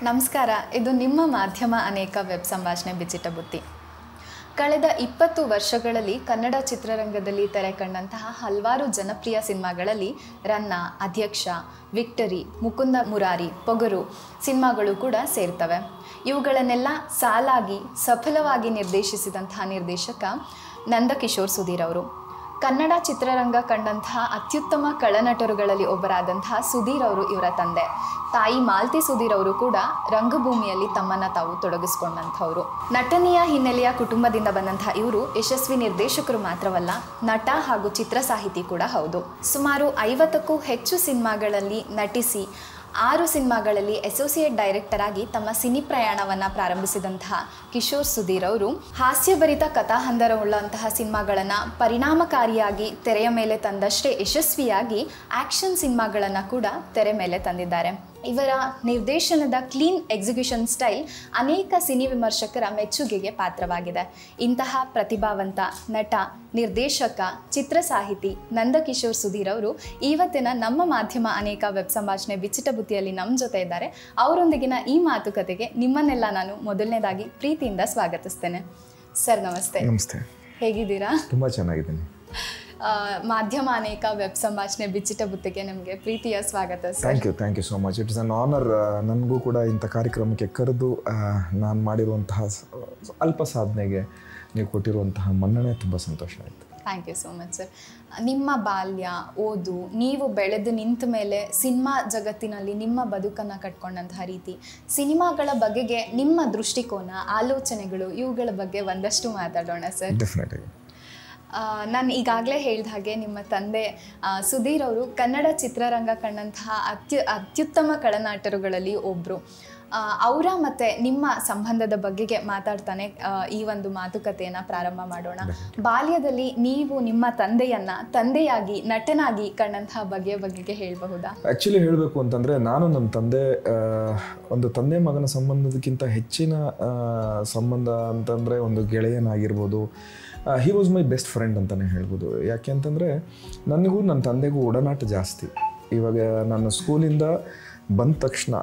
ನಮಸ್ಕಾರ. ಇದು ನಿಮ್ಮ ಮಾಧ್ಯಮ ಅನೇಕ ವೆಬ್ ಸಂಭಾಷಣೆ ಬಿಚ್ಚಿಟ ಬುತ್ತಿ. ಕಳೆದ 20 ವರ್ಷಗಳಲ್ಲಿ ಕನ್ನಡ ಚಿತ್ರರಂಗದಲ್ಲಿ ತೆರೆ ಕಂಡಂತಹ ಹಲವಾರು ಜನಪ್ರಿಯ ಸಿನಿಮಾಗಳಲ್ಲಿ ರನ್ನ, ಅಧ್ಯಕ್ಷ, ವಿಕ್ಟರಿ, ಮುಕುಂದ ಮುರಾರಿ, ಪೊಗರು ಸಿನಿಮಾಗಳು ಕೂಡ ಸೇರ್ತವೆ. ಇವುಗಳನ್ನೆಲ್ಲ ಸಾಲಾಗಿ ಸಫಲವಾಗಿ ನಿರ್ದೇಶಿಸಿದಂತಹ ನಿರ್ದೇಶಕ ನಂದಕಿಶೋರ್ ಸುಧೀರ್ ಅವರು. ಕನ್ನಡ ಚಿತ್ರರಂಗ ಕಂಡಂತಹ ಅತ್ಯುತ್ತಮ ಕಳನಟರುಗಳಲ್ಲಿ ಒಬ್ಬರಾದಂತಹ ಸುಧೀರ್ ಅವರು ಇವರ ತಂದೆ. ತಾಯಿ ಮಾಲತಿ ಸುಧೀರ್ ಅವರು ಕೂಡ ರಂಗಭೂಮಿಯಲ್ಲಿ ತಮ್ಮನ್ನು ತಾವು ತೊಡಗಿಸ್ಕೊಂಡಂಥವ್ರು. ನಟನೆಯ ಹಿನ್ನೆಲೆಯ ಕುಟುಂಬದಿಂದ ಬಂದಂತಹ ಇವರು ಯಶಸ್ವಿ ನಿರ್ದೇಶಕರು ಮಾತ್ರವಲ್ಲ, ನಟ ಹಾಗೂ ಚಿತ್ರ ಸಾಹಿತಿ ಕೂಡ ಹೌದು. ಸುಮಾರು 50ಕ್ಕೂ ಹೆಚ್ಚು ಸಿನಿಮಾಗಳಲ್ಲಿ ನಟಿಸಿ 6 ಸಿನಿಮಾಗಳಲ್ಲಿ ಅಸೋಸಿಯೇಟ್ ಡೈರೆಕ್ಟರ್ ಆಗಿ ತಮ್ಮ ಸಿನಿ ಪ್ರಯಾಣವನ್ನು ಪ್ರಾರಂಭಿಸಿದಂತಹ ಕಿಶೋರ್ ಸುಧೀರ್ ಅವರು ಹಾಸ್ಯಭರಿತ ಕಥಾಹಂದರವುಳ್ಳಂತಹ ಸಿನಿಮಾಗಳನ್ನು ಪರಿಣಾಮಕಾರಿಯಾಗಿ ತೆರೆಯ ಮೇಲೆ ತಂದಷ್ಟೇ ಯಶಸ್ವಿಯಾಗಿ ಆ್ಯಕ್ಷನ್ ಸಿನಿಮಾಗಳನ್ನು ಕೂಡ ತೆರೆ ಮೇಲೆ ತಂದಿದ್ದಾರೆ. ಇವರ ನಿರ್ದೇಶನದ ಕ್ಲೀನ್ ಎಕ್ಸಿಕ್ಯೂಷನ್ ಸ್ಟೈಲ್ ಅನೇಕ ಸಿನಿ ವಿಮರ್ಶಕರ ಮೆಚ್ಚುಗೆಗೆ ಪಾತ್ರವಾಗಿದೆ. ಇಂತಹ ಪ್ರತಿಭಾವಂತ ನಟ, ನಿರ್ದೇಶಕ, ಚಿತ್ರ ಸಾಹಿತಿ ನಂದಕಿಶೋರ್ ಸುಧೀರ್ ಅವರು ಇವತ್ತಿನ ನಮ್ಮ ಮಾಧ್ಯಮ ಅನೇಕ ವೆಬ್ ಸಂಭಾಷಣೆ ಬಿಚ್ಚಿಟ ಬುತ್ತಿಯಲ್ಲಿ ನಮ್ಮ ಜೊತೆ ಇದ್ದಾರೆ. ಅವರೊಂದಿಗಿನ ಈ ಮಾತುಕತೆಗೆ ನಿಮ್ಮನ್ನೆಲ್ಲ ನಾನು ಮೊದಲನೇದಾಗಿ ಪ್ರೀತಿಯಿಂದ ಸ್ವಾಗತಿಸ್ತೇನೆ. ಸರ್ ನಮಸ್ತೆ. ನಮಸ್ತೆ. ಹೇಗಿದ್ದೀರಾ? ತುಂಬ ಚೆನ್ನಾಗಿದ್ದೀನಿ. ಮಾಧ್ಯಮ ಅನೇಕ ವೆಬ್ ಸಂಭಾಷಣೆ ಬಿಚ್ಚಿಟ ಬುತ್ತಿಗೆ ನಿಮಗೆ ಪ್ರೀತಿಯ ಸ್ವಾಗತ sir. Thank you so much. It's an honour. ನನಗೂ ಕೂಡ ಇಂಥ ಕಾರ್ಯಕ್ರಮಕ್ಕೆ ಕರೆದು ನಾನು ಮಾಡಿರುವಂತಹ ಅಲ್ಪ ಸಾಧನೆಗೆ ನೀವು ಕೊಟ್ಟಿರುವಂತಹ ಮನ್ನಣೆ ತುಂಬ ಸಂತೋಷ ಆಯಿತು. Thank you so much sir. ನಿಮ್ಮ ಬಾಲ್ಯ, ಓದು, ನೀವು ಬೆಳೆದು ನಿಂತ ಮೇಲೆ ಸಿನಿಮಾ ಜಗತ್ತಿನಲ್ಲಿ ನಿಮ್ಮ ಬದುಕನ್ನು ಕಟ್ಕೊಂಡಂತಹ ರೀತಿ, ಸಿನಿಮಾಗಳ ಬಗೆಗೆ ನಿಮ್ಮ ದೃಷ್ಟಿಕೋನ, ಆಲೋಚನೆಗಳು, ಇವುಗಳ ಬಗ್ಗೆ ಒಂದಷ್ಟು ಮಾತಾಡೋಣ ಸರ್. ಡೆಫಿನೆಟ್ಲಿ. ನಾನು ಈಗಾಗಲೇ ಹೇಳಿದ ಹಾಗೆ ನಿಮ್ಮ ತಂದೆ ಸುಧೀರ್ ಅವರು ಕನ್ನಡ ಚಿತ್ರರಂಗ ಕಂಡಂತಹ ಅತ್ಯುತ್ತಮ ಕಳನಾಟರುಗಳಲ್ಲಿ ಒಬ್ಬರು. ಅವರ ಮತ್ತು ನಿಮ್ಮ ಸಂಬಂಧದ ಬಗೆಗೆ ಮಾತಾಡ್ತಾನೆ ಈ ಒಂದು ಮಾತುಕತೆಯನ್ನು ಪ್ರಾರಂಭ ಮಾಡೋಣ. ಬಾಲ್ಯದಲ್ಲಿ ನೀವು ನಿಮ್ಮ ತಂದೆಯಾಗಿ ನಟನಾಗಿ ಕಂಡಂತಹ ಬಗೆಗೆ ಹೇಳಬಹುದಾ? ಆ್ಯಕ್ಚುಲಿ ಹೇಳಬೇಕು ಅಂತಂದರೆ ನಾನು ನನ್ನ ತಂದೆ ಒಂದು ತಂದೆ ಮಗನ ಸಂಬಂಧದಕ್ಕಿಂತ ಹೆಚ್ಚಿನ ಸಂಬಂಧ ಅಂತಂದರೆ ಒಂದು ಗೆಳೆಯನಾಗಿರ್ಬೋದು. He was my best friend ಅಂತಲೇ ಹೇಳ್ಬೋದು. ಯಾಕೆ ಅಂತಂದರೆ ನನಗೂ ನನ್ನ ತಂದೆಗೂ ಒಡನಾಟ ಜಾಸ್ತಿ. ಇವಾಗ ನಾನು ಸ್ಕೂಲಿಂದ ಬಂದ ತಕ್ಷಣ,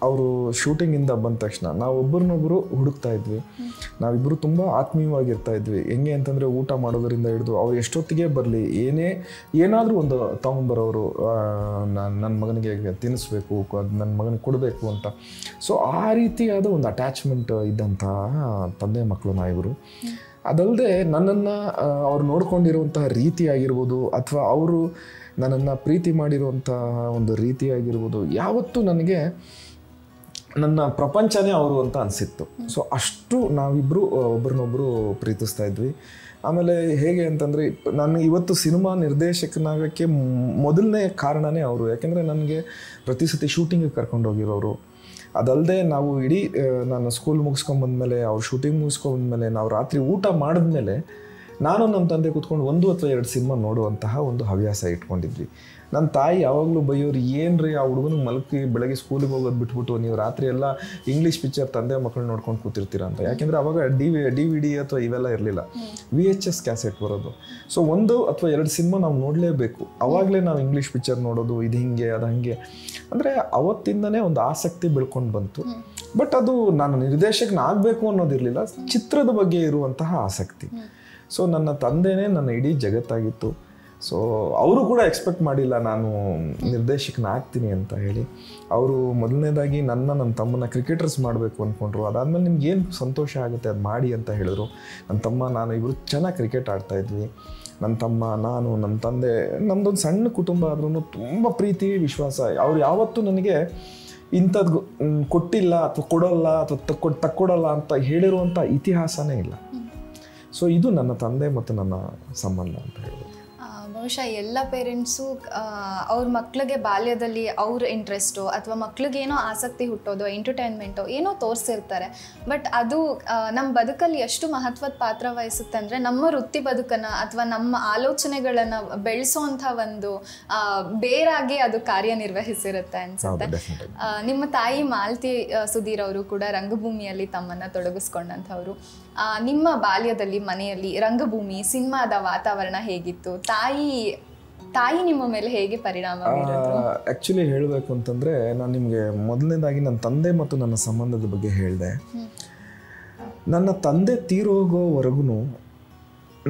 ಅವರು ಶೂಟಿಂಗಿಂದ ಬಂದ ತಕ್ಷಣ ನಾವು ಒಬ್ಬರನ್ನೊಬ್ಬರು ಹುಡುಕ್ತಾ ಇದ್ವಿ. ನಾವಿಬ್ಬರು ತುಂಬ ಆತ್ಮೀಯವಾಗಿರ್ತಾ ಇದ್ವಿ. ಹೆಂಗೆ ಅಂತಂದರೆ ಊಟ ಮಾಡೋದರಿಂದ ಹಿಡಿದು ಅವ್ರು ಎಷ್ಟೊತ್ತಿಗೆ ಬರಲಿ, ಏನಾದರೂ ಒಂದು ತಗೊಂಬರೋರು, ನನ್ನ ಮಗನಿಗೆ ತಿನ್ನಿಸ್ಬೇಕು, ನನ್ನ ಮಗನಿಗೆ ಕೊಡಬೇಕು ಅಂತ. ಸೊ ಆ ರೀತಿಯಾದ ಒಂದು ಅಟ್ಯಾಚ್ಮೆಂಟ್ ಇದ್ದಂತಹ ತಂದೆ ಮಕ್ಕಳು ನಾವಿಬ್ಬರು. ಅದಲ್ಲದೆ ನನ್ನನ್ನು ಅವ್ರು ನೋಡ್ಕೊಂಡಿರುವಂತಹ ರೀತಿ ಆಗಿರ್ಬೋದು, ಅಥವಾ ಅವರು ನನ್ನನ್ನು ಪ್ರೀತಿ ಮಾಡಿರುವಂತಹ ಒಂದು ರೀತಿ ಆಗಿರ್ಬೋದು, ಯಾವತ್ತೂ ನನಗೆ ನನ್ನ ಪ್ರಪಂಚನೇ ಅವರು ಅಂತ ಅನಿಸಿತ್ತು. ಸೊ ಅಷ್ಟು ನಾವಿಬ್ಬರು ಒಬ್ರನ್ನೊಬ್ಬರು ಪ್ರೀತಿಸ್ತಾ ಇದ್ವಿ. ಆಮೇಲೆ ಹೇಗೆ ಅಂತಂದರೆ ನಾನು ಇವತ್ತು ಸಿನಿಮಾ ನಿರ್ದೇಶಕನಾಗೋಕ್ಕೆ ಮೊದಲನೇ ಕಾರಣವೇ ಅವರು. ಯಾಕೆಂದರೆ ನನಗೆ ಪ್ರತಿ ಸತಿ ಶೂಟಿಂಗಿಗೆ ಕರ್ಕೊಂಡೋಗಿರೋರು. ಅದಲ್ಲದೆ ನಾವು ಇಡೀ ನಾನು ಸ್ಕೂಲ್ ಮುಗಿಸ್ಕೊಂಬಂದ್ಮೇಲೆ, ಅವ್ರು ಶೂಟಿಂಗ್ ಮುಗಿಸ್ಕೊಂಬಂದ್ಮೇಲೆ, ನಾವು ರಾತ್ರಿ ಊಟ ಮಾಡಿದ್ಮೇಲೆ ನಾನು ನಮ್ಮ ತಂದೆ ಕೂತ್ಕೊಂಡು 1 ಅಥವಾ 2 ಸಿನಿಮಾ ನೋಡುವಂತಹ ಒಂದು ಹವ್ಯಾಸ ಇಟ್ಕೊಂಡಿದ್ವಿ. ನನ್ನ ತಾಯಿ ಯಾವಾಗಲೂ ಬೈಯೋರು, ಏನ್ರಿ ಆ ಹುಡುಗನಿಗೆ ಮಲಗಿ ಬೆಳಗ್ಗೆ ಸ್ಕೂಲಿಗೆ ಹೋಗೋದು ಬಿಟ್ಬಿಟ್ಟು ನೀವು ರಾತ್ರಿ ಎಲ್ಲ ಇಂಗ್ಲೀಷ್ ಪಿಕ್ಚರ್ ತಂದೆ ಮಕ್ಕಳು ನೋಡ್ಕೊಂಡು ಕೂತಿರ್ತೀರ ಅಂತ. ಯಾಕೆಂದರೆ ಅವಾಗ DVD ಅಥವಾ ಇವೆಲ್ಲ ಇರಲಿಲ್ಲ, VHS ಕ್ಯಾಸೆಟ್ ಬರೋದು. ಸೊ 1 ಅಥವಾ 2 ಸಿನಿಮಾ ನಾವು ನೋಡಲೇಬೇಕು. ಅವಾಗಲೇ ನಾವು ಇಂಗ್ಲೀಷ್ ಪಿಕ್ಚರ್ ನೋಡೋದು, ಇದು ಹಿಂಗೆ ಅದು ಹಾಗೆ ಅಂದರೆ ಅವತ್ತಿಂದನೇ ಒಂದು ಆಸಕ್ತಿ ಬೆಳ್ಕೊಂಡು ಬಂತು. ಬಟ್ ಅದು ನಾನು ನಿರ್ದೇಶಕನಾಗಬೇಕು ಅನ್ನೋದಿರಲಿಲ್ಲ, ಚಿತ್ರದ ಬಗ್ಗೆ ಇರುವಂತಹ ಆಸಕ್ತಿ. ಸೊ ನನ್ನ ತಂದೆನೇ ನನ್ನ ಇಡೀ ಜಗತ್ತಾಗಿತ್ತು. ಸೊ ಅವರು ಕೂಡ ಎಕ್ಸ್ಪೆಕ್ಟ್ ಮಾಡಿಲ್ಲ ನಾನು ನಿರ್ದೇಶಕನಾಗ್ತೀನಿ ಅಂತ ಹೇಳಿ. ಅವರು ಮೊದಲನೇದಾಗಿ ನನ್ನ ತಮ್ಮನ ಕ್ರಿಕೆಟರ್ಸ್ ಮಾಡಬೇಕು ಅಂದ್ಕೊಂಡ್ರು. ಅದಾದಮೇಲೆ ನಿಮ್ಗೇನು ಸಂತೋಷ ಆಗುತ್ತೆ ಅದು ಮಾಡಿ ಅಂತ ಹೇಳಿದ್ರು. ನನ್ನ ತಮ್ಮ ನಾನು ಇಬ್ಬರು ಚೆನ್ನಾಗಿ ಕ್ರಿಕೆಟ್ ಆಡ್ತಾಯಿದ್ವಿ. ನನ್ನ ತಮ್ಮ, ನಾನು, ನನ್ನ ತಂದೆ, ನಮ್ಮದೊಂದು ಸಣ್ಣ ಕುಟುಂಬ ಆದ್ರೂ ತುಂಬ ಪ್ರೀತಿ, ವಿಶ್ವಾಸ. ಅವ್ರು ಯಾವತ್ತೂ ನನಗೆ ಇಂಥದ್ದು ಕೊಟ್ಟಿಲ್ಲ ಅಥವಾ ಕೊಡೋಲ್ಲ ಅಥವಾ ತಕ್ಕೊಡಲ್ಲ ಅಂತ ಹೇಳಿರುವಂಥ ಇತಿಹಾಸನೇ ಇಲ್ಲ. ಸೊ ಇದು ನನ್ನ ತಂದೆ ಮತ್ತು ನನ್ನ ಸಂಬಂಧ ಅಂತ ಹೇಳ್ಬೋದು. ಬಹುಶಃ ಎಲ್ಲ ಪೇರೆಂಟ್ಸು ಅವ್ರ ಮಕ್ಳಿಗೆ ಬಾಲ್ಯದಲ್ಲಿ ಅವ್ರ ಇಂಟ್ರೆಸ್ಟು ಅಥವಾ ಮಕ್ಳಿಗೇನೋ ಆಸಕ್ತಿ ಹುಟ್ಟೋದು, ಎಂಟರ್ಟೈನ್ಮೆಂಟು ಏನೋ ತೋರಿಸಿರ್ತಾರೆ. ಬಟ್ ಅದು ನಮ್ಮ ಬದುಕಲ್ಲಿ ಎಷ್ಟು ಮಹತ್ವದ ಪಾತ್ರ ವಹಿಸುತ್ತೆ ಅಂದರೆ ನಮ್ಮ ವೃತ್ತಿ ಬದುಕನ್ನು ಅಥವಾ ನಮ್ಮ ಆಲೋಚನೆಗಳನ್ನು ಬೆಳೆಸೋ ಅಂಥ ಒಂದು ಬೇರಾಗಿ ಅದು ಕಾರ್ಯನಿರ್ವಹಿಸಿರುತ್ತೆ ಅನ್ಸುತ್ತೆ. ನಿಮ್ಮ ತಾಯಿ ಮಾಲತಿ ಸುಧೀರ್ ಅವರು ಕೂಡ ರಂಗಭೂಮಿಯಲ್ಲಿ ತಮ್ಮನ್ನು ತೊಡಗಿಸ್ಕೊಂಡಂಥವ್ರು. ನಿಮ್ಮ ಬಾಲ್ಯದಲ್ಲಿ ಮನೆಯಲ್ಲಿ ರಂಗಭೂಮಿ, ಸಿನಿಮಾದ ವಾತಾವರಣ ಹೇಗಿತ್ತು? ತಾಯಿ ತಾಯಿ ನಿಮ್ಮ ಮೇಲೆ ಹೇಗೆ ಪರಿಣಾಮ ಬೀರಿದ್ರು? ಆ್ಯಕ್ಚುಲಿ ಹೇಳಬೇಕು ಅಂತಂದರೆ ನಾನು ನಿಮಗೆ ಮೊದಲನೇದಾಗಿ ನನ್ನ ತಂದೆ ಮತ್ತು ನನ್ನ ಸಂಬಂಧದ ಬಗ್ಗೆ ಹೇಳಿದೆ. ನನ್ನ ತಂದೆ ತೀರೋಗೋವರೆಗೂ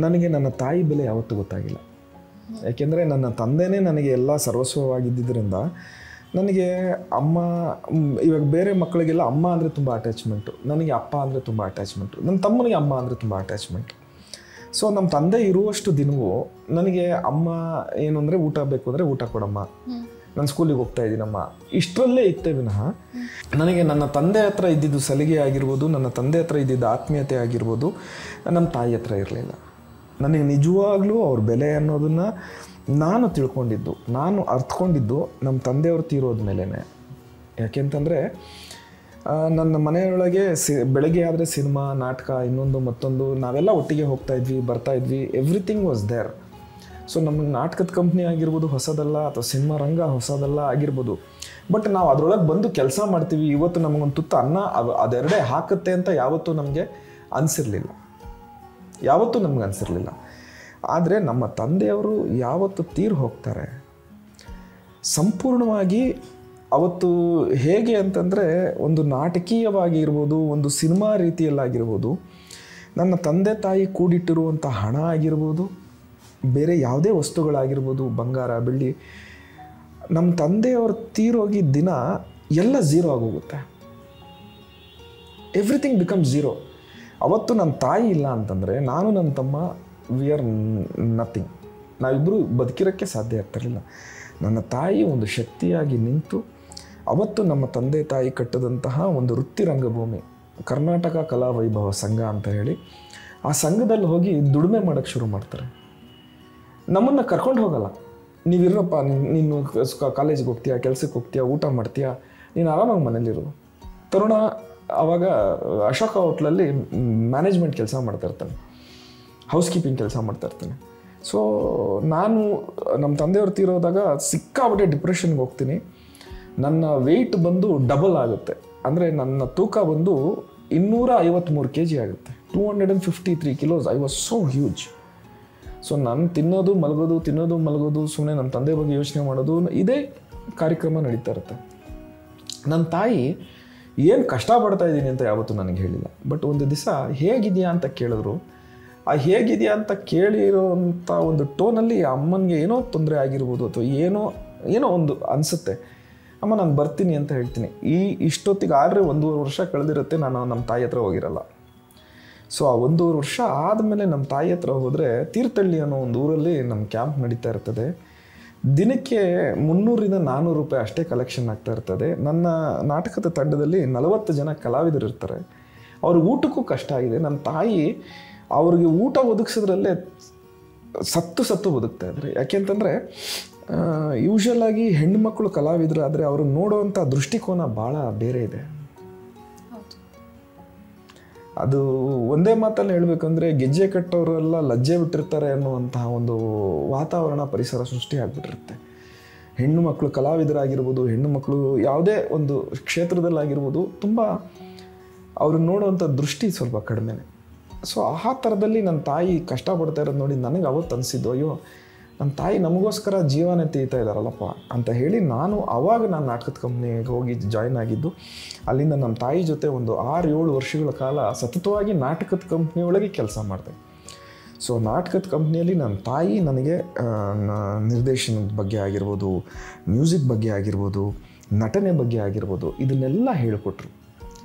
ನನಗೆ ನನ್ನ ತಾಯಿ ಬೆಲೆ ಯಾವತ್ತೂ ಗೊತ್ತಾಗಿಲ್ಲ. ಯಾಕೆಂದರೆ ನನ್ನ ತಂದೆನೇ ನನಗೆ ಎಲ್ಲ ಸರ್ವಸ್ವವಾಗಿದ್ದರಿಂದ ನನಗೆ ಅಮ್ಮ, ಇವಾಗ ಬೇರೆ ಮಕ್ಕಳಿಗೆಲ್ಲ ಅಮ್ಮ ಅಂದರೆ ತುಂಬ ಅಟ್ಯಾಚ್ಮೆಂಟು, ನನಗೆ ಅಪ್ಪ ಅಂದರೆ ತುಂಬ ಅಟ್ಯಾಚ್ಮೆಂಟು, ನನ್ನ ತಮ್ಮನಿಗೆ ಅಮ್ಮ ಅಂದರೆ ತುಂಬ ಅಟ್ಯಾಚ್ಮೆಂಟು. ಸೊ ನಮ್ಮ ತಂದೆ ಇರುವಷ್ಟು ದಿನವೂ ನನಗೆ ಅಮ್ಮ ಏನು ಅಂದರೆ ಊಟ ಬೇಕು ಅಂದರೆ ಊಟ ಕೊಡಮ್ಮ, ನಾನು ಸ್ಕೂಲಿಗೆ ಹೋಗ್ತಾ ಇದ್ದೀನಮ್ಮ, ಇಷ್ಟರಲ್ಲೇ ಇತ್ತೇ ವಿನಃ ನನಗೆ ನನ್ನ ತಂದೆ ಹತ್ರ ಇದ್ದಿದ್ದು ಸಲಿಗೆ ಆಗಿರ್ಬೋದು, ನನ್ನ ತಂದೆ ಹತ್ರ ಇದ್ದಿದ್ದು ಆತ್ಮೀಯತೆ ಆಗಿರ್ಬೋದು, ನಮ್ಮ ತಾಯಿ ಹತ್ರ ಇರಲಿಲ್ಲ. ನನಗೆ ನಿಜವಾಗ್ಲೂ ಅವ್ರ ಬೆಲೆ ಅನ್ನೋದನ್ನು ನಾನು ತಿಳ್ಕೊಂಡಿದ್ದು, ನಾನು ಅರ್ಥಕೊಂಡಿದ್ದು ನಮ್ಮ ತಂದೆಯವರು ತೀರೋದ ಮೇಲೇ. ಯಾಕೆಂತಂದರೆ ನನ್ನ ಮನೆಯೊಳಗೆ ಬೆಳಗ್ಗೆ ಆದರೆ ಸಿನಿಮಾ, ನಾಟಕ, ಇನ್ನೊಂದು ಮತ್ತೊಂದು, ನಾವೆಲ್ಲ ಒಟ್ಟಿಗೆ ಹೋಗ್ತಾಯಿದ್ವಿ, ಬರ್ತಾಯಿದ್ವಿ, ಎವ್ರಿಥಿಂಗ್ ವಾಸ್ ದೇರ್. ಸೊ ನಮಗೆ ನಾಟಕದ ಕಂಪ್ನಿ ಆಗಿರ್ಬೋದು ಹೊಸದಲ್ಲ, ಅಥವಾ ಸಿನಿಮಾ ರಂಗ ಹೊಸದಲ್ಲ ಆಗಿರ್ಬೋದು, ಬಟ್ ನಾವು ಅದರೊಳಗೆ ಬಂದು ಕೆಲಸ ಮಾಡ್ತೀವಿ, ಇವತ್ತು ನಮಗೊಂದು ತುತ್ತು ಅನ್ನ ಅದೆರಡೇ ಹಾಕುತ್ತೆ ಅಂತ ಯಾವತ್ತೂ ನಮಗೆ ಅನಿಸಿರಲಿಲ್ಲ, ಯಾವತ್ತೂ ನಮ್ಗೆ ಅನಿಸಿರಲಿಲ್ಲ. ಆದರೆ ನಮ್ಮ ತಂದೆಯವರು ಯಾವತ್ತು ತೀರಿ ಹೋಗ್ತಾರೆ ಸಂಪೂರ್ಣವಾಗಿ ಅವತ್ತು ಹೇಗೆ ಅಂತಂದರೆ ಒಂದು ನಾಟಕೀಯವಾಗಿ ಇರ್ಬೋದು, ಒಂದು ಸಿನಿಮಾ ರೀತಿಯಲ್ಲಾಗಿರ್ಬೋದು, ನನ್ನ ತಂದೆ ತಾಯಿ ಕೂಡಿಟ್ಟಿರುವಂಥ ಹಣ ಆಗಿರ್ಬೋದು, ಬೇರೆ ಯಾವುದೇ ವಸ್ತುಗಳಾಗಿರ್ಬೋದು, ಬಂಗಾರ ಬೆಳ್ಳಿ, ನಮ್ಮ ತಂದೆಯವರು ತೀರೋಗಿದ್ದ ದಿನ ಎಲ್ಲ ಝೀರೋ ಆಗೋಗುತ್ತೆ. Everything become zero. ಅವತ್ತು ನನ್ನ ತಾಯಿ ಇಲ್ಲ ಅಂತಂದರೆ ನಾನು ನನ್ನ ತಮ್ಮ ವಿ ಆರ್ ನಥಿಂಗ್, ನಾವಿಬ್ಬರು ಬದುಕಿರೋಕ್ಕೆ ಸಾಧ್ಯ ಆಗ್ತಿರಲಿಲ್ಲ. ನನ್ನ ತಾಯಿ ಒಂದು ಶಕ್ತಿಯಾಗಿ ನಿಂತು ಅವತ್ತು ನಮ್ಮ ತಂದೆ ತಾಯಿ ಕಟ್ಟದಂತಹ ಒಂದು ವೃತ್ತಿ ರಂಗಭೂಮಿ, ಕರ್ನಾಟಕ ಕಲಾ ವೈಭವ ಸಂಘ ಅಂತ ಹೇಳಿ, ಆ ಸಂಘದಲ್ಲಿ ಹೋಗಿ ದುಡಿಮೆ ಮಾಡೋಕ್ಕೆ ಶುರು ಮಾಡ್ತಾರೆ. ನಮ್ಮನ್ನು ಕರ್ಕೊಂಡು ಹೋಗಲ್ಲ, ನೀವಿರಪ್ಪ, ನೀನು ಕಾಲೇಜಿಗೆ ಹೋಗ್ತೀಯಾ, ಕೆಲಸಕ್ಕೆ ಹೋಗ್ತೀಯಾ, ಊಟ ಮಾಡ್ತೀಯಾ, ನೀನು ಆರಾಮಾಗಿ ಮನೇಲಿರು. ತರುಣ ಆವಾಗ ಅಶೋಕ ಹೋಟ್ಲಲ್ಲಿ ಮ್ಯಾನೇಜ್ಮೆಂಟ್ ಕೆಲಸ ಮಾಡ್ತಾಯಿರ್ತಾನೆ, ಹೌಸ್ ಕೀಪಿಂಗ್ ಕೆಲಸ ಮಾಡ್ತಾಯಿರ್ತಾನೆ. ಸೊ ನಾನು ನಮ್ಮ ತಂದೆಯವ್ರು ತೀರೋದಾಗ ಸಿಕ್ಕಾಬಿಟ್ಟೆ ಡಿಪ್ರೆಷನ್ಗೆ ಹೋಗ್ತೀನಿ. ನನ್ನ ವೆಯ್ಟ್ ಬಂದು ಡಬಲ್ ಆಗುತ್ತೆ, ಅಂದರೆ ನನ್ನ ತೂಕ ಬಂದು 253 kg ಆಗುತ್ತೆ, 253 kilos. I was so huge. So ನಾನು ತಿನ್ನೋದು ಮಲಗೋದು, ಸುಮ್ಮನೆ ನಮ್ಮ ತಂದೆ ಬಗ್ಗೆ ಯೋಚನೆ ಮಾಡೋದು, ಇದೇ ಕಾರ್ಯಕ್ರಮ ನಡೀತಾ ಇರುತ್ತೆ. ನನ್ನ ತಾಯಿ ಏನು ಕಷ್ಟಪಡ್ತಾ ಇದ್ದೀನಿ ಅಂತ ಯಾವತ್ತೂ ನನಗೆ ಹೇಳಿಲ್ಲ. ಬಟ್ ಒಂದು ದಿವಸ ಹೇಗಿದೆಯಾ ಅಂತ ಕೇಳಿದ್ರು, ಆ ಹೇಗಿದೆಯಾ ಅಂತ ಕೇಳಿರೋಂಥ ಒಂದು ಟೋನಲ್ಲಿ ಅಮ್ಮನಿಗೆ ಏನೋ ತೊಂದರೆ ಆಗಿರ್ಬೋದು, ಅಥವಾ ಏನೋ ಒಂದು ಅನಿಸುತ್ತೆ. ಅಮ್ಮ ನಾನು ಬರ್ತೀನಿ ಅಂತ ಹೇಳ್ತೀನಿ. ಇಷ್ಟೊತ್ತಿಗೆ ಆದರೆ 1.5 ವರ್ಷ ಕಳೆದಿರುತ್ತೆ, ನಾನು ನಮ್ಮ ತಾಯಿ ಹತ್ರ ಹೋಗಿರಲ್ಲ. ಸೊ ಆ 1.5 ವರ್ಷ ಆದಮೇಲೆ ನಮ್ಮ ತಾಯಿ ಹತ್ರ ಹೋದರೆ, ತೀರ್ಥಹಳ್ಳಿ ಅನ್ನೋ ಒಂದು ಊರಲ್ಲಿ ನಮ್ಮ ಕ್ಯಾಂಪ್ ನಡೀತಾ ಇರ್ತದೆ. ದಿನಕ್ಕೆ 300-400 ರೂಪಾಯಿ ಅಷ್ಟೇ ಕಲೆಕ್ಷನ್ ಆಗ್ತಾ ಇರ್ತದೆ. ನನ್ನ ನಾಟಕದ ತಂಡದಲ್ಲಿ 40 ಜನ ಕಲಾವಿದರು ಇರ್ತಾರೆ. ಅವ್ರಿಗೆ ಊಟಕ್ಕೂ ಕಷ್ಟ ಆಗಿದೆ. ನನ್ನ ತಾಯಿ ಅವ್ರಿಗೆ ಊಟ ಒದಗಿಸೋದ್ರಲ್ಲೇ ಸತ್ತು ಬದುಕ್ತಾ ಇದ್ದಾರೆ. ಯಾಕೆಂತಂದರೆ ಯೂಶ್ವಲಾಗಿ ಹೆಣ್ಣುಮಕ್ಕಳು ಕಲಾವಿದರಾದರೆ ಅವರು ನೋಡುವಂಥ ದೃಷ್ಟಿಕೋನ ಭಾಳ ಬೇರೆ ಇದೆ. ಅದು ಒಂದೇ ಮಾತಲ್ಲಿ ಹೇಳಬೇಕಂದ್ರೆ, ಗೆಜ್ಜೆ ಕಟ್ಟೋರೆಲ್ಲ ಲಜ್ಜೆ ಬಿಟ್ಟಿರ್ತಾರೆ ಅನ್ನುವಂತಹ ಒಂದು ವಾತಾವರಣ, ಪರಿಸರ ಸೃಷ್ಟಿ ಆಗಿಬಿಟ್ಟಿರುತ್ತೆ. ಹೆಣ್ಣು ಮಕ್ಕಳು ಕಲಾವಿದರಾಗಿರ್ಬೋದು, ಹೆಣ್ಣು ಮಕ್ಕಳು ಯಾವುದೇ ಒಂದು ಕ್ಷೇತ್ರದಲ್ಲಾಗಿರ್ಬೋದು, ತುಂಬ ಅವ್ರನ್ನ ನೋಡುವಂಥ ದೃಷ್ಟಿ ಸ್ವಲ್ಪ ಕಡಿಮೆನೆ. ಸೊ ಆ ಥರದಲ್ಲಿ ನನ್ನ ತಾಯಿ ಕಷ್ಟಪಡ್ತಾ ಇರೋದು ನೋಡಿ ನನಗೆ ಅವತ್ತು ಅನಿಸಿದ್ದು, ಅಯ್ಯೋ ನಮ್ಮ ತಾಯಿ ನಮಗೋಸ್ಕರ ಜೀವನ ತೆಗಿತಾ ಇದ್ದಾರಲ್ಲಪ್ಪ ಅಂತ ಹೇಳಿ ನಾನು ನಾಟಕದ ಕಂಪ್ನಿಗೆ ಹೋಗಿ ಜಾಯ್ನ್ ಆಗಿದ್ದು. ಅಲ್ಲಿಂದ ನಮ್ಮ ತಾಯಿ ಜೊತೆ ಒಂದು 6-7 ವರ್ಷಗಳ ಕಾಲ ಸತತವಾಗಿ ನಾಟಕದ ಕಂಪ್ನಿಯೊಳಗೆ ಕೆಲಸ ಮಾಡಿದೆ. ಸೊ ನಾಟಕದ ಕಂಪ್ನಿಯಲ್ಲಿ ನನ್ನ ತಾಯಿ ನನಗೆ ನಿರ್ದೇಶನದ ಬಗ್ಗೆ ಆಗಿರ್ಬೋದು, ಮ್ಯೂಸಿಕ್ ಬಗ್ಗೆ ಆಗಿರ್ಬೋದು, ನಟನೆ ಬಗ್ಗೆ ಆಗಿರ್ಬೋದು, ಇದನ್ನೆಲ್ಲ ಹೇಳಿಕೊಟ್ರು.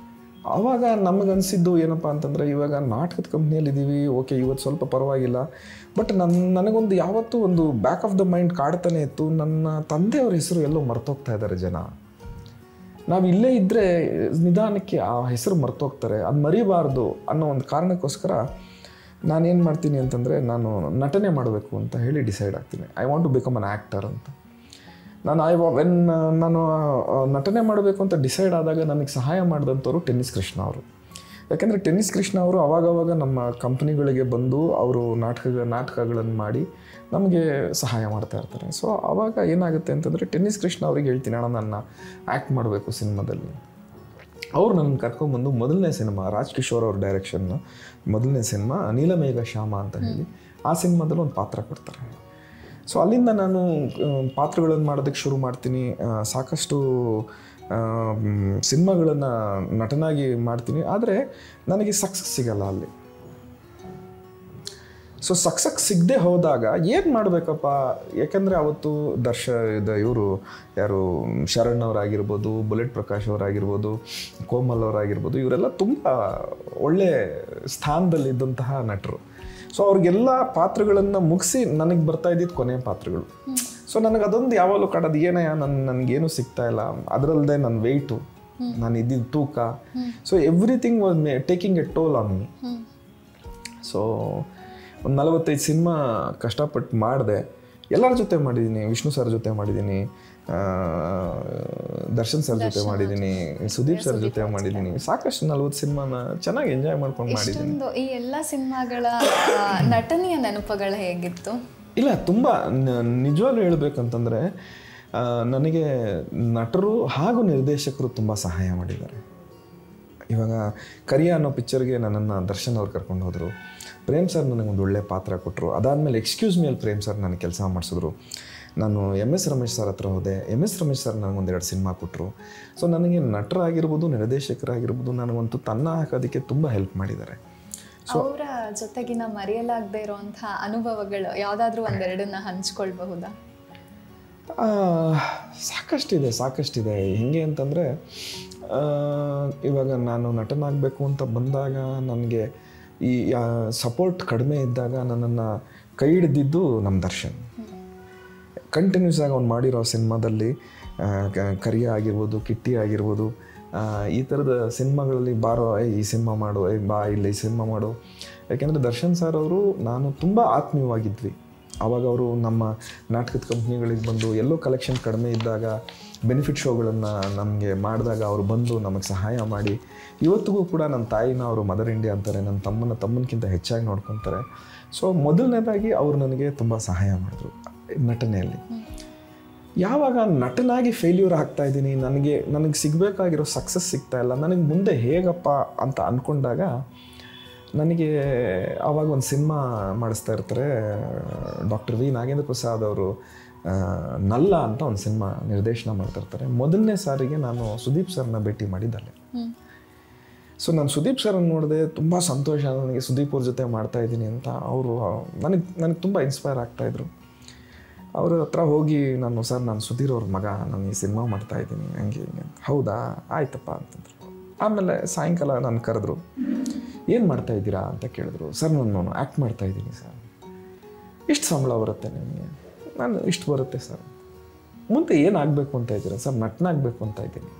ಆವಾಗ ನಮಗನ್ಸಿದ್ದು ಏನಪ್ಪ ಅಂತಂದರೆ, ಇವಾಗ ನಾಟಕದ ಕಂಪ್ನಿಯಲ್ಲಿದ್ದೀವಿ, ಓಕೆ ಇವತ್ತು ಸ್ವಲ್ಪ ಪರವಾಗಿಲ್ಲ, ಬಟ್ ನನಗೊಂದು ಯಾವತ್ತೂ ಒಂದು ಬ್ಯಾಕ್ ಆಫ್ ದ ಮೈಂಡ್ ಕಾಡ್ತಾನೆ ಇತ್ತು, ನನ್ನ ತಂದೆಯವ್ರ ಹೆಸರು ಎಲ್ಲೋ ಮರ್ತೋಗ್ತಾ ಇದ್ದಾರೆ ಜನ. ನಾವು ಇಲ್ಲೇ ಇದ್ದರೆ ನಿಧಾನಕ್ಕೆ ಆ ಹೆಸರು ಮರ್ತೋಗ್ತಾರೆ, ಅದು ಮರಿಬಾರ್ದು ಅನ್ನೋ ಒಂದು ಕಾರಣಕ್ಕೋಸ್ಕರ ನಾನೇನು ಮಾಡ್ತೀನಿ ಅಂತಂದರೆ, ನಾನು ನಟನೆ ಮಾಡಬೇಕು ಅಂತ ಹೇಳಿ ಡಿಸೈಡ್ ಆಗ್ತೀನಿ. I want to become an actor ಅಂತ. ನಾನು ನಟನೆ ಮಾಡಬೇಕು ಅಂತ ಡಿಸೈಡ್ ಆದಾಗ ನನಗೆ ಸಹಾಯ ಮಾಡಿದಂಥವ್ರು ಟೆನ್ನಿಸ್ ಕೃಷ್ಣ ಅವರು. ಯಾಕೆಂದರೆ ಟೆನ್ನಿಸ್ ಕೃಷ್ಣ ಅವರು ಆವಾಗವಾಗ ನಮ್ಮ ಕಂಪ್ನಿಗಳಿಗೆ ಬಂದು ಅವರು ನಾಟಕಗಳನ್ನು ಮಾಡಿ ನಮಗೆ ಸಹಾಯ ಮಾಡ್ತಾ ಇರ್ತಾರೆ. ಸೊ ಆವಾಗ ಏನಾಗುತ್ತೆ ಅಂತಂದರೆ, ಟೆನ್ನಿಸ್ ಕೃಷ್ಣ ಅವ್ರಿಗೆ ಹೇಳ್ತೀನಿ, ಅಣ್ಣ ನನ್ನ ಆ್ಯಕ್ಟ್ ಮಾಡಬೇಕು ಸಿನಿಮಾದಲ್ಲಿ. ಅವ್ರು ನನ್ನ ಕರ್ಕೊಂಡ್ಬಂದು ಮೊದಲನೇ ಸಿನಿಮಾ, ರಾಜ್ ಕಿಶೋರ್ ಅವ್ರ ಡೈರೆಕ್ಷನ್ನ ಮೊದಲನೇ ಸಿನಿಮಾ ನೀಲಮೇಘ ಶ್ಯಾಮ ಅಂತ ಹೇಳಿ, ಆ ಸಿನಿಮಾದಲ್ಲಿ ಒಂದು ಪಾತ್ರ ಕೊಡ್ತಾರೆ. ಸೊ ಅಲ್ಲಿಂದ ನಾನು ಪಾತ್ರಗಳನ್ನು ಮಾಡೋದಕ್ಕೆ ಶುರು ಮಾಡ್ತೀನಿ. ಸಾಕಷ್ಟು ಸಿನಿಮಾಗಳನ್ನು ನಟನಾಗಿ ಮಾಡ್ತೀನಿ. ಆದರೆ ನನಗೆ ಸಕ್ಸಸ್ ಸಿಗಲ್ಲ ಅಲ್ಲಿ. ಸೊ ಸಕ್ಸಸ್ ಸಿಗದೆ ಹೋದಾಗ ಏನು ಮಾಡಬೇಕಪ್ಪ? ಯಾಕಂದರೆ ಅವತ್ತು ಇವರು ಯಾರು ಶರಣ್ ಅವರಾಗಿರ್ಬೋದು, ಬುಲೆಟ್ ಪ್ರಕಾಶ್ ಅವರಾಗಿರ್ಬೋದು, ಕೋಮಲ್ ಅವರಾಗಿರ್ಬೋದು, ಇವರೆಲ್ಲ ತುಂಬ ಒಳ್ಳೆ ಸ್ಥಾನದಲ್ಲಿದ್ದಂತಹ ನಟರು. ಸೊ ಅವ್ರಿಗೆಲ್ಲ ಪಾತ್ರಗಳನ್ನು ಮುಗಿಸಿ ನನಗೆ ಬರ್ತಾ ಇದ್ದಿದ್ದು ಕೊನೆಯ ಪಾತ್ರಗಳು. ಸೊ ನನಗೆ ಅದೊಂದು ಯಾವಾಗಲೂ ಕಾಡೋದು, ಏನಯ್ಯ ನನಗೇನು ಸಿಗ್ತಾ ಇಲ್ಲ, ಅದರಲ್ಲದೆ ನನ್ನ ವೆಯ್ಟು, ನಾನು ಇದ್ದಿದ್ದು ತೂಕ. So everything was taking A toll on me. So ಒಂದು 45 ಸಿನಿಮಾ ಕಷ್ಟಪಟ್ಟು ಮಾಡಿದೆ. ಎಲ್ಲರ ಜೊತೆ ಮಾಡಿದ್ದೀನಿ. ವಿಷ್ಣು ಸರ್ ಜೊತೆ ಮಾಡಿದ್ದೀನಿ, ದರ್ಶನ್ ಸರ್ ಜೊತೆ ಮಾಡಿದ್ದೀನಿ, ಸುದೀಪ್ ಸರ್ ಜೊತೆ ಮಾಡಿದ್ದೀನಿ. ಸಾಕಷ್ಟು 40 ಸಿನಿಮಾನ ಚೆನ್ನಾಗಿ ಎಂಜಾಯ್ ಮಾಡ್ಕೊಂಡು ಮಾಡಿದ್ದೀನಿ. ಈ ಎಲ್ಲ ಸಿನಿಮಾಗಳ ನಟನೆಯ ನೆನಪುಗಳು ಹೇಗಿತ್ತು? ಇಲ್ಲ, ತುಂಬ ನಿಜವಾಗ್ಲೂ ಹೇಳ್ಬೇಕಂತಂದರೆ ನನಗೆ ನಟರು ಹಾಗೂ ನಿರ್ದೇಶಕರು ತುಂಬ ಸಹಾಯ ಮಾಡಿದ್ದಾರೆ. ಇವಾಗ ಕರಿಯ ಅನ್ನೋ ಪಿಕ್ಚರ್ಗೆ ನನ್ನನ್ನು ದರ್ಶನ್ ಅವ್ರು ಕರ್ಕೊಂಡು ಹೋದರು. ಪ್ರೇಮ್ ಸರ್ ನನಗೊಂದು ಒಳ್ಳೆ ಪಾತ್ರ ಕೊಟ್ಟರು. ಅದಾದಮೇಲೆ ಎಕ್ಸ್ಕ್ಯೂಸ್ ಮಿ ಅಲ್ಲಿ ಪ್ರೇಮ್ ಸರ್ ನನಗೆ ಕೆಲಸ ಮಾಡಿಸಿದ್ರು. ನಾನು MS ರಮೇಶ್ ಸರ್ ಹತ್ರ ಹೋದೆ. MS ರಮೇಶ್ ಸರ್ ನನಗೊಂದೆರಡು ಸಿನಿಮಾ ಕೊಟ್ಟರು. ಸೊ ನನಗೆ ನಟರಾಗಿರ್ಬೋದು, ನಿರ್ದೇಶಕರಾಗಿರ್ಬೋದು, ನನಗಂತೂ ತನ್ನ ಹಾಕೋದಕ್ಕೆ ತುಂಬ ಹೆಲ್ಪ್ ಮಾಡಿದ್ದಾರೆ. ಸೊ ಅವರ ಜೊತೆಗಿನ ಮರೆಯಲಾಗದೇ ಇರುವಂಥ ಅನುಭವಗಳು ಯಾವುದಾದ್ರೂ ಒಂದೆರಡನ್ನ ಹಂಚ್ಕೊಳ್ಬಹುದಾ? ಸಾಕಷ್ಟಿದೆ. ಹೆಂಗೆ ಅಂತಂದರೆ, ಇವಾಗ ನಾನು ನಟನಾಗಬೇಕು ಅಂತ ಬಂದಾಗ ನನಗೆ ಈ ಸಪೋರ್ಟ್ ಕಡಿಮೆ ಇದ್ದಾಗ ನನ್ನನ್ನು ಕೈ ಹಿಡಿದಿದ್ದು ನಮ್ಮ ದರ್ಶನ್. ಕಂಟಿನ್ಯೂಸ್ ಆಗಿ ಅವ್ನು ಮಾಡಿರೋ ಸಿನಿಮಾದಲ್ಲಿ ಕರಿಯ ಆಗಿರ್ಬೋದು, ಕಿಟ್ಟಿ ಆಗಿರ್ಬೋದು, ಈ ಥರದ ಸಿನಿಮಾಗಳಲ್ಲಿ ಬಾರೋ ಈ ಸಿನಿಮಾ ಮಾಡು, ಬಾ ಇಲ್ಲಿ ಈ ಸಿನಿಮಾ ಮಾಡು. ಯಾಕೆಂದರೆ ದರ್ಶನ್ ಸರ್ ಅವರು ನಾನು ತುಂಬ ಆತ್ಮೀಯವಾಗಿದ್ವಿ. ಆವಾಗ ಅವರು ನಮ್ಮ ನಾಟಕದ ಕಂಪ್ನಿಗಳಿಗೆ ಬಂದು ಎಲ್ಲೋ ಕಲೆಕ್ಷನ್ ಕಡಿಮೆ ಇದ್ದಾಗ ಬೆನಿಫಿಟ್ ಶೋಗಳನ್ನು ನಮಗೆ ಮಾಡಿದಾಗ ಅವರು ಬಂದು ನಮಗೆ ಸಹಾಯ ಮಾಡಿ, ಇವತ್ತಿಗೂ ಕೂಡ ನನ್ನ ತಾಯಿನ ಅವರು ಮದರ್ ಇಂಡಿಯಾ ಅಂತಾರೆ, ನನ್ನ ತಮ್ಮನಕ್ಕಿಂತ ಹೆಚ್ಚಾಗಿ ನೋಡ್ಕೊತಾರೆ. ಸೊ ಮೊದಲನೇದಾಗಿ ಅವರು ನನಗೆ ತುಂಬ ಸಹಾಯ ಮಾಡಿದ್ರು ನಟನೆಯಲ್ಲಿ. ಯಾವಾಗ ನಟನಾಗಿ ಫೇಲ್ಯೂರ್ ಆಗ್ತಾಯಿದ್ದೀನಿ, ನನಗೆ ಸಿಗಬೇಕಾಗಿರೋ ಸಕ್ಸಸ್ ಸಿಗ್ತಾ ಇಲ್ಲ, ನನಗೆ ಮುಂದೆ ಹೇಗಪ್ಪ ಅಂತ ಅಂದ್ಕೊಂಡಾಗ ನನಗೆ ಆವಾಗ ಒಂದು ಸಿನಿಮಾ ಮಾಡಿಸ್ತಾ ಇರ್ತಾರೆ. ಡಾಕ್ಟರ್ ವಿ ನಾಗೇಂದ್ರ ಪ್ರಸಾದ್ ಅವರು ನಲ್ಲ ಅಂತ ಒಂದು ಸಿನಿಮಾ ನಿರ್ದೇಶನ ಮಾಡ್ತಿರ್ತಾರೆ. ಮೊದಲನೇ ಸಾರಿಗೆ ನಾನು ಸುದೀಪ್ ಸರ್ನ ಭೇಟಿ ಮಾಡಿದ್ದಲ್ಲೇ. ಸೊ ನಾನು ಸುದೀಪ್ ಸರ್ನ ನೋಡಿದೆ, ತುಂಬ ಸಂತೋಷ ನನಗೆ, ಸುದೀಪ್ ಅವ್ರ ಜೊತೆ ಮಾಡ್ತಾಯಿದ್ದೀನಿ ಅಂತ. ಅವರು ನನಗೆ ತುಂಬ ಇನ್ಸ್ಪೈರ್ ಆಗ್ತಾಯಿದ್ರು. ಅವ್ರ ಹತ್ರ ಹೋಗಿ ನಾನು ಸುಧೀರ್ ಅವ್ರ ಮಗ, ನಾನು ಈ ಸಿನಿಮಾ ಮಾಡ್ತಾಯಿದ್ದೀನಿ, ಹಂಗೆ ಹೌದಾ ಆಯ್ತಪ್ಪ ಅಂತಂದರು. ಆಮೇಲೆ ಸಾಯಂಕಾಲ ನಾನು ಕರೆದ್ರು, ಏನು ಮಾಡ್ತಾಯಿದ್ದೀರಾ ಅಂತ ಕೇಳಿದ್ರು. ಸರ್ ನಾನು ಆ್ಯಕ್ಟ್ ಮಾಡ್ತಾಯಿದ್ದೀನಿ ಸರ್. ಇಷ್ಟು ಸಂಬಳ ಬರುತ್ತೆ ನಿಮಗೆ? ನಾನು ಇಷ್ಟು ಬರುತ್ತೆ ಸರ್. ಮುಂದೆ ಏನಾಗಬೇಕು ಅಂತ ಇದ್ದೀರಾ? ಸರ್ ನಟನಾಗಬೇಕು ಅಂತ ಇದ್ದೀನಿ.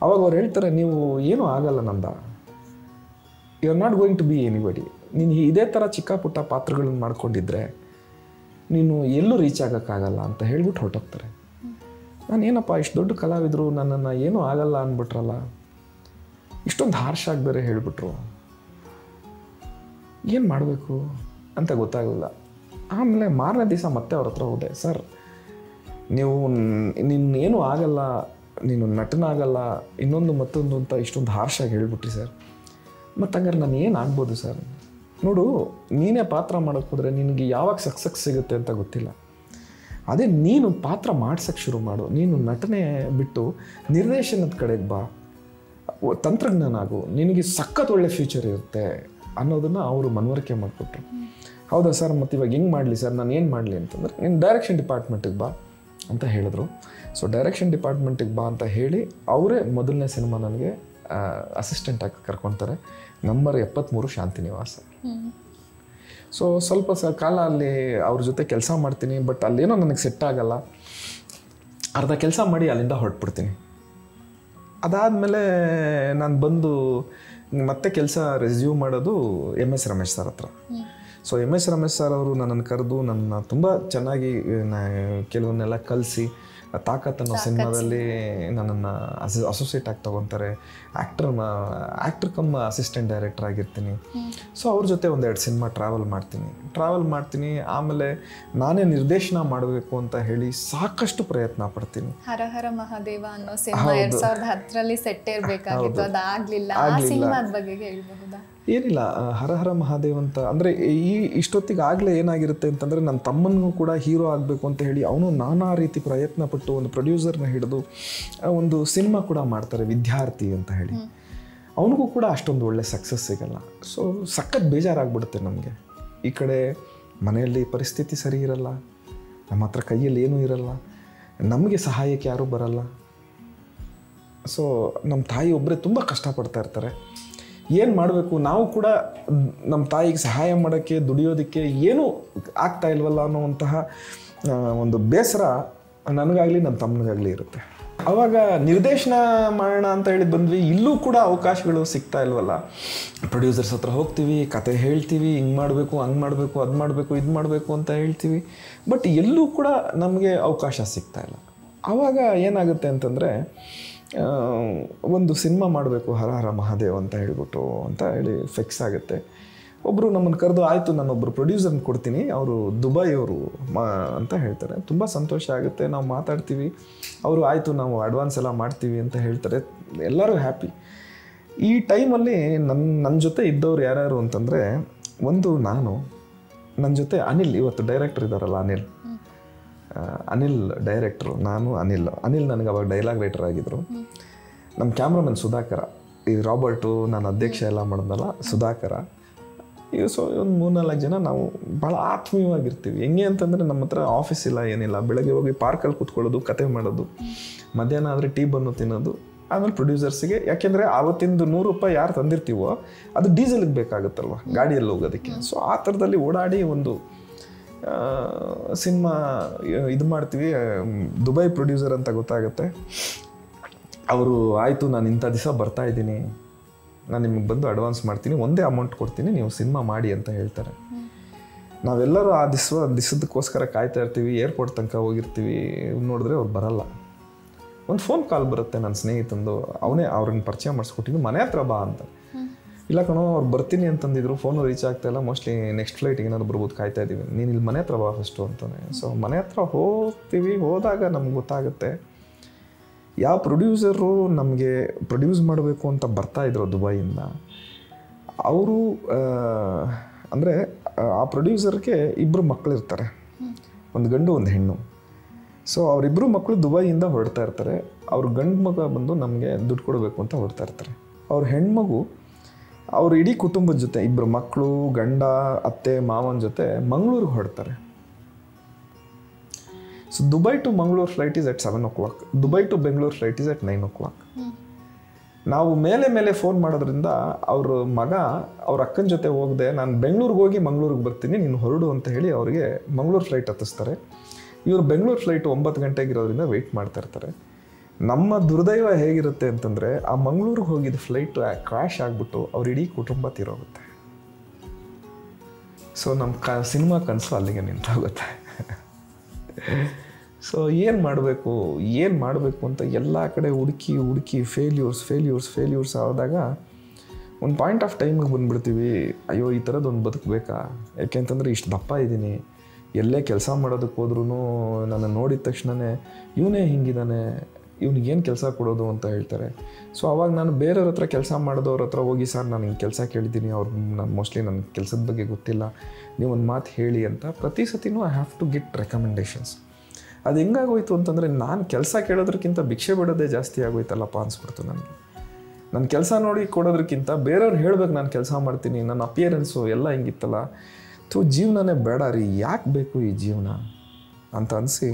ಅವಾಗ ಅವ್ರು ಹೇಳ್ತಾರೆ, ನೀವು ಏನೂ ಆಗಲ್ಲ Nanda, you are not going to be anybody. ನೀನು ಇದೇ ಥರ ಚಿಕ್ಕ ಪುಟ್ಟ ಪಾತ್ರಗಳನ್ನು ಮಾಡ್ಕೊಂಡಿದ್ರೆ ನೀನು ಎಲ್ಲೂ ರೀಚ್ ಆಗೋಕ್ಕಾಗಲ್ಲ ಅಂತ ಹೇಳ್ಬಿಟ್ಟು ಹೊರಟೋಗ್ತಾರೆ. ನಾನು ಏನಪ್ಪ ಇಷ್ಟು ದೊಡ್ಡ ಕಲಾವಿದರು ನನ್ನನ್ನು ಏನೂ ಆಗಲ್ಲ ಅಂದ್ಬಿಟ್ರಲ್ಲ, ಇಷ್ಟೊಂದು ಹಾರ್ಷ್ ಆಗಿ ಬೇರೆ ಹೇಳಿಬಿಟ್ರು, ಏನು ಮಾಡಬೇಕು ಅಂತ ಗೊತ್ತಾಗಲಿಲ್ಲ. ಆಮೇಲೆ ಮಾರನೇ ದಿವಸ ಮತ್ತೆ ಅವ್ರ ಹತ್ರ ಹೋದೆ. ಸರ್ ನೀನೇನು ಆಗಲ್ಲ, ನೀನು ನಟನಾಗಲ್ಲ, ಇನ್ನೊಂದು ಮತ್ತೊಂದು ಅಂತ ಇಷ್ಟೊಂದು ಹಾರ್ಷಾಗಿ ಹೇಳ್ಬಿಟ್ರಿ ಸರ್. ಮತ್ತು ಹಂಗಾರೆ ನಾನು ಏನು ಆಗ್ಬೋದು ಸರ್? ನೋಡು, ನೀನೇ ಪಾತ್ರ ಮಾಡೋಕ್ಕೆ ಹೋದರೆ ನಿನಗೆ ಯಾವಾಗ ಸಕ್ಸಸ್ ಸಿಗುತ್ತೆ ಅಂತ ಗೊತ್ತಿಲ್ಲ. ಅದೇ ನೀನು ಪಾತ್ರ ಮಾಡ್ಸೋಕ್ಕೆ ಶುರು ಮಾಡು. ನೀನು ನಟನೆ ಬಿಟ್ಟು ನಿರ್ದೇಶನದ ಕಡೆಗೆ ಬಾ, ತಂತ್ರಜ್ಞಾನ ಆಗು, ನಿನಗೆ ಸಖತ್ ಒಳ್ಳೆ ಫ್ಯೂಚರ್ ಇರುತ್ತೆ ಅನ್ನೋದನ್ನು ಅವರು ಮನವರಿಕೆ ಮಾಡಿಕೊಟ್ರು. ಹೌದಾ ಸರ್, ಮತ್ತು ಇವಾಗ ಹೆಂಗೆ ಮಾಡಲಿ ಸರ್, ನಾನು ಏನು ಮಾಡಲಿ ಅಂತಂದರೆ, ನೀನು ಡೈರೆಕ್ಷನ್ ಡಿಪಾರ್ಟ್ಮೆಂಟಿಗೆ ಬಾ ಅಂತ ಹೇಳಿದ್ರು. ಸೊ ಡೈರೆಕ್ಷನ್ ಡಿಪಾರ್ಟ್ಮೆಂಟಿಗೆ ಬಾ ಅಂತ ಹೇಳಿ ಅವರೇ ಮೊದಲನೇ ಸಿನಿಮಾ ನನಗೆ ಅಸಿಸ್ಟೆಂಟಾಗಿ ಕರ್ಕೊತಾರೆ. ನಂಬರ್ 73 ಶಾಂತಿನಿವಾಸ. ಸೊ ಸ್ವಲ್ಪ ಕಾಲ ಅಲ್ಲಿ ಅವ್ರ ಜೊತೆ ಕೆಲಸ ಮಾಡ್ತೀನಿ. ಬಟ್ ಅಲ್ಲೇನೋ ನನಗೆ ಸೆಟ್ ಆಗಲ್ಲ. ಅರ್ಧ ಕೆಲಸ ಮಾಡಿ ಅಲ್ಲಿಂದ ಹೊರಟ್ಬಿಡ್ತೀನಿ. ಅದಾದಮೇಲೆ ನಾನು ಬಂದು ಮತ್ತೆ ಕೆಲಸ ರೆಸ್ಯೂಮ್ ಮಾಡೋದು MS ರಮೇಶ್ ಸರ್ ಹತ್ರ. ಸೊ MS ರಮೇಶ್ ಸರ್ ಅವರು ನನ್ನನ್ನು ಕರೆದು ನನ್ನ ತುಂಬ ಚೆನ್ನಾಗಿ ಕೆಲವನ್ನೆಲ್ಲ ಕಲಿಸಿ, ತಾಕತ್ ಅನ್ನೋ ಸಿನಿಮಾದಲ್ಲಿ ನನ್ನನ್ನು ಅಸೋಸಿಯೇಟ್ ಆಗಿ ತೊಗೊತಾರೆ. ಆ್ಯಕ್ಟರ್ ಕಮ್ ಅಸಿಸ್ಟೆಂಟ್ ಡೈರೆಕ್ಟರ್ ಆಗಿರ್ತೀನಿ. ಸೊ ಅವ್ರ ಜೊತೆ ಒಂದೆರಡು ಸಿನಿಮಾ ಟ್ರಾವೆಲ್ ಮಾಡ್ತೀನಿ. ಆಮೇಲೆ ನಾನೇ ನಿರ್ದೇಶನ ಮಾಡಬೇಕು ಅಂತ ಹೇಳಿ ಸಾಕಷ್ಟು ಪ್ರಯತ್ನ ಪಡ್ತೀನಿ. ಹರ ಹರ ಮಹಾದೇವ ಅನ್ನೋ ಸಿನಿಮಾ 2010ರಲ್ಲಿ ಸೆಟ್ ಇರಬೇಕಾಗಿತ್ತು, ಅದಾಗಲಿಲ್ಲ. ಆ ಸಿನಿಮಾದ ಬಗ್ಗೆ ಹೇಳ್ಬಹುದಾ? ಏನಿಲ್ಲ, ಹರ ಹರ ಮಹಾದೇವ್ ಅಂತ ಅಂದರೆ ಇಷ್ಟೊತ್ತಿಗೆ ಆಗಲೇ ಏನಾಗಿರುತ್ತೆ ಅಂತಂದರೆ ನನ್ನ ತಮ್ಮನಿಗೂ ಕೂಡ ಹೀರೋ ಆಗಬೇಕು ಅಂತ ಹೇಳಿ ಅವನು ನಾನಾ ರೀತಿ ಪ್ರಯತ್ನ ಪಟ್ಟು ಒಂದು ಪ್ರೊಡ್ಯೂಸರ್ನ ಹಿಡಿದು ಒಂದು ಸಿನಿಮಾ ಕೂಡ ಮಾಡ್ತಾರೆ, ವಿದ್ಯಾರ್ಥಿ ಅಂತ ಹೇಳಿ. ಅವನಿಗೂ ಕೂಡ ಅಷ್ಟೊಂದು ಒಳ್ಳೆ ಸಕ್ಸಸ್ ಸಿಗಲ್ಲ. ಸೊ ಸಖತ್ ಬೇಜಾರಾಗ್ಬಿಡುತ್ತೆ ನಮಗೆ. ಈ ಕಡೆ ಮನೆಯಲ್ಲಿ ಪರಿಸ್ಥಿತಿ ಸರಿ ಇರಲ್ಲ, ನಮ್ಮ ಹತ್ರ ಕೈಯಲ್ಲಿ ಏನೂ ಇರಲ್ಲ, ನಮಗೆ ಸಹಾಯಕ್ಕೆ ಯಾರೂ ಬರಲ್ಲ. ಸೊ ನಮ್ಮ ತಾಯಿ ಒಬ್ಬರೇ ತುಂಬ ಕಷ್ಟಪಡ್ತಾ ಇರ್ತಾರೆ. ಏನು ಮಾಡಬೇಕು, ನಾವು ಕೂಡ ನಮ್ಮ ತಾಯಿಗೆ ಸಹಾಯ ಮಾಡೋಕ್ಕೆ ದುಡಿಯೋದಕ್ಕೆ ಏನೂ ಆಗ್ತಾ ಇಲ್ವಲ್ಲ ಅನ್ನೋವಂತಹ ಒಂದು ಬೇಸರ ನನಗಾಗಲಿ ನನ್ನ ತಮ್ಮನಿಗಾಗಲಿ ಇರುತ್ತೆ. ಆವಾಗ ನಿರ್ದೇಶನ ಮಾಡೋಣ ಅಂತ ಹೇಳಿ ಬಂದ್ವಿ, ಇಲ್ಲೂ ಕೂಡ ಅವಕಾಶಗಳು ಸಿಗ್ತಾ ಇಲ್ವಲ್ಲ. ಪ್ರೊಡ್ಯೂಸರ್ಸ್ ಹತ್ರ ಹೋಗ್ತೀವಿ, ಕತೆ ಹೇಳ್ತೀವಿ, ಹಿಂಗೆ ಮಾಡಬೇಕು, ಹಂಗೆ ಮಾಡಬೇಕು, ಅದು ಮಾಡಬೇಕು, ಇದು ಮಾಡಬೇಕು ಅಂತ ಹೇಳ್ತೀವಿ, ಬಟ್ ಎಲ್ಲೂ ಕೂಡ ನಮಗೆ ಅವಕಾಶ ಸಿಗ್ತಾ ಇಲ್ಲ. ಆವಾಗ ಏನಾಗುತ್ತೆ ಅಂತಂದರೆ, ಒಂದು ಸಿನಿಮಾ ಮಾಡಬೇಕು ಹರ ಹರ ಮಹಾದೇವ್ ಅಂತ ಹೇಳ್ಬಿಟ್ಟು ಅಂತ ಹೇಳಿ ಫಿಕ್ಸ್ ಆಗುತ್ತೆ. ಒಬ್ಬರು ನಮ್ಮನ್ನು ಕರೆದು, ಆಯಿತು ನಾನೊಬ್ಬರು ಪ್ರೊಡ್ಯೂಸರ್ನ ಕೊಡ್ತೀನಿ, ಅವರು ದುಬೈಯವರು ಅಂತ ಹೇಳ್ತಾರೆ. ತುಂಬ ಸಂತೋಷ ಆಗುತ್ತೆ, ನಾವು ಮಾತಾಡ್ತೀವಿ. ಅವರು ಆಯಿತು ನಾವು ಅಡ್ವಾನ್ಸ್ ಎಲ್ಲ ಮಾಡ್ತೀವಿ ಅಂತ ಹೇಳ್ತಾರೆ. ಎಲ್ಲರೂ ಹ್ಯಾಪಿ. ಈ ಟೈಮಲ್ಲಿ ನನ್ನ ಜೊತೆ ಇದ್ದವ್ರು ಯಾರ್ಯಾರು ಅಂತಂದರೆ, ಒಂದು ನಾನು, ನನ್ನ ಜೊತೆ ಅನಿಲ್, ಇವತ್ತು ಡೈರೆಕ್ಟರ್ ಇದ್ದಾರಲ್ಲ ಅನಿಲ್ ಡೈರೆಕ್ಟ್ರು, ನಾನು ಅನಿಲ್ ನನಗೆ ಅವಾಗ ಡೈಲಾಗ್ ರೈಟರ್ ಆಗಿದ್ದರು. ನಮ್ಮ ಕ್ಯಾಮ್ರಾಮನ್ ಸುಧಾಕರ, ಈ ರಾಬರ್ಟು ನಾನು ಅಧ್ಯಕ್ಷ ಎಲ್ಲ ಮಾಡಿದ್ನಲ್ಲ ಸುಧಾಕರ, ಈಗ ಸೊ ಒಂದು 3-4 ಜನ ನಾವು ಭಾಳ ಆತ್ಮೀಯವಾಗಿರ್ತೀವಿ. ಹೆಂಗೆ ಅಂತಂದರೆ ನಮ್ಮ ಹತ್ರ ಆಫೀಸ್ ಇಲ್ಲ, ಏನಿಲ್ಲ. ಬೆಳಗ್ಗೆ ಹೋಗಿ ಪಾರ್ಕಲ್ಲಿ ಕೂತ್ಕೊಳ್ಳೋದು, ಕತೆ ಮಾಡೋದು, ಮಧ್ಯಾಹ್ನ ಆದರೆ ಟೀ ಬನ್ನು ತಿನ್ನೋದು, ಆಮೇಲೆ ಪ್ರೊಡ್ಯೂಸರ್ಸಿಗೆ, ಯಾಕೆಂದರೆ ಆವತ್ತಿಂದು 100 ರೂಪಾಯಿ ಯಾರು ತಂದಿರ್ತೀವೋ ಅದು ಡೀಸೆಲ್ಗೆ ಬೇಕಾಗುತ್ತಲ್ವ ಗಾಡಿಯಲ್ಲಿ ಹೋಗೋದಕ್ಕೆ. ಸೊ ಆ ಥರದಲ್ಲಿ ಓಡಾಡಿ ಒಂದು ಸಿನಿಮಾ ಇದು ಮಾಡ್ತೀವಿ. ದುಬೈ ಪ್ರೊಡ್ಯೂಸರ್ ಅಂತ ಗೊತ್ತಾಗುತ್ತೆ. ಅವರು ಆಯಿತು ನಾನು ಇಂಥ ದಿವಸ ಬರ್ತಾಯಿದ್ದೀನಿ, ನಾನು ನಿಮಗೆ ಬಂದು ಅಡ್ವಾನ್ಸ್ ಮಾಡ್ತೀನಿ, ಒಂದೇ ಅಮೌಂಟ್ ಕೊಡ್ತೀನಿ, ನೀವು ಸಿನಿಮಾ ಮಾಡಿ ಅಂತ ಹೇಳ್ತಾರೆ. ನಾವೆಲ್ಲರೂ ಆ ದಿವಸದಕ್ಕೋಸ್ಕರ ಕಾಯ್ತಾ ಇರ್ತೀವಿ. ಏರ್ಪೋರ್ಟ್ ತನಕ ಹೋಗಿರ್ತೀವಿ, ನೋಡಿದ್ರೆ ಅವ್ರು ಬರಲ್ಲ. ಒಂದು ಫೋನ್ ಕಾಲ್ ಬರುತ್ತೆ ನನ್ನ ಸ್ನೇಹಿತಂದು, ಅವ್ರನ್ನ ಪರಿಚಯ ಮಾಡಿಸ್ಕೊಟ್ಟಿದ್ದು, ಮನೆ ಹತ್ರ ಬಾ ಅಂತ. ಇಲ್ಲ ಕಣೋ ಅವ್ರು ಬರ್ತೀನಿ ಅಂತಂದಿದ್ರು, ಫೋನು ರೀಚ್ ಆಗ್ತಾಯಿಲ್ಲ, ಮೋಸ್ಟ್ಲಿ ನೆಕ್ಸ್ಟ್ ಫ್ಲೈಟಿಗೆ ಏನಾದ್ರು ಬರ್ಬೋದು, ಕಾಯ್ತಾ ಇದ್ದೀವಿ, ನೀನು ಇಲ್ಲಿ ಮನೆ ಹತ್ರ ಬಾ ಫಸ್ಟು ಅಂತಾನೆ. ಸೊ ಮನೆ ಹತ್ರ ಹೋಗ್ತೀವಿ. ಹೋದಾಗ ನಮ್ಗೆ ಗೊತ್ತಾಗುತ್ತೆ ಯಾವ ಪ್ರೊಡ್ಯೂಸರು ನಮಗೆ ಪ್ರೊಡ್ಯೂಸ್ ಮಾಡಬೇಕು ಅಂತ ಬರ್ತಾಯಿದ್ರು ದುಬೈಯಿಂದ. ಅವರು ಅಂದರೆ ಆ ಪ್ರೊಡ್ಯೂಸರ್ಗೆ 2 ಮಕ್ಕಳಿರ್ತಾರೆ, ಒಂದು ಗಂಡು ಒಂದು ಹೆಣ್ಣು. ಸೊ ಅವರಿಬ್ಬರು ಮಕ್ಕಳು ದುಬೈಯಿಂದ ಹೊರಡ್ತಾ ಇರ್ತಾರೆ. ಅವ್ರ ಗಂಡು ಮಗ ಬಂದು ನಮಗೆ ದುಡ್ಡು ಕೊಡಬೇಕು ಅಂತ ಹೊರಡ್ತಾ ಇರ್ತಾರೆ. ಅವ್ರ ಹೆಣ್ಮಗು ಅವ್ರ ಇಡೀ ಕುಟುಂಬದ ಜೊತೆ 2 ಮಕ್ಕಳು, ಗಂಡ, ಅತ್ತೆ, ಮಾವನ ಜೊತೆ ಮಂಗಳೂರಿಗೆ ಹೊರಡ್ತಾರೆ. So Dubai to Mangaluru flight is at 7 o'clock, Dubai to Bengaluru flight is at 9 o'clock. ನಾವು ಮೇಲೆ ಫೋನ್ ಮಾಡೋದ್ರಿಂದ ಅವ್ರ ಮಗ ಅವ್ರ ಅಕ್ಕನ ಜೊತೆ ಹೋಗದೆ, ನಾನು ಬೆಂಗಳೂರಿಗೆ ಹೋಗಿ ಮಂಗಳೂರಿಗೆ ಬರ್ತೀನಿ, ನೀನು ಹೊರಡು ಅಂತ ಹೇಳಿ ಅವ್ರಿಗೆ ಮಂಗಳೂರು ಫ್ಲೈಟ್ ಹತ್ತಿಸ್ತಾರೆ. ಇವರು ಬೆಂಗಳೂರು ಫ್ಲೈಟ್ 9 ಗಂಟೆಗಿರೋದ್ರಿಂದ ವೆಯ್ಟ್ ಮಾಡ್ತಾ ಇರ್ತಾರೆ. ನಮ್ಮ ದುರ್ದೈವ ಹೇಗಿರುತ್ತೆ ಅಂತಂದರೆ, ಆ ಮಂಗಳೂರಿಗೆ ಹೋಗಿದ್ದ ಫ್ಲೈಟು ಕ್ರ್ಯಾಶ್ ಆಗಿಬಿಟ್ಟು ಅವ್ರ ಇಡೀ ಕುಟುಂಬ ತೀರೋಗುತ್ತೆ. ಸೊ ನಮ್ಮ ಸಿನಿಮಾ ಕನಸು ಅಲ್ಲಿಗೆ ನಿಂತೋಗುತ್ತೆ. ಸೊ ಏನು ಮಾಡಬೇಕು ಅಂತ ಎಲ್ಲ ಕಡೆ ಹುಡುಕಿ ಫೇಲ್ಯೂರ್ಸ್ ಆದಾಗ ಒಂದು ಪಾಯಿಂಟ್ ಆಫ್ ಟೈಮಿಗೆ ಬಂದುಬಿಡ್ತೀವಿ, ಅಯ್ಯೋ ಈ ಥರದ್ದೊಂದು ಬದುಕಬೇಕಾ? ಯಾಕೆ ಅಂತಂದರೆ ಇಷ್ಟು ದಪ್ಪ ಇದ್ದೀನಿ, ಎಲ್ಲೇ ಕೆಲಸ ಮಾಡೋದಕ್ಕೆ ಹೋದ್ರೂ ನನ್ನ ನೋಡಿದ ತಕ್ಷಣವೇ ಇವನೇ ಹಿಂಗಿದ್ದಾನೆ, ಇವ್ನಿಗೇನು ಕೆಲಸ ಕೊಡೋದು ಅಂತ ಹೇಳ್ತಾರೆ. ಸೊ ಅವಾಗ ನಾನು ಬೇರೆಯವ್ರ ಹತ್ರ ಕೆಲಸ ಮಾಡಿದವ್ರ ಹತ್ರ ಹೋಗಿ, ಸರ್ ನಾನು ಹಿಂಗೆ ಕೆಲಸ ಕೇಳಿದ್ದೀನಿ, ನಾನು ಮೋಸ್ಟ್ಲಿ ನನ್ನ ಕೆಲಸದ ಬಗ್ಗೆ ಗೊತ್ತಿಲ್ಲ, ನೀವೊಂದು ಮಾತು ಹೇಳಿ ಅಂತ ಪ್ರತಿ ಸತಿನೂ I have to get recommendations. ಅದು ಹೆಂಗಾಗೋಯ್ತು ಅಂತಂದರೆ, ನಾನು ಕೆಲಸ ಕೇಳೋದ್ರಕ್ಕಿಂತ ಭಿಕ್ಷೆ ಬಿಡೋದೇ ಜಾಸ್ತಿ ಆಗೋಯ್ತಲ್ಲಪ್ಪ ಅನಿಸ್ಬಿಡ್ತು ನನಗೆ. ನನ್ನ ಕೆಲಸ ನೋಡಿ ಕೊಡೋದ್ರಕ್ಕಿಂತ ಬೇರೆಯವ್ರು ಹೇಳ್ಬೇಕು ನಾನು ಕೆಲಸ ಮಾಡ್ತೀನಿ, ನನ್ನ ಅಪಿಯರೆನ್ಸು ಎಲ್ಲ ಹಿಂಗಿತ್ತಲ್ಲ, ಜೀವನನೇ ಬೇಡ ರೀ, ಯಾಕೆ ಬೇಕು ಈ ಜೀವನ ಅಂತ ಅನಿಸಿ,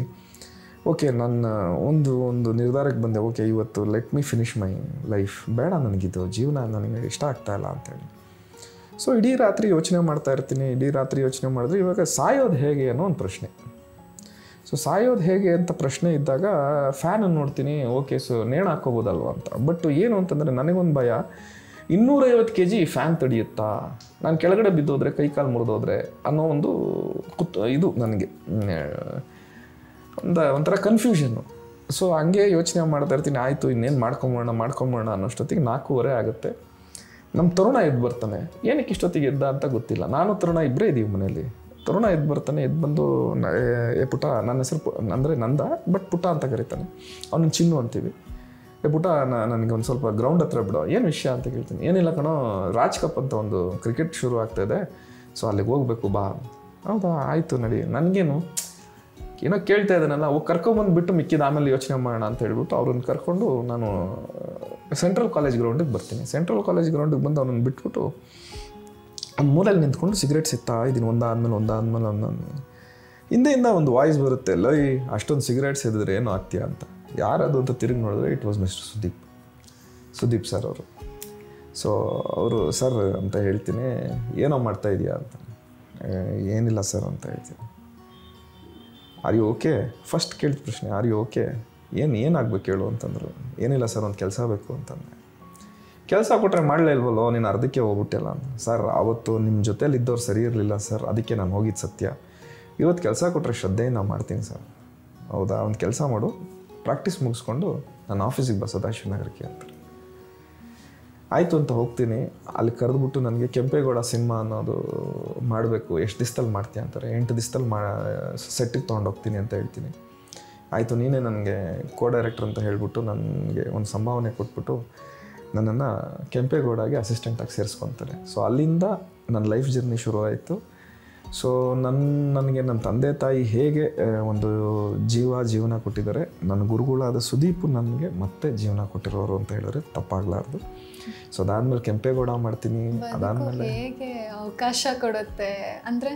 ಓಕೆ ನಾನು ಒಂದು ನಿರ್ಧಾರಕ್ಕೆ ಬಂದೆ. ಓಕೆ ಇವತ್ತು let me finish my life, ಬೇಡ ನನಗಿದು ಜೀವನ, ನನಗೆ ಇಷ್ಟ ಆಗ್ತಾಯಿಲ್ಲ ಅಂತೇಳಿ. ಸೊ ಇಡೀ ರಾತ್ರಿ ಯೋಚನೆ ಮಾಡ್ತಾ ಇರ್ತೀನಿ. ಯೋಚನೆ ಮಾಡಿದ್ರೆ ಇವಾಗ ಸಾಯೋದು ಹೇಗೆ ಅನ್ನೋ ಒಂದು ಪ್ರಶ್ನೆ. ಸೊ ಸಾಯೋದು ಹೇಗೆ ಅಂತ ಪ್ರಶ್ನೆ ಇದ್ದಾಗ ಫ್ಯಾನನ್ನು ನೋಡ್ತೀನಿ, ಓಕೆ ಸೊ ನೇಣು ಹಾಕೋಬೋದಲ್ವ ಅಂತ. ಬಟ್ ಏನು ಅಂತಂದರೆ ನನಗೊಂದು ಭಯ, 250 kg ಫ್ಯಾನ್ ತಡೆಯುತ್ತಾ, ನಾನು ಕೆಳಗಡೆ ಬಿದ್ದೋದ್ರೆ, ಕೈಕಾಲು ಮುರಿದೋದ್ರೆ ಅನ್ನೋ ಒಂದು ಇದು ನನಗೆ ಒಂಥರ ಕನ್ಫ್ಯೂಷನ್ನು. ಸೊ ಹಂಗೆ ಯೋಚನೆ ಮಾಡ್ತಾ ಇರ್ತೀನಿ. ಆಯಿತು ಇನ್ನೇನು ಮಾಡ್ಕೊಂಬೋಣ ಅನ್ನೋಷ್ಟೊತ್ತಿಗೆ 4:15 ಆಗುತ್ತೆ. ನಮ್ಮ ತರುಣ ಎದ್ದು ಬರ್ತಾನೆ. ಏನಕ್ಕೆ ಇಷ್ಟೊತ್ತಿಗೆ ಎದ್ದ ಅಂತ ಗೊತ್ತಿಲ್ಲ. ನಾನು ತರುಣ ಇಬ್ಬರೇ ಇದ್ದೀವಿ ಮನೇಲಿ. ತರುಣ ಎದ್ದು ಬರ್ತಾನೆ. ಎದ್ದು ಬಂದು, ಏ ಪುಟ, ನನ್ನ ಹೆಸರು ಅಂದರೆ ನಂದ, ಬಟ್ ಪುಟ ಅಂತ ಕರೀತಾನೆ. ಅವನು ಚಿನ್ನು ಅಂತೀವಿ. ಪುಟ ನನಗೆ ಒಂದು ಸ್ವಲ್ಪ ಗ್ರೌಂಡ್ ಹತ್ರ ಬಿಡೋ, ಏನು ವಿಷಯ ಅಂತ ಕೇಳ್ತೀನಿ. ಏನಿಲ್ಲ ಕಣೋ, ರಾಜ್ ಕಪ್ ಅಂತ ಒಂದು ಕ್ರಿಕೆಟ್ ಶುರು ಆಗ್ತಾಯಿದೆ, ಸೊ ಅಲ್ಲಿಗೆ ಹೋಗ್ಬೇಕು ಬಾ. ಹೌದಾ, ಆಯಿತು ನಡಿ. ನನಗೇನು ಏನೋ ಕೇಳ್ತಾ ಇದ್ದಾನಲ್ಲ, ಹೋಗಿ ಕರ್ಕೊಂಬಂದುಬಿಟ್ಟು ಮಿಕ್ಕಿದ ಆಮೇಲೆ ಯೋಚನೆ ಮಾಡೋಣ ಅಂತ ಹೇಳ್ಬಿಟ್ಟು ಅವ್ರನ್ನ ಕರ್ಕೊಂಡು ನಾನು ಸೆಂಟ್ರಲ್ ಕಾಲೇಜ್ ಗ್ರೌಂಡಿಗೆ ಬರ್ತೀನಿ. ಸೆಂಟ್ರಲ್ ಕಾಲೇಜ್ ಗ್ರೌಂಡಿಗೆ ಬಂದು ಅವ್ರನ್ನ ಬಿಟ್ಬಿಟ್ಟು ಒಂದು ಮೂಲೆಯಲ್ಲಿ ನಿಂತ್ಕೊಂಡು ಸಿಗರೇಟ್ ಸಿಗ್ತಾ ಇದ್ದೀನಿ, ಒಂದಾದ್ಮೇಲೆ ಒಂದೊಂದು. ಹಿಂದೆಯಿಂದ ಒಂದು ವಾಯ್ಸ್ ಬರುತ್ತೆ, ಲೈ ಅಷ್ಟೊಂದು ಸಿಗರೇಟ್ ಸೇದಿದ್ರೆ ಏನೋ ಆಗ್ತೀಯಾ ಅಂತ. ಯಾರದು ಅಂತ ತಿರುಗಿ ನೋಡಿದ್ರೆ it was mister Sudeep sir ಅವರು. ಸೊ ಅವರು ಸರ್ ಅಂತ ಹೇಳ್ತೀನಿ, ಏನೋ ಮಾಡ್ತಾ ಇದೆಯಾ ಅಂತ. ಏನಿಲ್ಲ ಸರ್ ಅಂತ ಹೇಳ್ತೀನಿ. Are you okay? ಫಸ್ಟ್ ಕೇಳಿದ ಪ್ರಶ್ನೆ, ಆರ್ ಯು ಓಕೆ, ಏನಾಗಬೇಕು ಹೇಳು ಅಂತಂದರು. ಏನಿಲ್ಲ ಸರ್, ಒಂದು ಕೆಲಸ ಬೇಕು ಅಂತಂದೆ. ಕೆಲಸ ಕೊಟ್ಟರೆ ಮಾಡಲೇ ಇಲ್ವಲ್ಲೋ, ನೀನು ಅರ್ಧಕ್ಕೆ ಹೋಗ್ಬಿಟ್ಟೆಲ್ಲ ಅಂತ. ಸರ್ ಆವತ್ತು ನಿಮ್ಮ ಜೊತೇಲಿ ಇದ್ದವ್ರು ಸರಿ ಇರಲಿಲ್ಲ ಸರ್, ಅದಕ್ಕೆ ನಾನು ಹೋಗಿದ್ದು ಸತ್ಯ. ಇವತ್ತು ಕೆಲಸ ಕೊಟ್ಟರೆ ಶ್ರದ್ಧೆಯಿಂದ ಮಾಡ್ತೀನಿ ಸರ್. ಹೌದಾ, ಒಂದು ಕೆಲಸ ಮಾಡು, ಪ್ರಾಕ್ಟೀಸ್ ಮುಗಿಸ್ಕೊಂಡು ನಾನು ಆಫೀಸಿಗೆ ಬಾ ಸದಾಶಿವನಗರಕ್ಕೆ ಅಂತ. ಆಯಿತು ಅಂತ ಹೋಗ್ತೀನಿ. ಅಲ್ಲಿ ಕರೆದ್ಬಿಟ್ಟು ನನಗೆ ಕೆಂಪೇಗೌಡ ಸಿನಿಮಾ ಅನ್ನೋದು ಮಾಡಬೇಕು, ಎಷ್ಟು ದಿವಸದಲ್ಲಿ ಮಾಡ್ತೀಯ ಅಂತಾರೆ. 8 ದಿವಸದಲ್ಲಿ ಸೆಟ್ಟಿಗೆ ತೊಗೊಂಡೋಗ್ತೀನಿ ಅಂತ ಹೇಳ್ತೀನಿ. ಆಯಿತು, ನೀನೇ ನನಗೆ ಡೈರೆಕ್ಟರ್ ಅಂತ ಹೇಳ್ಬಿಟ್ಟು ನನಗೆ ಒಂದು ಸಂಭಾವನೆ ಕೊಟ್ಬಿಟ್ಟು ನನ್ನನ್ನು ಕೆಂಪೇಗೌಡಗೆ ಅಸಿಸ್ಟೆಂಟಾಗಿ ಸೇರಿಸ್ಕೊತಾರೆ. ಸೊ ಅಲ್ಲಿಂದ ನನ್ನ ಲೈಫ್ ಜರ್ನಿ ಶುರುವಾಯಿತು. ಸೊ ನನಗೆ ನನ್ನ ತಂದೆ ತಾಯಿ ಹೇಗೆ ಒಂದು ಜೀವನ ಕೊಟ್ಟಿದ್ದಾರೆ, ನನ್ನ ಗುರುಗಳಾದ ಸುದೀಪ್ ನನಗೆ ಮತ್ತೆ ಜೀವನ ಕೊಟ್ಟಿರೋರು ಅಂತ ಹೇಳಿದ್ರೆ ತಪ್ಪಾಗಲಾರ್ದು. ಸೊ ಅದಾದಮೇಲೆ ಕೆಂಪೇಗೌಡ ಮಾಡ್ತೀನಿ. ಅದಾದಮೇಲೆ ಹೇಗೆ ಅವಕಾಶ ಕೊಡುತ್ತೆ ಅಂದರೆ,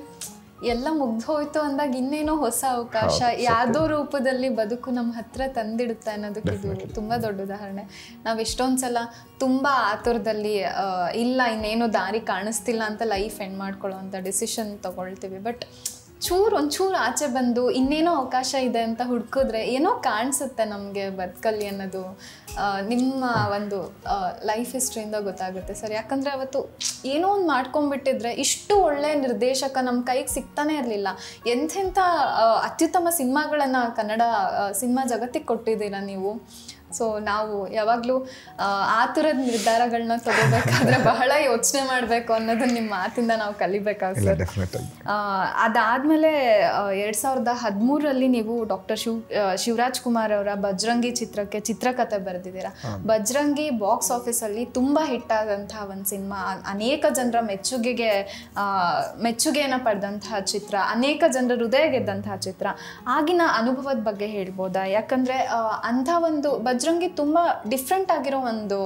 ಎಲ್ಲ ಮುಗ್ದು ಹೋಯ್ತು ಅಂದಾಗ ಇನ್ನೇನೋ ಹೊಸ ಅವಕಾಶ ಯಾವುದೋ ರೂಪದಲ್ಲಿ ಬದುಕು ನಮ್ಮ ಹತ್ರ ತಂದಿಡುತ್ತೆ ಅನ್ನೋದಕ್ಕೆ ಇದು ತುಂಬ ದೊಡ್ಡ ಉದಾಹರಣೆ. ನಾವು ಎಷ್ಟೊಂದು ಸಲ ತುಂಬ ಆತುರದಲ್ಲಿ ಇಲ್ಲ ಇನ್ನೇನೋ ದಾರಿ ಕಾಣಿಸ್ತಿಲ್ಲ ಅಂತ ಲೈಫ್ ಎಂಡ್ ಮಾಡ್ಕೊಳ್ಳೋ ಅಂಥ ಡಿಸಿಷನ್ ತೊಗೊಳ್ತೀವಿ. ಬಟ್ ಒಂಚೂರು ಆಚೆ ಬಂದು ಇನ್ನೇನೋ ಅವಕಾಶ ಇದೆ ಅಂತ ಹುಡ್ಕಿದ್ರೆ ಏನೋ ಕಾಣಿಸುತ್ತೆ ನಮಗೆ ಬದುಕಲ್ಲಿ ಅನ್ನೋದು ನಿಮ್ಮ ಒಂದು ಲೈಫ್ ಹಿಸ್ಟ್ರಿಯಿಂದ ಗೊತ್ತಾಗುತ್ತೆ ಸರ್. ಯಾಕಂದರೆ ಅವತ್ತು ಏನೋ ಒಂದು ಮಾಡ್ಕೊಂಡ್ಬಿಟ್ಟಿದ್ರೆ ಇಷ್ಟು ಒಳ್ಳೆಯ ನಿರ್ದೇಶಕ ನಮ್ಮ ಕೈಗೆ ಸಿಗ್ತಾನೆ ಇರಲಿಲ್ಲ. ಎಂಥೆಂಥ ಅತ್ಯುತ್ತಮ ಸಿನಿಮಾಗಳನ್ನು ಕನ್ನಡ ಸಿನಿಮಾ ಜಗತ್ತಿಗೆ ಕೊಟ್ಟಿದ್ದೀರಾ ನೀವು. ಸೊ ನಾವು ಯಾವಾಗಲೂ ಆತುರದ ನಿರ್ಧಾರಗಳನ್ನ ತಗೋಬೇಕಾದ್ರೆ ಬಹಳ ಯೋಚನೆ ಮಾಡಬೇಕು ಅನ್ನೋದನ್ನ ನಿಮ್ಮ ಮಾತಿಂದ ನಾವು ಕಲಿಬೇಕಾಗ್ತದೆ. ಅದಾದಮೇಲೆ 2013 ನೀವು ಡಾಕ್ಟರ್ ಶಿವರಾಜ್ ಕುಮಾರ್ ಅವರ ಬಜರಂಗಿ ಚಿತ್ರಕ್ಕೆ ಚಿತ್ರಕಥೆ ಬರೆದಿದ್ದೀರಾ. ಬಜರಂಗಿ ಬಾಕ್ಸ್ ಆಫೀಸಲ್ಲಿ ತುಂಬ ಹಿಟ್ ಆದಂತಹ ಒಂದು ಸಿನಿಮಾ, ಅನೇಕ ಜನರ ಮೆಚ್ಚುಗೆಯನ್ನು ಪಡೆದಂತಹ ಚಿತ್ರ, ಅನೇಕ ಜನರ ಹೃದಯ ಗೆದ್ದಂತಹ ಚಿತ್ರ. ಆಗಿನ ಅನುಭವದ ಬಗ್ಗೆ ಹೇಳ್ಬೋದಾ? ಯಾಕಂದರೆ ಅಂಥ ಒಂದು ಬಜರಂಗಿ ತುಂಬ ಡಿಫ್ರೆಂಟ್ ಆಗಿರೋ ಒಂದು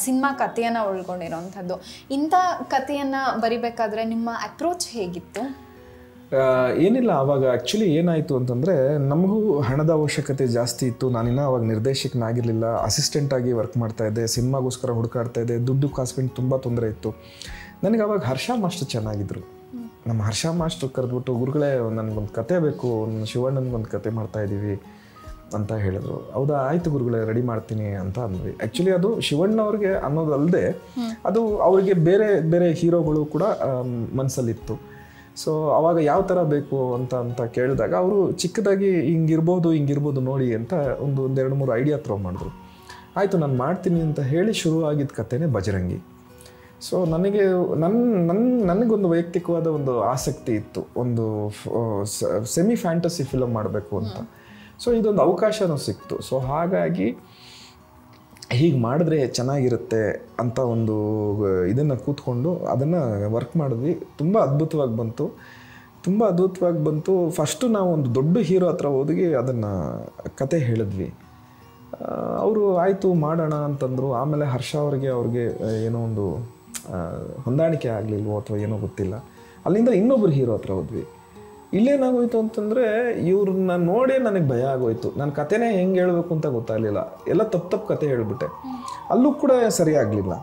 ಸಿನಿಮಾ ಕಥೆಯನ್ನು ಒಳಗೊಂಡಿರೋವಂಥದ್ದು. ಇಂಥ ಕಥೆಯನ್ನು ಬರಿಬೇಕಾದ್ರೆ ನಿಮ್ಮ ಅಪ್ರೋಚ್ ಹೇಗಿತ್ತು? ಏನಿಲ್ಲ, ಆವಾಗ ಆ್ಯಕ್ಚುಲಿ ಏನಾಯಿತು ಅಂತಂದರೆ ನಮಗೂ ಹಣದ ಅವಶ್ಯಕತೆ ಜಾಸ್ತಿ ಇತ್ತು. ನಾನಿನ್ನ ಅವಾಗ ನಿರ್ದೇಶಕನಾಗಿರಲಿಲ್ಲ, ಅಸಿಸ್ಟೆಂಟಾಗಿ ವರ್ಕ್ ಮಾಡ್ತಾಯಿದ್ದೆ, ಸಿನಿಮಾಗೋಸ್ಕರ ಹುಡುಕಾಡ್ತಾ ಇದ್ದೆ. ದುಡ್ಡು ಕಾಸ್ಕೊಂಡು ತುಂಬ ತೊಂದರೆ ಇತ್ತು ನನಗೆ. ಅವಾಗ ಹರ್ಷ ಮಾಸ್ಟರ್ ಚೆನ್ನಾಗಿದ್ರು. ನಮ್ಮ ಹರ್ಷ ಮಾಸ್ಟರ್ ಕರೆದ್ಬಿಟ್ಟು, ಗುರುಗಳೇ ನನಗೊಂದು ಕತೆ ಬೇಕು, ಶಿವಣ್ಣನಿಗೊಂದು ಕತೆ ಮಾಡ್ತಾಯಿದ್ದೀವಿ ಅಂತ ಹೇಳಿದ್ರು. ಹೌದಾ, ಆಯಿತು ಗುರುಗಳೇ, ರೆಡಿ ಮಾಡ್ತೀನಿ ಅಂತ ಅಂದ್ವಿ. ಆ್ಯಕ್ಚುಲಿ ಅದು ಶಿವಣ್ಣವ್ರಿಗೆ ಅನ್ನೋದಲ್ಲದೆ ಅದು ಅವರಿಗೆ ಬೇರೆ ಬೇರೆ ಹೀರೋಗಳು ಕೂಡ ಮನಸ್ಸಲ್ಲಿತ್ತು. ಸೊ ಅವಾಗ ಯಾವ ಥರ ಬೇಕು ಅಂತ ಕೇಳಿದಾಗ ಅವರು ಚಿಕ್ಕದಾಗಿ ಹಿಂಗಿರ್ಬೋದು ನೋಡಿ ಅಂತ ಒಂದು 2-3 ಐಡಿಯಾ ಥ್ರೋ ಮಾಡಿದ್ರು. ಆಯಿತು ನಾನು ಮಾಡ್ತೀನಿ ಅಂತ ಹೇಳಿ ಶುರುವಾಗಿದ್ದ ಕಥೆನೇ ಬಜರಂಗಿ. ಸೊ ನನಗೊಂದು ವೈಯಕ್ತಿಕವಾದ ಒಂದು ಆಸಕ್ತಿ ಇತ್ತು, ಒಂದು ಸೆಮಿ ಫ್ಯಾಂಟಸಿ ಫಿಲಮ್ ಮಾಡಬೇಕು ಅಂತ. ಸೊ ಇದೊಂದು ಅವಕಾಶನೂ ಸಿಕ್ತು. ಸೊ ಹಾಗಾಗಿ ಹೀಗೆ ಮಾಡಿದ್ರೆ ಚೆನ್ನಾಗಿರುತ್ತೆ ಅಂತ ಒಂದು ಇದನ್ನು ಕೂತ್ಕೊಂಡು ಅದನ್ನು ವರ್ಕ್ ಮಾಡಿದ್ವಿ. ತುಂಬ ಅದ್ಭುತವಾಗಿ ಬಂತು. ಫಸ್ಟು ನಾವು ಒಂದು ದೊಡ್ಡ ಹೀರೋ ಹತ್ರ ಹೋಗಿ ಅದನ್ನು ಕತೆ ಹೇಳಿದ್ವಿ. ಅವರು ಆಯಿತು ಮಾಡೋಣ ಅಂತಂದರು. ಆಮೇಲೆ ಹರ್ಷ ಅವ್ರಿಗೆ ಏನೋ ಒಂದು ಹೊಂದಾಣಿಕೆ ಆಗಲಿಲ್ವೋ ಅಥವಾ ಏನೋ ಗೊತ್ತಿಲ್ಲ. ಅಲ್ಲಿಂದ ಇನ್ನೊಬ್ಬರು ಹೀರೋ ಹತ್ರ ಹೋದ್ವಿ. ಇಲ್ಲೇನಾಗೋಯ್ತು ಅಂತಂದರೆ ಇವ್ರನ್ನ ನೋಡೇ ನನಗೆ ಭಯ ಆಗೋಯ್ತು. ನನ್ನ ಕತೆನೇ ಹೆಂಗೆ ಹೇಳಬೇಕು ಅಂತ ಗೊತ್ತಾಗಲಿಲ್ಲ. ಎಲ್ಲ ತಪ್ಪು ಕತೆ ಹೇಳಿಬಿಟ್ಟೆ. ಅಲ್ಲೂ ಕೂಡ ಸರಿ ಆಗಲಿಲ್ಲ.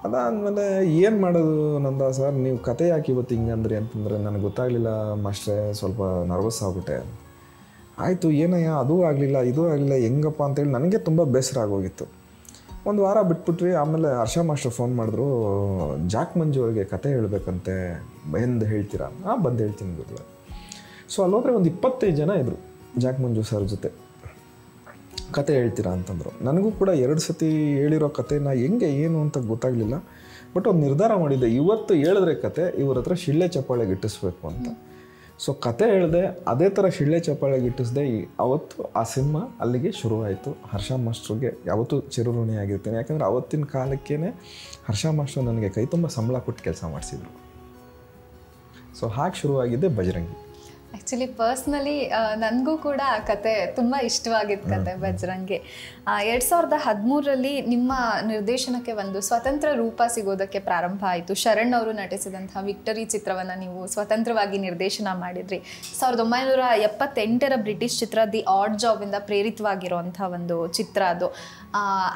ಅದಾದಮೇಲೆ ಏನು ಮಾಡೋದು ನಂದ ಸರ್, ನೀವು ಕತೆ ಯಾಕೆ ಇವತ್ತು ಹಿಂಗಂದ್ರಿ ಅಂತಂದರೆ ನನಗೆ ಗೊತ್ತಾಗಲಿಲ್ಲ ಮಾಸ್ಟ್ರೇ, ಸ್ವಲ್ಪ ನರ್ವಸ್ ಆಗಿಬಿಟ್ಟೆ. ಆಯಿತು ಏನಯ್ಯ, ಅದೂ ಆಗಲಿಲ್ಲ ಇದೂ ಆಗಲಿಲ್ಲ, ಹೆಂಗಪ್ಪ ಅಂತೇಳಿ ನನಗೆ ತುಂಬ ಬೇಸರ ಆಗೋಗಿತ್ತು. ಒಂದು ವಾರ ಬಿಟ್ಬಿಟ್ವಿ. ಆಮೇಲೆ ಹರ್ಷ ಮಾಸ್ಟರ್ ಫೋನ್ ಮಾಡಿದ್ರು, ಜಾಕ್ ಮಂಜು ಅವ್ರಿಗೆ ಕತೆ ಹೇಳಬೇಕಂತೆ, ಎಂದು ಹೇಳ್ತೀರಾ? ಬಂದು ಹೇಳ್ತೀನಿ ಗುರುಗಳೇ. ಸೊ ಅಲ್ಲೋದ್ರೆ ಒಂದು 25 ಜನ ಇದ್ದರು ಜಾಕ್ ಮಂಜು ಸರ್ ಜೊತೆ. ಕತೆ ಹೇಳ್ತೀರಾ ಅಂತಂದರು. ನನಗೂ ಕೂಡ 2 ಸತಿ ಹೇಳಿರೋ ಕತೆನ ಹೆಂಗೆ ಏನು ಅಂತ ಗೊತ್ತಾಗಲಿಲ್ಲ. ಬಟ್ ಒಂದು ನಿರ್ಧಾರ ಮಾಡಿದ್ದೆ, ಇವತ್ತು ಹೇಳಿದ್ರೆ ಕತೆ ಇವ್ರ ಹತ್ರ ಶಿಳ್ಳೆ ಚಪ್ಪಾಳೆ ಗಿಟ್ಟಿಸ್ಬೇಕು ಅಂತ. ಸೊ ಕತೆ ಹೇಳಿದೆ, ಅದೇ ಥರ ಶಿಳ್ಳೆ ಚಪ್ಪಾಳೆಗೆ ಇಟ್ಟಿಸ್ದೆ. ಅವತ್ತು ಆ ಸಿನಿಮಾ ಅಲ್ಲಿಗೆ ಶುರುವಾಯಿತು. ಹರ್ಷ ಮಾಸ್ಟ್ರಿಗೆ ಯಾವತ್ತೂ ಚಿರಋಣಿಯಾಗಿರ್ತೀನಿ. ಯಾಕಂದರೆ ಅವತ್ತಿನ ಕಾಲಕ್ಕೇ ಹರ್ಷ ಮಾಸ್ಟ್ರು ನನಗೆ ಕೈ ತುಂಬ ಸಂಬಳ ಕೊಟ್ಟು ಕೆಲಸ ಮಾಡಿಸಿದ್ರು. ಸೊ ಹಾಗೆ ಶುರುವಾಗಿದ್ದೆ ಬಜರಂಗಿ. ಆ್ಯಕ್ಚುಲಿ ಪರ್ಸ್ನಲಿ ನನಗೂ ಕೂಡ ಆ ಕತೆ ತುಂಬ ಇಷ್ಟವಾಗಿದ್ದ ಕತೆ ಬಜರಂಗಿ. 2013ರಲ್ಲಿ ನಿಮ್ಮ ನಿರ್ದೇಶನಕ್ಕೆ ಒಂದು ಸ್ವತಂತ್ರ ರೂಪ ಸಿಗೋದಕ್ಕೆ ಪ್ರಾರಂಭ ಆಯಿತು. ಶರಣ್ ಅವರು ನಟಿಸಿದಂತಹ ವಿಕ್ಟರಿ ಚಿತ್ರವನ್ನು ನೀವು ಸ್ವತಂತ್ರವಾಗಿ ನಿರ್ದೇಶನ ಮಾಡಿದ್ರಿ. 1978ರ ಬ್ರಿಟಿಷ್ ಚಿತ್ರ ದಿ ಆಡ್ ಜಾಬಿಂದ ಪ್ರೇರಿತವಾಗಿರುವಂಥ ಒಂದು ಚಿತ್ರ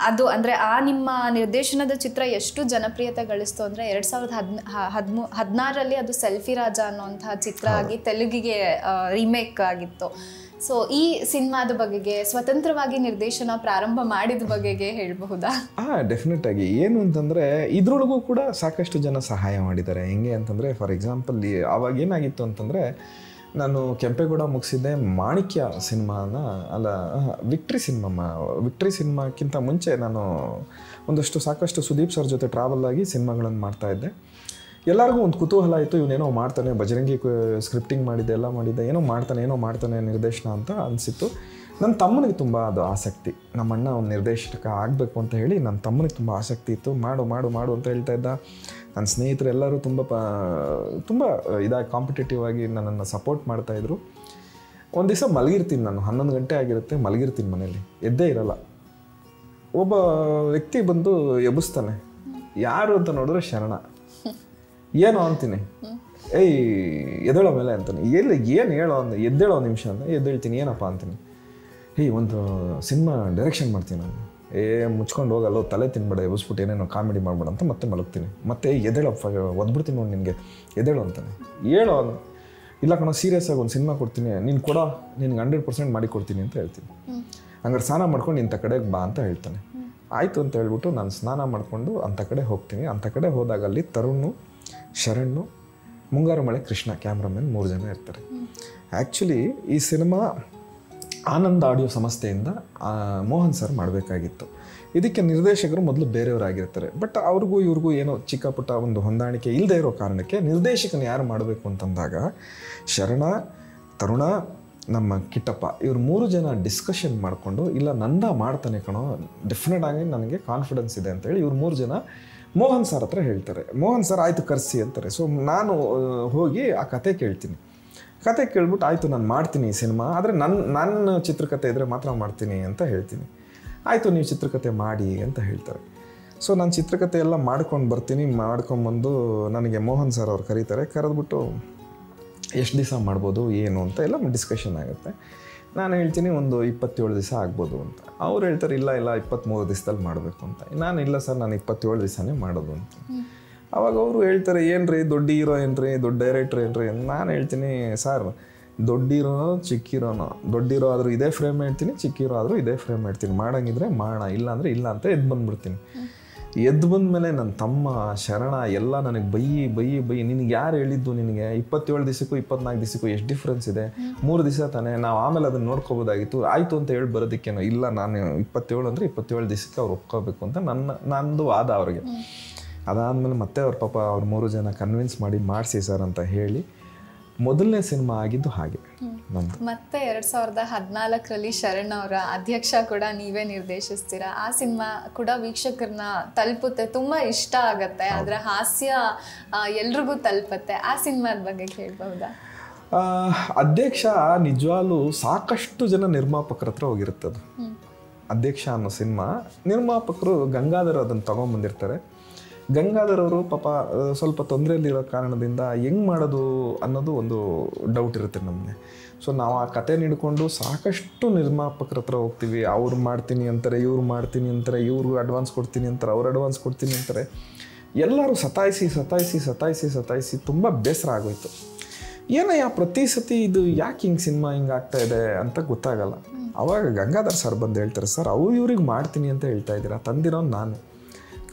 ಅದು ಅಂದರೆ ಆ ನಿಮ್ಮ ನಿರ್ದೇಶನದ ಚಿತ್ರ ಎಷ್ಟು ಜನಪ್ರಿಯತೆ ಗಳಿಸ್ತು ಅಂದರೆ 2016ರಲ್ಲಿ ಅದು ಸೆಲ್ಫಿ ರಾಜ ಅನ್ನುವಂತಹ ಚಿತ್ರ ಆಗಿ ತೆಲುಗಿಗೆ ರೀಮೇಕ್ ಆಗಿತ್ತು. ಸೊ ಈ ಸಿನಿಮಾದ ಬಗೆಗೆ, ಸ್ವತಂತ್ರವಾಗಿ ನಿರ್ದೇಶನ ಪ್ರಾರಂಭ ಮಾಡಿದ ಬಗೆಗೆ ಹೇಳಬಹುದಾ? ಡೆಫಿನೆಟ್ ಆಗಿ. ಏನು ಅಂತಂದರೆ ಇದ್ರೊಳಗೂ ಕೂಡ ಸಾಕಷ್ಟು ಜನ ಸಹಾಯ ಮಾಡಿದ್ದಾರೆ. ಹೆಂಗೆ ಅಂತಂದರೆ ಫಾರ್ ಎಕ್ಸಾಂಪಲ್ ಆವಾಗ ಏನಾಗಿತ್ತು ಅಂತಂದರೆ, ನಾನು ಕೆಂಪೇಗೌಡ ಮುಗಿಸಿದ್ದೆ ಮಾಣಿಕ್ಯ ಸಿನಿಮಾನ, ವಿಕ್ಟ್ರಿ ಸಿನಿಮಾಕ್ಕಿಂತ ಮುಂಚೆ ನಾನು ಸಾಕಷ್ಟು ಸುದೀಪ್ ಸರ್ ಜೊತೆ ಟ್ರಾವೆಲ್ ಆಗಿ ಸಿನಿಮಾಗಳನ್ನು ಮಾಡ್ತಾಯಿದ್ದೆ. ಎಲ್ಲರಿಗೂ ಒಂದು ಕುತೂಹಲ ಆಯಿತು, ಇವನೇನೋ ಮಾಡ್ತಾನೆ, ಬಜರಂಗಿ ಸ್ಕ್ರಿಪ್ಟಿಂಗ್ ಮಾಡಿದ್ದೆ, ಎಲ್ಲ ಮಾಡಿದ್ದೆ, ಏನೋ ಮಾಡ್ತಾನೆ ನಿರ್ದೇಶನ ಅಂತ ಅನಿಸಿತ್ತು. ನನ್ನ ತಮ್ಮನಿಗೆ ತುಂಬ ಅದು ಆಸಕ್ತಿ. ನಮ್ಮ ಅಣ್ಣ ಒಂದು ನಿರ್ದೇಶಕ ಆಗಬೇಕು ಅಂತ ಹೇಳಿ ನನ್ನ ತಮ್ಮನಿಗೆ ತುಂಬ ಆಸಕ್ತಿ ಇತ್ತು. ಮಾಡು ಅಂತ ಹೇಳ್ತಾ ಇದ್ದ. ನನ್ನ ಸ್ನೇಹಿತರು ಎಲ್ಲರೂ ತುಂಬ ಇದಾಗಿ ಕಾಂಪಿಟೇಟಿವ್ ಆಗಿ ನನ್ನನ್ನು ಸಪೋರ್ಟ್ ಮಾಡ್ತಾಯಿದ್ರು. ಒಂದು ದಿವಸ ಮಲಗಿರ್ತೀನಿ ನಾನು, 11 ಗಂಟೆ ಆಗಿರುತ್ತೆ, ಮಲಗಿರ್ತೀನಿ ಮನೇಲಿ, ಎದ್ದೇ ಇರಲ್ಲ. ಒಬ್ಬ ವ್ಯಕ್ತಿ ಬಂದು ಎಬ್ಬಿಸ್ತಾನೆ. ಯಾರು ಅಂತ ನೋಡಿದ್ರೆ ಶರಣ. ಏನೋ ಅಂತೀನಿ, ಏಯ್ ಎದ್ದೇಳೋ ಮೇಲೆ ಅಂತಾನೆ. ಏನು ಹೇಳೋ ಅಂದ, ಎದ್ದೇಳೋ ನಿಮಿಷ ಅಂತ. ಎದ್ದೇಳ್ತೀನಿ, ಏನಪ್ಪ ಅಂತೀನಿ. ಒಂದು ಸಿನಿಮಾ ಡೈರೆಕ್ಷನ್ ಮಾಡ್ತೀನಿ ನಾನು. ಮುಚ್ಕೊಂಡು ಹೋಗಲ್ಲ, ತಲೆ ತಿನ್ಬೇಡ, ಎಬ್ಬಿಸ್ಬಿಟ್ಟು ಏನೇನೋ ಕಾಮಿಡಿ ಮಾಡ್ಬೇಡ ಅಂತ ಮತ್ತೆ ಮಲಗ್ತೀನಿ. ಮತ್ತೆ ಎದ್ದೇಳಪ್ಪ, ಒದ್ಬಿಡ್ತೀನಿ ನೋಡಿ ನಿನಗೆ, ಎದ್ದೇಳೋ ಅಂತಾನೆ. ಹೇಳೋ ಅಂದ. ಇಲ್ಲ ಕಣೋ, ಸೀರಿಯಸ್ ಆಗಿ ಒಂದು ಸಿನಿಮಾ ಕೊಡ್ತೀನಿ, ನೀನು ಕೊಡೋ, ನಿನ್ಗೆ 100% ಮಾಡಿ ಕೊಡ್ತೀನಿ ಅಂತ ಹೇಳ್ತೀನಿ. ಹಂಗಾರೆ ಸ್ನಾನ ಮಾಡ್ಕೊಂಡು ಇಂಥ ಕಡೆಗೆ ಬಾ ಅಂತ ಹೇಳ್ತಾನೆ. ಆಯಿತು ಅಂತ ಹೇಳ್ಬಿಟ್ಟು ನಾನು ಸ್ನಾನ ಮಾಡಿಕೊಂಡು ಅಂಥ ಕಡೆ ಹೋಗ್ತೀನಿ. ಅಂಥ ಕಡೆ ಹೋದಾಗ ಅಲ್ಲಿ ತರುಣ್, ಶರಣ್, ಮುಂಗಾರು ಮಳೆ ಕೃಷ್ಣ ಕ್ಯಾಮ್ರಾಮನ್ 3 ಜನ ಇರ್ತಾರೆ. ಆ್ಯಕ್ಚುಲಿ ಈ ಸಿನಿಮಾ ಆನಂದ್ ಆಡಿಯೋ ಸಂಸ್ಥೆಯಿಂದ ಮೋಹನ್ ಸರ್ ಮಾಡಬೇಕಾಗಿತ್ತು. ಇದಕ್ಕೆ ನಿರ್ದೇಶಕರು ಮೊದಲು ಬೇರೆಯವರಾಗಿರ್ತಾರೆ. ಬಟ್ ಅವ್ರಿಗೂ ಇವ್ರಿಗೂ ಏನೋ ಚಿಕ್ಕ ಪುಟ್ಟ ಒಂದು ಹೊಂದಾಣಿಕೆ ಇಲ್ಲದೆ ಇರೋ ಕಾರಣಕ್ಕೆ ನಿರ್ದೇಶಕನ ಯಾರು ಮಾಡಬೇಕು ಅಂತಂದಾಗ ಶರಣ, ತರುಣ, ನಮ್ಮ ಕಿಟ್ಟಪ್ಪ ಇವ್ರು 3 ಜನ ಡಿಸ್ಕಷನ್ ಮಾಡಿಕೊಂಡು, ಇಲ್ಲ ನಂದ ಮಾಡ್ತಾನೆ ಕಣೋ, ಡೆಫಿನೆಟ್ ಆಗಿ ನನಗೆ ಕಾನ್ಫಿಡೆನ್ಸ್ ಇದೆ ಅಂತೇಳಿ ಇವ್ರು 3 ಜನ ಮೋಹನ್ ಸರ್ ಹತ್ರ ಹೇಳ್ತಾರೆ. ಮೋಹನ್ ಸರ್ ಆಯಿತು ಕರೆಸಿ ಅಂತಾರೆ. ಸೊ ನಾನು ಹೋಗಿ ಆ ಕತೆ ಕೇಳ್ತೀನಿ. ಕತೆ ಕೇಳ್ಬಿಟ್ಟು ಆಯಿತು ನಾನು ಮಾಡ್ತೀನಿ ಈ ಸಿನಿಮಾ, ಆದರೆ ನನ್ನ ಚಿತ್ರಕಥೆ ಇದ್ದರೆ ಮಾತ್ರ ಮಾಡ್ತೀನಿ ಅಂತ ಹೇಳ್ತೀನಿ. ಆಯಿತು ನೀವು ಚಿತ್ರಕಥೆ ಮಾಡಿ ಅಂತ ಹೇಳ್ತಾರೆ. ಸೊ ನಾನು ಚಿತ್ರಕಥೆ ಎಲ್ಲ ಮಾಡ್ಕೊಂಡು ಬರ್ತೀನಿ. ಮಾಡ್ಕೊಂಬಂದು ನನಗೆ ಮೋಹನ್ ಸರ್ ಅವ್ರು ಕರೀತಾರೆ. ಕರೆದ್ಬಿಟ್ಟು ಎಷ್ಟು ದಿವಸ ಮಾಡ್ಬೋದು ಏನು ಅಂತ ಎಲ್ಲ ಡಿಸ್ಕಷನ್ ಆಗುತ್ತೆ. ನಾನು ಹೇಳ್ತೀನಿ ಒಂದು 27 ದಿವಸ ಆಗ್ಬೋದು ಅಂತ. ಅವ್ರು ಹೇಳ್ತಾರೆ ಇಲ್ಲ 23 ದಿವಸದಲ್ಲಿ ಮಾಡಬೇಕು ಅಂತ. ನಾನು ಇಲ್ಲ ಸರ್, ನಾನು 27 ದಿವಸನೇ ಮಾಡೋದು ಅಂತ. ಅವಾಗ ಅವರು ಹೇಳ್ತಾರೆ, ಏನ್ರಿ ದೊಡ್ಡ ಹೀರೋ ಏನ್ರಿ, ದೊಡ್ಡ ಡೈರೆಕ್ಟ್ರ್ ಏನ್ರಿ. ನಾನು ಹೇಳ್ತೀನಿ, ಸರ್ ದೊಡ್ಡ ಹೀರೋನೋ ಚಿಕ್ಕ ಹೀರೋನೋ, ದೊಡ್ಡ ಹೀರೋ ಆದರೂ ಇದೇ ಫ್ರೇಮ್ ಹೇಳ್ತೀನಿ, ಚಿಕ್ಕ ಹೀರೋ ಆದರೂ ಇದೇ ಫ್ರೇಮ್ ಹೇಳ್ತೀನಿ, ಮಾಡೋಂಗಿದ್ರೆ ಮಾಡೋಣ, ಇಲ್ಲ ಅಂದರೆ ಇಲ್ಲ ಅಂತ ಎದ್ದು ಬಂದುಬಿಡ್ತೀನಿ. ಎದ್ದು ಬಂದಮೇಲೆ ನನ್ನ ತಮ್ಮ ಶರಣ ಎಲ್ಲ ನನಗೆ ಬೈಯಿ ನಿನಗೆ ಯಾರು ಹೇಳಿದ್ದು, ನಿನಗೆ 27 ದಿವಸಕ್ಕೂ 24 ದಿವಸಕ್ಕೂ ಎಷ್ಟು ಡಿಫ್ರೆನ್ಸ್ ಇದೆ, 3 ದಿವಸ ತಾನೇ, ನಾವು ಆಮೇಲೆ ಅದನ್ನು ನೋಡ್ಕೋಬೋದಾಗಿತ್ತು, ಆಯಿತು ಅಂತ ಹೇಳಿ ಬರೋದಕ್ಕೇನೋ, ಇಲ್ಲ ನಾನು 27 ಅಂದರೆ 27 ದಿವಸಕ್ಕೆ ಅವ್ರು ಒಪ್ಕೋಬೇಕು ಅಂತ ನಂದು ವಾದ ಅವ್ರಿಗೆ. ಅದಾದಮೇಲೆ ಮತ್ತೆ ಅವ್ರ ಪಾಪ ಅವ್ರು 3 ಜನ ಕನ್ವಿನ್ಸ್ ಮಾಡಿಸಿ ಸರ್ ಅಂತ ಹೇಳಿ ಮೊದಲನೇ ಸಿನಿಮಾ ಆಗಿದ್ದು ಹಾಗೆ ನಂದು. ಮತ್ತೆ 2014ರಲ್ಲಿ ಶರಣ್ ಅವರ ಅಧ್ಯಕ್ಷ ಕೂಡ ನೀವೇ ನಿರ್ದೇಶಿಸ್ತೀರಾ. ಆ ಸಿನಿಮಾ ಕೂಡ ವೀಕ್ಷಕರನ್ನ ತಲುಪುತ್ತೆ, ತುಂಬಾ ಇಷ್ಟ ಆಗತ್ತೆ, ಅದರ ಹಾಸ್ಯ ಎಲ್ರಿಗೂ ತಲುಪತ್ತೆ. ಆ ಸಿನಿಮಾದ ಬಗ್ಗೆ ಹೇಳ್ಬಹುದಾ? ಅಧ್ಯಕ್ಷ ನಿಜವಾಗ್ಲೂ ಸಾಕಷ್ಟು ಜನ ನಿರ್ಮಾಪಕರ ಹತ್ರ ಹೋಗಿರುತ್ತದು. ಅಧ್ಯಕ್ಷ ಅನ್ನೋ ಸಿನಿಮಾ ನಿರ್ಮಾಪಕರು ಗಂಗಾಧರ್ ಅದನ್ನು ತಗೊಂಡ್ಬಂದಿರ್ತಾರೆ. ಗಂಗಾಧರ್ ಅವರು ಪಾಪ ಸ್ವಲ್ಪ ತೊಂದರೆಯಲ್ಲಿರೋ ಕಾರಣದಿಂದ ಹೆಂಗೆ ಮಾಡೋದು ಅನ್ನೋದು ಒಂದು ಡೌಟ್ ಇರುತ್ತೆ ನಮಗೆ. ಸೊ ನಾವು ಆ ಕತೆ ಹಿಡ್ಕೊಂಡು ಸಾಕಷ್ಟು ನಿರ್ಮಾಪಕರ ಹತ್ರ ಹೋಗ್ತೀವಿ. ಅವ್ರು ಮಾಡ್ತೀನಿ ಅಂತಾರೆ, ಇವ್ರು ಮಾಡ್ತೀನಿ ಅಂತಾರೆ, ಇವ್ರು ಅಡ್ವಾನ್ಸ್ ಕೊಡ್ತೀನಿ ಅಂತಾರೆ, ಅವ್ರು ಅಡ್ವಾನ್ಸ್ ಕೊಡ್ತೀನಿ ಅಂತಾರೆ. ಎಲ್ಲರೂ ಸತಾಯಿಸಿ ತುಂಬ ಬೇಸರ ಆಗೋಯ್ತು. ಏನಯ್ಯ ಪ್ರತಿ ಸತಿ ಇದು ಯಾಕೆ ಹಿಂಗೆ ಸಿನಿಮಾ ಹಿಂಗೆ ಆಗ್ತಾ ಇದೆ ಅಂತ ಗೊತ್ತಾಗಲ್ಲ. ಅವಾಗ ಗಂಗಾಧರ್ ಸರ್ ಬಂದು ಹೇಳ್ತಾರೆ, ಸರ್ ಇವ್ರಿಗೆ ಮಾಡ್ತೀನಿ ಅಂತ ಹೇಳ್ತಾ ಇದ್ದೀರಾ, ತಂದಿರೋನು ನಾನು,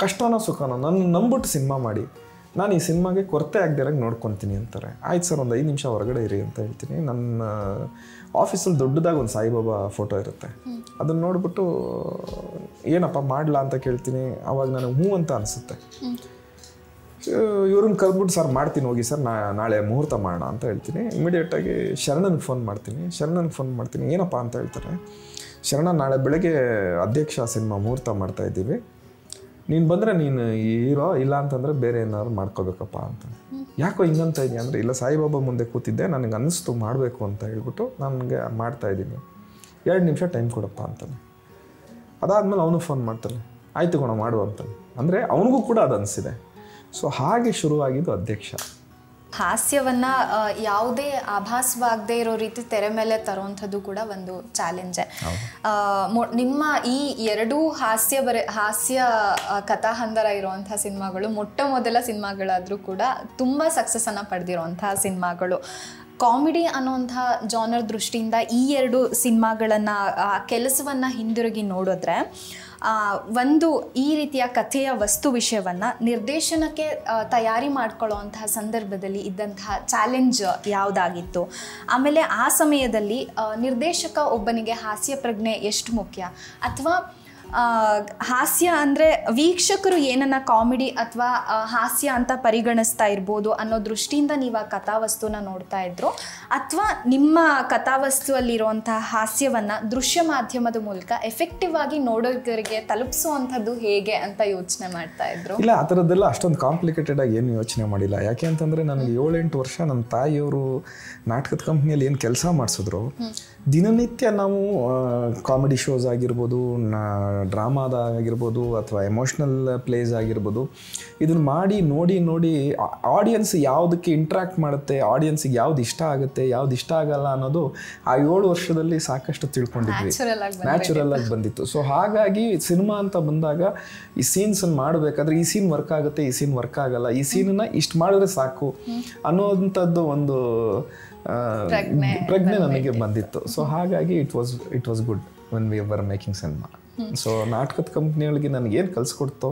ಕಷ್ಟನೋ ಸುಖನೋ ನನ್ನ ನಂಬಿಟ್ಟು ಸಿನಿಮಾ ಮಾಡಿ, ನಾನು ಈ ಸಿನಿಮಾಗೆ ಕೊರತೆ ಆಗದಿರಂಗೆ ನೋಡ್ಕೊತೀನಿ ಅಂತಾರೆ. ಆಯ್ತು ಸರ್ ಒಂದು 5 ನಿಮಿಷ ಹೊರಗಡೆ ಇರಿ ಅಂತ ಹೇಳ್ತೀನಿ. ನನ್ನ ಆಫೀಸಲ್ಲಿ ದೊಡ್ಡದಾಗಿ ಒಂದು ಸಾಯಿಬಾಬಾ ಫೋಟೋ ಇರುತ್ತೆ. ಅದನ್ನು ನೋಡ್ಬಿಟ್ಟು ಏನಪ್ಪ ಮಾಡಲಾ ಅಂತ ಕೇಳ್ತೀನಿ. ಆವಾಗ ನನಗೆ ಹ್ಞೂ ಅಂತ ಅನಿಸುತ್ತೆ. ಇವ್ರನ್ನ ಕರೆದ್ಬಿಟ್ಟು ಸರ್ ಮಾಡ್ತೀನಿ ಹೋಗಿ ಸರ್, ನಾಳೆ ಮುಹೂರ್ತ ಮಾಡೋಣ ಅಂತ ಹೇಳ್ತೀನಿ. ಇಮಿಡಿಯೇಟಾಗಿ ಶರಣನಿಗೆ ಫೋನ್ ಮಾಡ್ತೀನಿ. ಏನಪ್ಪ ಅಂತ ಹೇಳ್ತಾರೆ, ಶರಣ ನಾಳೆ ಬೆಳಗ್ಗೆ ಅಧ್ಯಕ್ಷ ಸಿನಿಮಾ ಮುಹೂರ್ತ ಮಾಡ್ತಾ ಇದ್ದೀವಿ, ನೀನು ಬಂದರೆ ನೀನು ಹೀರೋ, ಇಲ್ಲ ಅಂತಂದರೆ ಬೇರೆ ಏನಾದ್ರು ಮಾಡ್ಕೋಬೇಕಪ್ಪ ಅಂತ. ಯಾಕೋ ಹಿಂಗಂತ ಇದೆಯಾ ಅಂದರೆ, ಇಲ್ಲ ಸಾಯಿಬಾಬಾ ಮುಂದೆ ಕೂತಿದ್ದೆ, ನನಗೆ ಅನ್ನಿಸ್ತು ಮಾಡಬೇಕು ಅಂತ ಹೇಳ್ಬಿಟ್ಟು ನನಗೆ ಮಾಡ್ತಾಯಿದ್ದೀನಿ, 2 ನಿಮಿಷ ಟೈಮ್ ಕೊಡಪ್ಪ ಅಂತಾನೆ. ಅದಾದಮೇಲೆ ಅವನು ಫೋನ್ ಮಾಡ್ತಾನೆ, ಆಯ್ತು ಗುಣ ಮಾಡು ಅಂತಾನೆ. ಅಂದರೆ ಅವನಿಗೂ ಕೂಡ ಅದು ಅನಿಸಿದೆ. ಸೊ ಹಾಗೆ ಶುರುವಾಗಿದ್ದು ಅಧ್ಯಕ್ಷ. ಹಾಸ್ಯವನ್ನ ಯಾವುದೇ ಆಭಾಸವಾಗದೇ ಇರೋ ರೀತಿ ತೆರೆ ಮೇಲೆ ತರುವಂಥದ್ದು ಕೂಡ ಒಂದು ಚಾಲೆಂಜೇ. ನಿಮ್ಮ ಈ 2 ಹಾಸ್ಯ ಕಥಾಹಂದರ ಇರುವಂಥ ಸಿನಿಮಾಗಳು ಮೊಟ್ಟ ಮೊದಲ ಸಿನಿಮಾಗಳಾದರೂ ಕೂಡ ತುಂಬ ಸಕ್ಸಸ್ಸನ್ನು ಪಡೆದಿರುವಂಥ ಸಿನಿಮಾಗಳು. ಕಾಮಿಡಿ ಅನ್ನೋಂಥ ಜಾನರ್ ದೃಷ್ಟಿಯಿಂದ ಈ 2 ಸಿನಿಮಾಗಳನ್ನು ಕೆಲಸವನ್ನು ಹಿಂದಿರುಗಿ ನೋಡಿದ್ರೆ ಒಂದು ಈ ರೀತಿಯ ಕಥೆಯ ವಸ್ತು ವಿಷಯವನ್ನು ನಿರ್ದೇಶನಕ್ಕೆ ತಯಾರಿ ಮಾಡ್ಕೊಳ್ಳೋವಂತಹ ಸಂದರ್ಭದಲ್ಲಿ ಇದ್ದಂತಹ ಚಾಲೆಂಜ್ ಯಾವುದಾಗಿತ್ತು? ಆಮೇಲೆ ಆ ಸಮಯದಲ್ಲಿ ನಿರ್ದೇಶಕ ಒಬ್ಬನಿಗೆ ಹಾಸ್ಯ ಪ್ರಜ್ಞೆ ಎಷ್ಟು ಮುಖ್ಯ, ಅಥವಾ ಹಾಸ್ಯ ಅಂದರೆ ವೀಕ್ಷಕರು ಏನನ್ನ ಕಾಮಿಡಿ ಅಥವಾ ಹಾಸ್ಯ ಅಂತ ಪರಿಗಣಿಸ್ತಾ ಇರ್ಬೋದು ಅನ್ನೋ ದೃಷ್ಟಿಯಿಂದ ನೀವು ಆ ಕಥಾವಸ್ತುನ ನೋಡ್ತಾ ಇದ್ರು, ಅಥವಾ ನಿಮ್ಮ ಕಥಾವಸ್ತುವಲ್ಲಿರುವಂತಹ ಹಾಸ್ಯವನ್ನು ದೃಶ್ಯ ಮಾಧ್ಯಮದ ಮೂಲಕ ಎಫೆಕ್ಟಿವ್ ಆಗಿ ನೋಡೋರಿಗೆ ತಲುಪಿಸುವಂಥದ್ದು ಹೇಗೆ ಅಂತ ಯೋಚನೆ ಮಾಡ್ತಾ ಇದ್ರು? ಇಲ್ಲ, ಆ ಥರದ್ದೆಲ್ಲ ಅಷ್ಟೊಂದು ಕಾಂಪ್ಲಿಕೇಟೆಡ್ ಆಗಿ ಏನು ಯೋಚನೆ ಮಾಡಿಲ್ಲ. ಯಾಕೆ ಅಂತಂದರೆ ನನಗೆ 7-8 ವರ್ಷ ನಮ್ಮ ತಾಯಿಯವರು ನಾಟಕದ ಕಂಪ್ನಿಯಲ್ಲಿ ಏನು ಕೆಲಸ ಮಾಡಿಸಿದ್ರು, ದಿನನಿತ್ಯ ನಾವು ಕಾಮಿಡಿ ಶೋಸ್ ಆಗಿರ್ಬೋದು, ಡ್ರಾಮಾದಾಗಿರ್ಬೋದು, ಅಥವಾ ಎಮೋಷ್ನಲ್ ಪ್ಲೇಸ್ ಆಗಿರ್ಬೋದು, ಇದನ್ನು ಮಾಡಿ ನೋಡಿ ಆಡಿಯನ್ಸ್ ಯಾವುದಕ್ಕೆ ಇಂಟ್ರ್ಯಾಕ್ಟ್ ಮಾಡುತ್ತೆ, ಆಡಿಯನ್ಸಿಗೆ ಯಾವ್ದು ಇಷ್ಟ ಆಗುತ್ತೆ, ಯಾವ್ದು ಇಷ್ಟ ಆಗಲ್ಲ ಅನ್ನೋದು ಆ 7 ವರ್ಷದಲ್ಲಿ ಸಾಕಷ್ಟು ತಿಳ್ಕೊಂಡಿದ್ವಿ, ನ್ಯಾಚುರಲ್ ಆಗಿ ಬಂದಿತ್ತು. ಸೊ ಹಾಗಾಗಿ ಸಿನಿಮಾ ಅಂತ ಬಂದಾಗ ಈ ಸೀನ್ಸನ್ನು ಮಾಡಬೇಕಾದ್ರೆ ಈ ಸೀನ್ ವರ್ಕ್ ಆಗುತ್ತೆ, ಈ ಸೀನ್ ವರ್ಕ್ ಆಗಲ್ಲ, ಈ ಸೀನನ್ನು ಇಷ್ಟು ಮಾಡಿದ್ರೆ ಸಾಕು ಅನ್ನೋವಂಥದ್ದು ಒಂದು ಪ್ರಜ್ಞೆ ನನಗೆ ಬಂದಿತ್ತು. ಸೊ ಹಾಗಾಗಿ it was good when we were making cinema. So ನಾಟಕದ ಕಂಪ್ನಿಗಳಿಗೆ ನನಗೇನು ಕಲಿಸ್ಕೊಡ್ತೋ,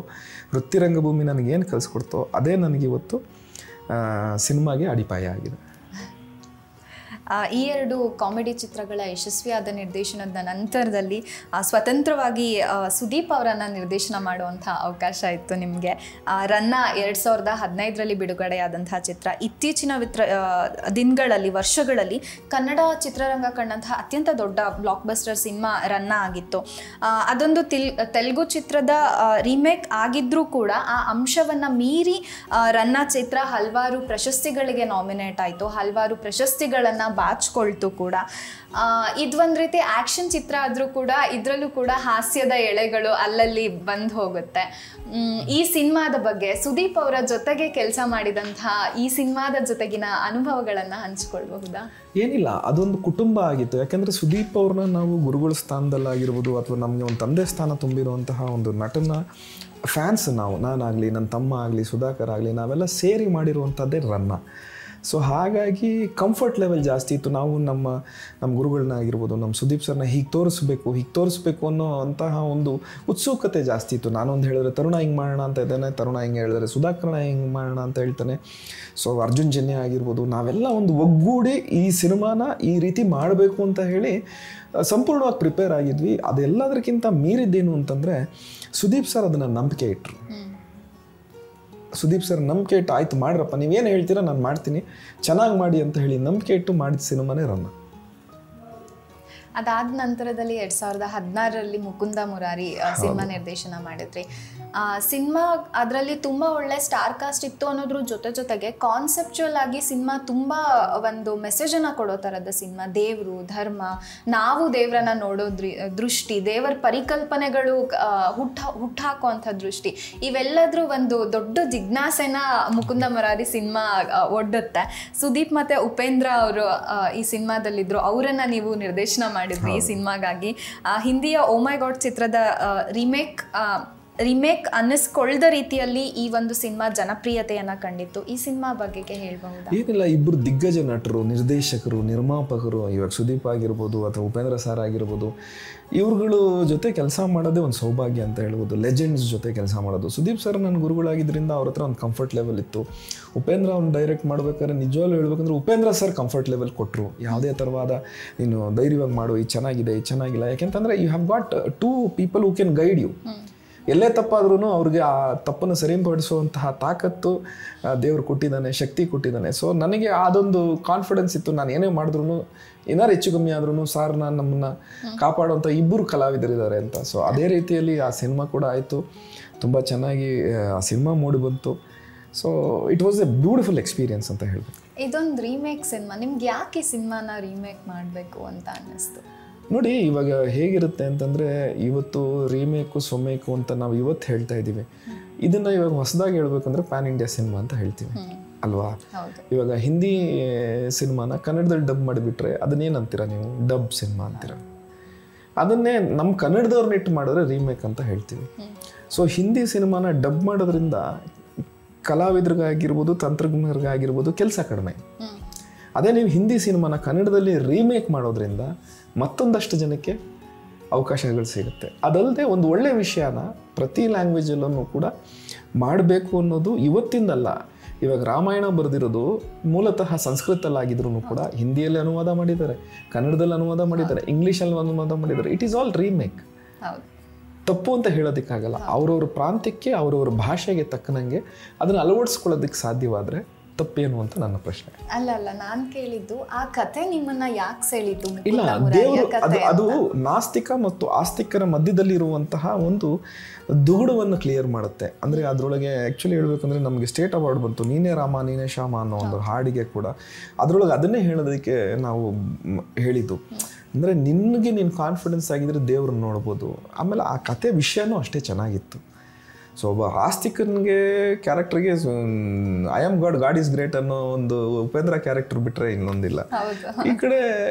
ವೃತ್ತಿ ರಂಗಭೂಮಿ ನನಗೇನು ಕಲಿಸ್ಕೊಡ್ತೋ ಅದೇ ನನಗೆ ಇವತ್ತು ಸಿನಿಮಾಗೆ ಅಡಿಪಾಯ ಆಗಿದೆ. ಈ 2 ಕಾಮಿಡಿ ಚಿತ್ರಗಳ ಯಶಸ್ವಿಯಾದ ನಿರ್ದೇಶನದ ನಂತರದಲ್ಲಿ ಸ್ವತಂತ್ರವಾಗಿ ಸುದೀಪ್ ಅವರನ್ನು ನಿರ್ದೇಶನ ಮಾಡುವಂಥ ಅವಕಾಶ ಇತ್ತು ನಿಮಗೆ. ರನ್ನ 2015ರಲ್ಲಿ ಬಿಡುಗಡೆಯಾದಂತಹ ಚಿತ್ರ ಇತ್ತೀಚಿನ ದಿನಗಳಲ್ಲಿ, ವರ್ಷಗಳಲ್ಲಿ ಕನ್ನಡ ಚಿತ್ರರಂಗ ಕಂಡಂತಹ ಅತ್ಯಂತ ದೊಡ್ಡ ಬ್ಲಾಕ್ ಬಸ್ಟರ್ ಸಿನಿಮಾ ರನ್ನ ಆಗಿತ್ತು. ಅದೊಂದು ತೆಲುಗು ಚಿತ್ರದ ರೀಮೇಕ್ ಆಗಿದ್ರೂ ಕೂಡ ಆ ಅಂಶವನ್ನು ಮೀರಿ ರನ್ನ ಚಿತ್ರ ಹಲವಾರು ಪ್ರಶಸ್ತಿಗಳಿಗೆ ನಾಮಿನೇಟ್ ಆಯಿತು, ಹಲವಾರು ಪ್ರಶಸ್ತಿಗಳನ್ನು ಬಾಚ್ಕೊಳ್ತು ಕೂಡ. ಇದೊಂದು ರೀತಿ ಆ್ಯಕ್ಷನ್ ಚಿತ್ರ ಆದರೂ ಕೂಡ ಇದರಲ್ಲೂ ಕೂಡ ಹಾಸ್ಯದ ಎಳೆಗಳು ಅಲ್ಲಲ್ಲಿ ಬಂದು ಹೋಗುತ್ತೆ. ಈ ಸಿನಿಮಾದ ಬಗ್ಗೆ ಸುದೀಪ್ ಅವರ ಜೊತೆಗೆ ಕೆಲಸ ಮಾಡಿದಂತಹ ಈ ಸಿನಿಮಾದ ಜೊತೆಗಿನ ಅನುಭವಗಳನ್ನು ಹಂಚಿಕೊಳ್ಬಹುದಾ? ಏನಿಲ್ಲ, ಅದೊಂದು ಕುಟುಂಬ ಆಗಿತ್ತು. ಯಾಕೆಂದರೆ ಸುದೀಪ್ ಅವ್ರನ್ನ ನಾವು ಗುರುಗಳ ಸ್ಥಾನದಲ್ಲಾಗಿರ್ಬೋದು, ಅಥವಾ ನಮಗೆ ಒಂದು ತಂದೆ ಸ್ಥಾನ ತುಂಬಿರುವಂತಹ ಒಂದು ನಟನ ಫ್ಯಾನ್ಸ್ ನಾನಾಗಲಿ, ನನ್ನ ತಮ್ಮ ಆಗಲಿ, ಸುಧಾಕರ್ ಆಗಲಿ, ನಾವೆಲ್ಲ ಸೇರಿ ಮಾಡಿರುವಂಥದ್ದೇ ರನ್ನ. ಸೊ ಹಾಗಾಗಿ ಕಂಫರ್ಟ್ ಲೆವೆಲ್ ಜಾಸ್ತಿ ಇತ್ತು. ನಾವು ನಮ್ಮ ಗುರುಗಳನ್ನ ಆಗಿರ್ಬೋದು, ನಮ್ಮ ಸುದೀಪ್ ಸರ್ನ ಹೀಗೆ ತೋರಿಸ್ಬೇಕು ಅನ್ನೋ ಅಂತಹ ಒಂದು ಉತ್ಸುಕತೆ ಜಾಸ್ತಿ ಇತ್ತು. ನಾನೊಂದು ಹೇಳಿದ್ರೆ ತರುಣ ಹಿಂಗೆ ಮಾಡೋಣ ಅಂತ ಇದ್ದಾನೆ, ತರುಣ ಹಿಂಗೆ ಹೇಳಿದ್ರೆ ಸುಧಾಕರ್ನ ಹಿಂಗೆ ಮಾಡೋಣ ಅಂತ ಹೇಳ್ತಾನೆ. ಸೊ ಅರ್ಜುನ್ ಜನ್ಯ ಆಗಿರ್ಬೋದು, ನಾವೆಲ್ಲ ಒಂದು ಒಗ್ಗೂಡಿ ಈ ಸಿನಿಮಾನ ಈ ರೀತಿ ಮಾಡಬೇಕು ಅಂತ ಹೇಳಿ ಸಂಪೂರ್ಣವಾಗಿ ಪ್ರಿಪೇರ್ ಆಗಿದ್ವಿ. ಅದೆಲ್ಲದಕ್ಕಿಂತ ಮೀರಿದ್ದೇನು ಅಂತಂದರೆ ಸುದೀಪ್ ಸರ್ ಅದನ್ನು ನಂಬಿಕೆ ಇಟ್ಟರು. ಸುದೀಪ್ ಸರ್ ನಂಬಿಕೆ ಇಟ್ಟು ಆಯ್ತು ಮಾಡ್ರಪ್ಪ, ನೀವೇನು ಹೇಳ್ತೀರಾ ನಾನು ಮಾಡ್ತೀನಿ, ಚೆನ್ನಾಗಿ ಮಾಡಿ ಅಂತ ಹೇಳಿ ನಂಬಿಕೆ ಇಟ್ಟು ಮಾಡಿದ ಸಿನಿಮಾನೇ ರನ್ನ. ಅದಾದ ನಂತರದಲ್ಲಿ 2016ರಲ್ಲಿ ಮುಕುಂದ ಮುರಾರಿ ಸಿನಿಮಾ ನಿರ್ದೇಶನ ಮಾಡಿದ್ರಿ. ಸಿನಿಮಾ ಅದರಲ್ಲಿ ತುಂಬ ಒಳ್ಳೆ ಸ್ಟಾರ್ ಕಾಸ್ಟ್ ಇತ್ತು ಅನ್ನೋದ್ರ ಜೊತೆಗೆ ಕಾನ್ಸೆಪ್ಚುವಲ್ ಆಗಿ ಸಿನಿಮಾ ತುಂಬ ಒಂದು ಮೆಸೇಜನ್ನು ಕೊಡೋ ಥರದ ಸಿನಿಮಾ. ದೇವರು, ಧರ್ಮ, ನಾವು ದೇವರನ್ನ ನೋಡೋ ದೃಷ್ಟಿ, ದೇವರ ಪರಿಕಲ್ಪನೆಗಳು ಹುಟ್ಟಾಕುವಂಥ ದೃಷ್ಟಿ, ಇವೆಲ್ಲದ್ರೂ ಒಂದು ದೊಡ್ಡ ಜಿಜ್ಞಾಸೆನ ಮುಕುಂದ ಮುರಾರಿ ಸಿನಿಮಾ ಒಡ್ಡುತ್ತೆ. ಸುದೀಪ್ ಮತ್ತು ಉಪೇಂದ್ರ ಅವರು ಈ ಸಿನಿಮಾದಲ್ಲಿದ್ದರು, ಅವರನ್ನು ನೀವು ನಿರ್ದೇಶನ ಮಾಡಿದ್ವಿ ಈ ಸಿನಿಮಾಗಾಗಿ. ಹಿಂದಿಯ ಓ ಮೈ ಗಾಡ್ ಚಿತ್ರದ ರಿಮೇಕ್ ಅನ್ನಿಸ್ಕೊಳ್ದ ರೀತಿಯಲ್ಲಿ ಈ ಒಂದು ಸಿನಿಮಾ ಜನಪ್ರಿಯತೆಯನ್ನು ಕಂಡಿತ್ತು. ಈ ಸಿನಿಮಾ ಬಗ್ಗೆ ಹೇಳ್ಬಹುದಾ? ಏನಿಲ್ಲ, ಇಬ್ಬರು ದಿಗ್ಗಜ ನಟರು, ನಿರ್ದೇಶಕರು, ನಿರ್ಮಾಪಕರು, ಇವಾಗ ಸುದೀಪ್ ಆಗಿರ್ಬೋದು ಅಥವಾ ಉಪೇಂದ್ರ ಸರ್ ಆಗಿರ್ಬೋದು, ಇವ್ರುಗಳು ಜೊತೆ ಕೆಲಸ ಮಾಡೋದೇ ಒಂದು ಸೌಭಾಗ್ಯ ಅಂತ ಹೇಳ್ಬೋದು. ಲೆಜೆಂಡ್ಸ್ ಜೊತೆ ಕೆಲಸ ಮಾಡೋದು. ಸುದೀಪ್ ಸರ್ ನನ್ನ ಗುರುಗಳಾಗಿದ್ದರಿಂದ ಅವ್ರ ಹತ್ರ ಒಂದು ಕಂಫರ್ಟ್ ಲೆವೆಲ್ ಇತ್ತು. ಉಪೇಂದ್ರ ಅವ್ನು ಡೈರೆಕ್ಟ್ ಮಾಡ್ಬೇಕಾದ್ರೆ ನಿಜವಾಗ್ಲೂ ಹೇಳ್ಬೇಕಂದ್ರೆ ಉಪೇಂದ್ರ ಸರ್ ಕಂಫರ್ಟ್ ಲೆವೆಲ್ ಕೊಟ್ಟರು. ಯಾವುದೇ ಥರವಾದ ನೀನು ಧೈರ್ಯವಾಗಿ ಮಾಡು, ಇದು ಚೆನ್ನಾಗಿದೆ, ಇದು ಚೆನ್ನಾಗಿಲ್ಲ. ಯಾಕೆಂತಂದರೆ you have got 2 people who can guide you. ಎಲ್ಲೇ ತಪ್ಪಾದ್ರೂ ಅವ್ರಿಗೆ ಆ ತಪ್ಪನ್ನು ಸರಿಪಡಿಸುವಂತಹ ತಾಕತ್ತು ದೇವರು ಕೊಟ್ಟಿದ್ದಾನೆ, ಶಕ್ತಿ ಕೊಟ್ಟಿದ್ದಾನೆ. ಸೊ ನನಗೆ ಅದೊಂದು ಕಾನ್ಫಿಡೆನ್ಸ್ ಇತ್ತು. ನಾನು ಏನೇ ಮಾಡಿದ್ರು ಏನಾರು ಹೆಚ್ಚು ಕಮ್ಮಿ ಆದ್ರೂ ಸಾರ್ ನಾನು ನಮ್ಮನ್ನು ಕಾಪಾಡುವಂಥ ಇಬ್ಬರು ಕಲಾವಿದರಿದ್ದಾರೆ ಅಂತ. ಸೊ ಅದೇ ರೀತಿಯಲ್ಲಿ ಆ ಸಿನಿಮಾ ಕೂಡ ಆಯಿತು. ತುಂಬ ಚೆನ್ನಾಗಿ ಆ ಸಿನಿಮಾ ಮೂಡಿ ಬಂತು. So it was A beautiful experience ಅಂತ ಹೇಳ್ಬೇಕು. ಇದೊಂದು ರೀಮೇಕ್ ಸಿನಿಮಾ, ನಿಮ್ಗೆ ಯಾಕೆ ಈ ಸಿನಿಮಾನ ರೀಮೇಕ್ ಮಾಡಬೇಕು ಅಂತ ಅನ್ನಿಸ್ತು? ನೋಡಿ, ಇವಾಗ ಹೇಗಿರುತ್ತೆ ಅಂತಂದರೆ, ಇವತ್ತು ರೀಮೇಕು ಸೊಮೇಕು ಅಂತ ನಾವು ಇವತ್ತು ಹೇಳ್ತಾ ಇದ್ದೀವಿ. ಇದನ್ನು ಇವಾಗ ಹೊಸದಾಗಿ ಹೇಳ್ಬೇಕಂದ್ರೆ ಪ್ಯಾನ್ ಇಂಡಿಯಾ ಸಿನಿಮಾ ಅಂತ ಹೇಳ್ತೀವಿ ಅಲ್ವಾ? ಇವಾಗ ಹಿಂದಿ ಸಿನಿಮಾನ ಕನ್ನಡದಲ್ಲಿ ಡಬ್ ಮಾಡಿಬಿಟ್ರೆ ಅದನ್ನೇನಂತೀರ ನೀವು? ಡಬ್ ಸಿನಿಮಾ ಅಂತೀರ. ಅದನ್ನೇ ನಮ್ಮ ಕನ್ನಡದವ್ರನ್ನ ಇಟ್ಟು ಮಾಡಿದ್ರೆ ರೀಮೇಕ್ ಅಂತ ಹೇಳ್ತೀವಿ. ಸೊ ಹಿಂದಿ ಸಿನಿಮಾನ ಡಬ್ ಮಾಡೋದ್ರಿಂದ ಕಲಾವಿದ್ರಿಗಾಗಿರ್ಬೋದು, ತಂತ್ರಜ್ಞರಿಗಾಗಿರ್ಬೋದು ಕೆಲಸ ಕಡಿಮೆ. ಅದೇ ನೀವು ಹಿಂದಿ ಸಿನಿಮಾನ ಕನ್ನಡದಲ್ಲಿ ರೀಮೇಕ್ ಮಾಡೋದ್ರಿಂದ ಮತ್ತೊಂದಷ್ಟು ಜನಕ್ಕೆ ಅವಕಾಶಗಳು ಸಿಗುತ್ತೆ. ಅದಲ್ಲದೆ ಒಂದು ಒಳ್ಳೆಯ ವಿಷಯನ ಪ್ರತಿ ಲ್ಯಾಂಗ್ವೇಜಲ್ಲೂ ಕೂಡ ಮಾಡಬೇಕು ಅನ್ನೋದು ಇವತ್ತಿಂದಲ್ಲ. ಇವಾಗ ರಾಮಾಯಣ ಬರೆದಿರೋದು ಮೂಲತಃ ಸಂಸ್ಕೃತಲ್ಲಾಗಿದ್ರೂ ಕೂಡ ಹಿಂದಿಯಲ್ಲಿ ಅನುವಾದ ಮಾಡಿದ್ದಾರೆ, ಕನ್ನಡದಲ್ಲಿ ಅನುವಾದ ಮಾಡಿದ್ದಾರೆ, ಇಂಗ್ಲೀಷಲ್ಲಿ ಅನುವಾದ ಮಾಡಿದ್ದಾರೆ. It is all remake. ತಪ್ಪು ಅಂತ ಹೇಳೋದಕ್ಕಾಗಲ್ಲ. ಅವ್ರವ್ರ ಪ್ರಾಂತ್ಯಕ್ಕೆ, ಅವ್ರವ್ರ ಭಾಷೆಗೆ ತಕ್ಕನಂಗೆ ಅದನ್ನು ಅಳವಡಿಸ್ಕೊಳ್ಳೋದಕ್ಕೆ ಸಾಧ್ಯವಾದರೆ ತಪ್ಪೇನು ಅಂತ ನನ್ನ ಪ್ರಶ್ನೆ. ಅಲ್ಲ, ನಾನು ಕೇಳಿದ್ದು ಆ ಕಥೆ ನಿಮ್ಮನ್ನ ಯಾಕೆ ಸೆಳೀತು? ಇಲ್ಲ, ದೇವರು ಅದು ನಾಸ್ತಿಕ ಮತ್ತು ಆಸ್ತಿಕರ ಮಧ್ಯದಲ್ಲಿ ಇರುವಂತಹ ಒಂದು ದುಗುಡವನ್ನು ಕ್ಲಿಯರ್ ಮಾಡುತ್ತೆ. ಅಂದರೆ ಅದರೊಳಗೆ ಆ್ಯಕ್ಚುಲಿ ಹೇಳ್ಬೇಕಂದ್ರೆ ನಮಗೆ ಸ್ಟೇಟ್ ಅವಾರ್ಡ್ ಬಂತು, ನೀನೇ ರಾಮ ನೀನೇ ಶ್ಯಾಮ ಅನ್ನೋ ಒಂದು ಹಾಡಿಗೆ ಕೂಡ. ಅದರೊಳಗೆ ಅದನ್ನೇ ಹೇಳೋದಕ್ಕೆ ನಾವು ಹೇಳಿದ್ದು. ಅಂದರೆ ನಿನಗೆ ನೀನು ಕಾನ್ಫಿಡೆನ್ಸ್ ಆಗಿದ್ರೆ ದೇವ್ರನ್ನ ನೋಡ್ಬೋದು. ಆಮೇಲೆ ಆ ಕತೆ ವಿಷಯನೂ ಅಷ್ಟೇ ಚೆನ್ನಾಗಿತ್ತು. ಸೊ ಒಬ್ಬ ಆಸ್ತಿಕನಿಗೆ ಕ್ಯಾರೆಕ್ಟರ್ಗೆ I am God, God is great ಅನ್ನೋ ಒಂದು ಉಪೇಂದ್ರ ಕ್ಯಾರೆಕ್ಟರ್ ಬಿಟ್ಟರೆ ಇನ್ನೊಂದಿಲ್ಲ. ಈ ಕಡೆ